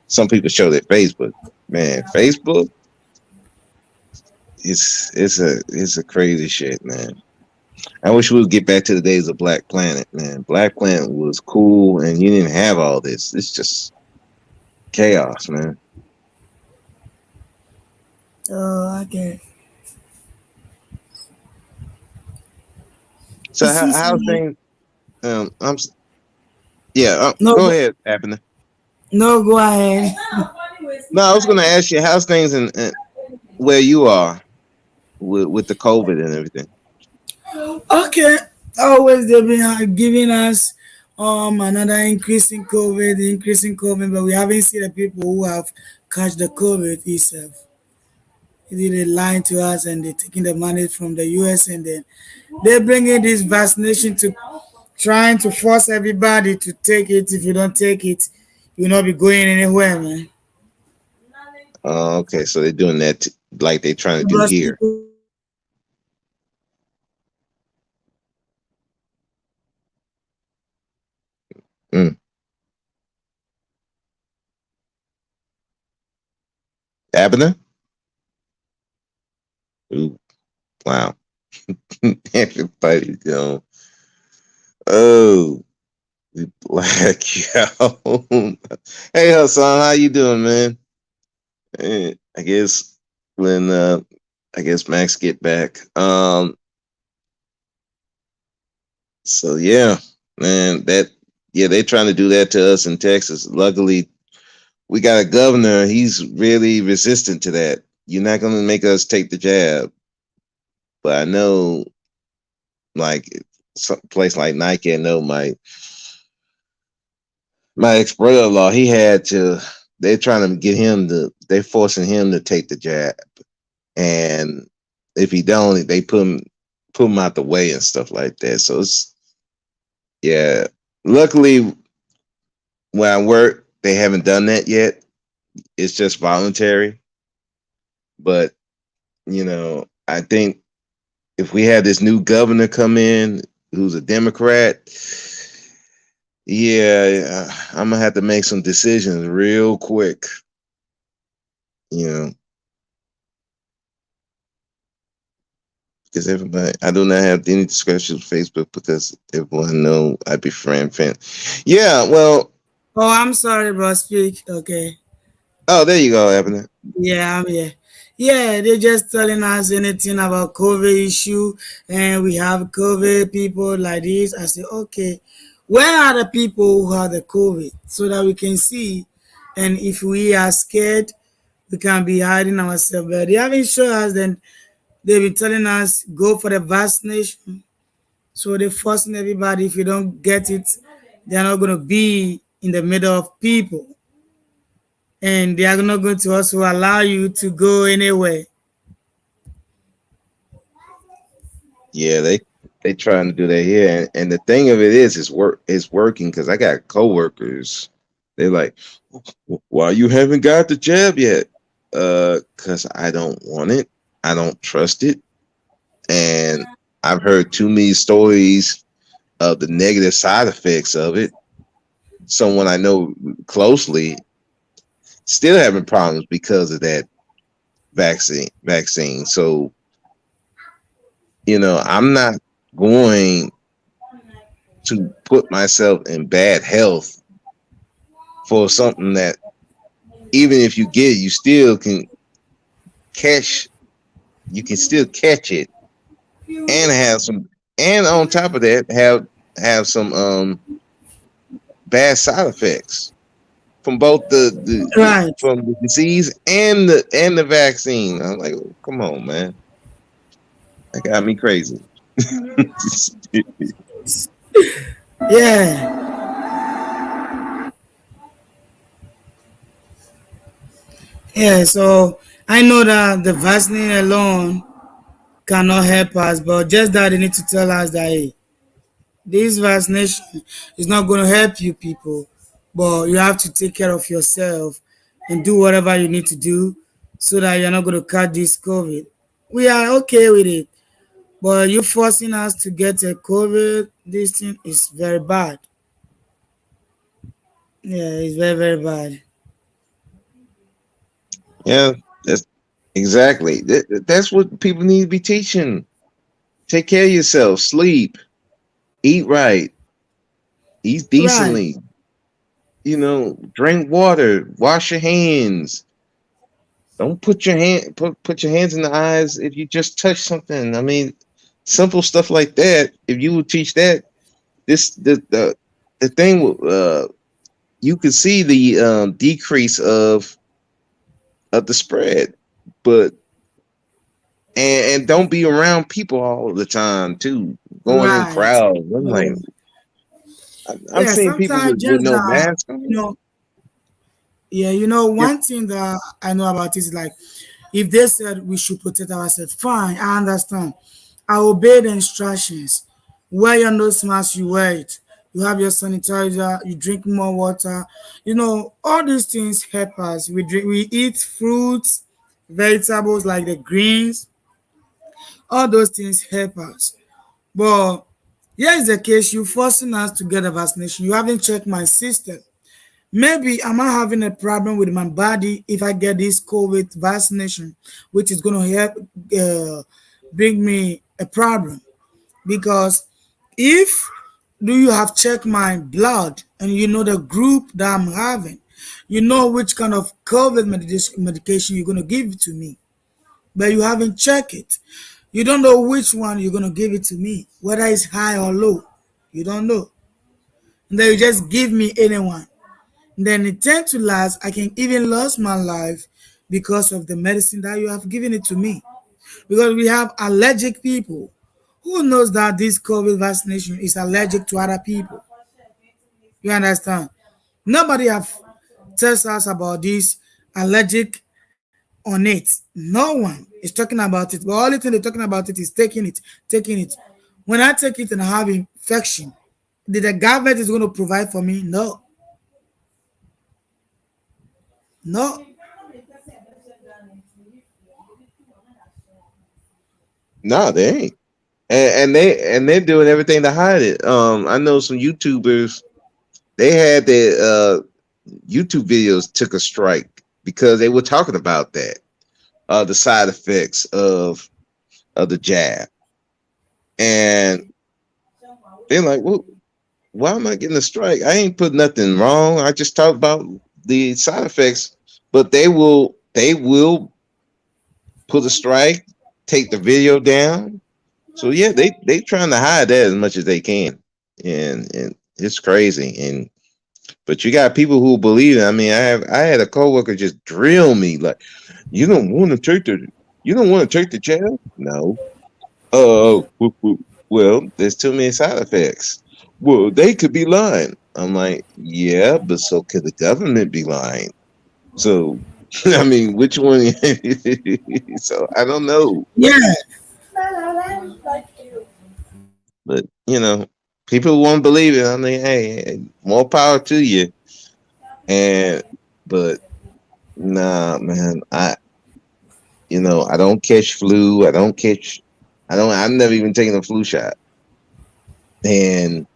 some people show their Facebook. Man, Facebook, it's a crazy shit, man. I wish we would get back to the days of Black Planet, man. Black Planet was cool, and you didn't have all this. It's just chaos, man. Oh, okay. So You see, how see, things? I'm yeah. no, Go ahead, Abner. no, go ahead. No, I was going to ask you how's things in where you are with the COVID and everything. Okay, always they've been giving us another increasing COVID, but we haven't seen the people who have catch the COVID itself. They're lying to us and they're taking the money from the US and then they're bringing this vaccination to trying to force everybody to take it. If you don't take it, you'll not be going anywhere, man. Okay, so they're doing that like they're trying to do Because here. people, Mm. Abner? Ooh, wow. Everybody go. Oh, we black out. Hey Hassan, how you doing, man? I guess when I guess Max get back. So yeah, man, they're trying to do that to us in Texas. Luckily, we got a governor. He's really resistant to that. You're not going to make us take the jab. But I know, like, some place like Nike, I know my ex brother-in-law, he had to. They're trying to get him to. They're forcing him to take the jab, and if he don't, they put him out the way and stuff like that. So it's yeah. Luckily, where I work, they haven't done that yet. It's just voluntary. But I think if we had this new governor come in who's a Democrat, yeah, I'm gonna have to make some decisions real quick. You know, because everybody, I do not have any discussions with Facebook because everyone know I be friend. Yeah, well, oh, I'm sorry, bro. Speak. Okay. oh, there you go, Ebony. Yeah, I'm here. Yeah, they're just telling us anything about COVID issue, and we have COVID people like this. I say, okay, where are the people who have the COVID so that we can see, and if we are scared, we can be hiding ourselves. But they haven't shown us. Then they've been telling us go for the vaccination. So they're forcing everybody. If you don't get it, they're not going to be in the middle of people, and they are not going to also allow you to go anywhere. Yeah, they trying to do that here, and the thing of it is it's working because I got coworkers. They're like, "Why you haven't got the jab yet?" Because I don't want it. I don't trust it, and I've heard too many stories of the negative side effects of it. Someone I know closely still having problems because of that vaccine. So I'm not going to put myself in bad health for something that even if you get it, you still can catch. You can still catch it and have some, and on top of that, have some bad side effects from both Right. from the disease and the vaccine. I'm like, oh, come on, man, that got me crazy. Yeah. Yeah. So I know that the vaccine alone cannot help us, but just that they need to tell us that hey, this vaccination is not going to help you people, but you have to take care of yourself and do whatever you need to do so that you're not going to catch this COVID. We are okay with it, but you forcing us to get a COVID, this thing is very bad. Yeah, it's very, very bad. Yeah, that's exactly. That's what people need to be teaching. Take care of yourself. Sleep. Eat right. Eat Right. decently. Drink water. Wash your hands. Don't put your hands in the eyes if you just touch something. I mean, simple stuff like that. If you would teach that, the thing you could see the decrease of the spread, but and don't be around people all the time too. Going in Right. crowds. I'm like, So, I'm yeah, seeing people sometimes with just no mask you on. know, yeah, You're one thing that I know about is like if they said we should protect ourselves, fine, I understand. I obey the instructions. Wear your nose mask, you wear it. You have your sanitizer, you drink more water. All these things help us. We eat fruits, vegetables like the greens. All those things help us. But here is the case, you forcing us to get a vaccination. You haven't checked my system. Maybe am I having a problem with my body if I get this COVID vaccination, which is going to help bring me a problem? Because if do you have checked my blood and you know the group that I'm having, you know which kind of COVID medication you're going to give to me, but you haven't checked it. You don't know which one you're going to give it to me, whether it's high or low. You don't know. And then you just give me anyone. Then it tends to last. I can even lose my life because of the medicine that you have given it to me. Because we have allergic people. Who knows that this COVID vaccination is allergic to other people? You understand? Nobody have tells us about this allergic on it. No one is talking about it. But only thing they're talking about it is taking it. When I take it and I have infection, did the government is going to provide for me? No, no. No, they ain't. And they're doing everything to hide it. I know some YouTubers. They had their YouTube videos took a strike because they were talking about that, the side effects of the jab, and they're like, "Well, why am I getting a strike? I ain't put nothing wrong. I just talked about the side effects." But they will put a strike, take the video down. So yeah, they trying to hide that as much as they can, and it's crazy. And but you got people who believe it. I mean, I had a coworker just drill me like, you don't want to take the jab? No. Well, there's too many side effects. Well, they could be lying. I'm like, yeah, but so could the government be lying? So, I mean, which one? So I don't know, Yeah, but people won't believe it. I mean, hey, more power to you. And but nah, man, I don't catch flu. I don't catch. I don't. I've never even taken a flu shot. And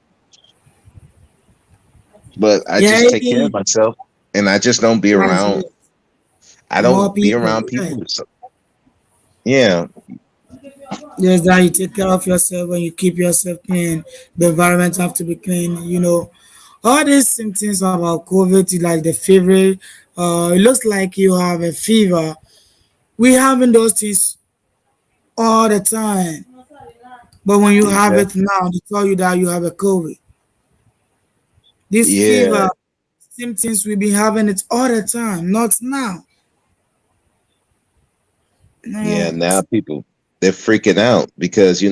but I yeah, just take care of myself, and I just don't be that's around. it. I More don't be people. around Yeah. people. So, yeah, Yes, that you take care of yourself and you keep yourself clean. The environment have to be clean. All these symptoms about COVID, like the fever. It looks like you have a fever. We having those things all the time. But when you have it exactly. now, they tell you that you have a COVID. This Yeah, fever symptoms we be having it all the time, not now. yeah. No. Now people they're freaking out because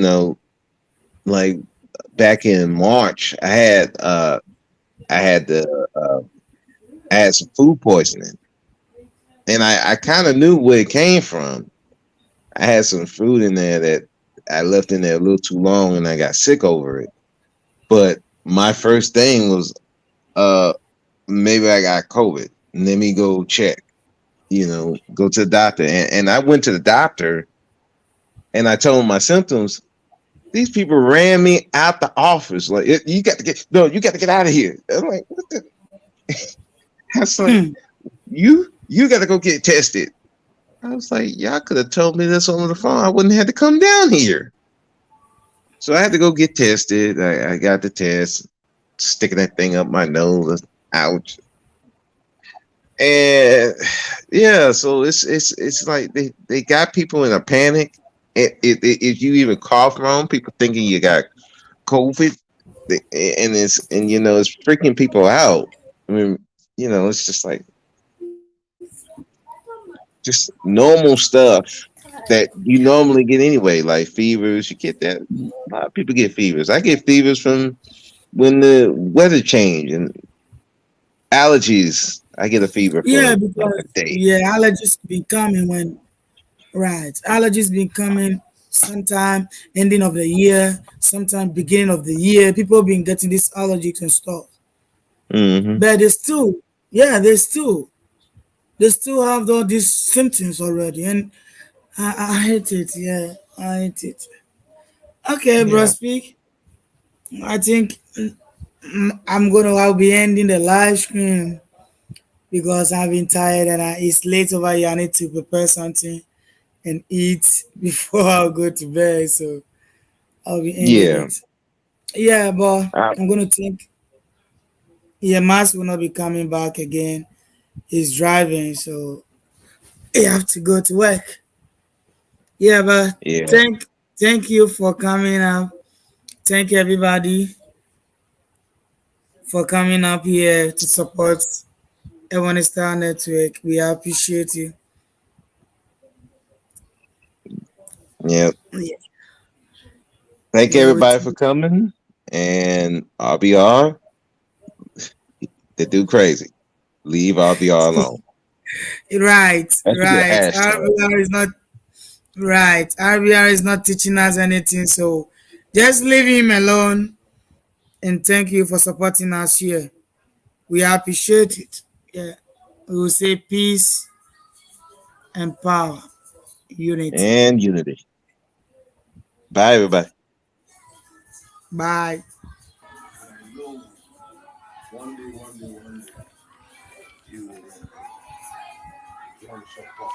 like back in March, I had the I had some food poisoning, and I kind of knew where it came from. I had some food in there that I left in there a little too long, and I got sick over it. But my first thing was, uh, maybe I got COVID. Let me go check. Go to the doctor, and I went to the doctor, and I told him my symptoms. These people ran me out the office. Like, you got to get no, you got to get out of here. I'm like, what the? I was like, you got to go get tested. I was like, y'all could have told me this over the phone. I wouldn't have had to come down here. So I had to go get tested. I got the test, sticking that thing up my nose. Ouch. And yeah, so it's like they got people in a panic. If you even cough wrong, people thinking you got COVID, and it's freaking people out. I mean, it's just like just normal stuff that you normally get anyway, like fevers. You get that. A lot of people get fevers. I get fevers from when the weather change and allergies. I get a fever Yeah, for like because a day. yeah, allergies been coming when right. Allergies been coming sometime ending of the year, sometime beginning of the year. People been getting these allergies and stuff. Hmm. But they still, yeah, they still have all these symptoms already, and I hate it. Yeah, I hate it. Okay, bro, Yeah. speak. I think I'll be ending the live stream because I've been tired and it's late over here. I need to prepare something and eat before I go to bed. So I'll be ending Yeah. it. Yeah, but I, I'm gonna think. Yeah, Mas will not be coming back again. He's driving, so he have to go to work. Yeah, but yeah. thank you for coming up. Thank everybody for coming up here to support Ebony Star Network. We appreciate you. Yeah. Yeah, Thank yeah, we everybody for coming. And RBR, they do crazy. Leave RBR alone. right, That should be a right. hashtag. RBR is not right. RBR is not teaching us anything, so just leave him alone. And thank you for supporting us here. We appreciate it. Yeah, we will say peace and power, unity. And unity. Bye, everybody. Bye. I know one day, you will join the support.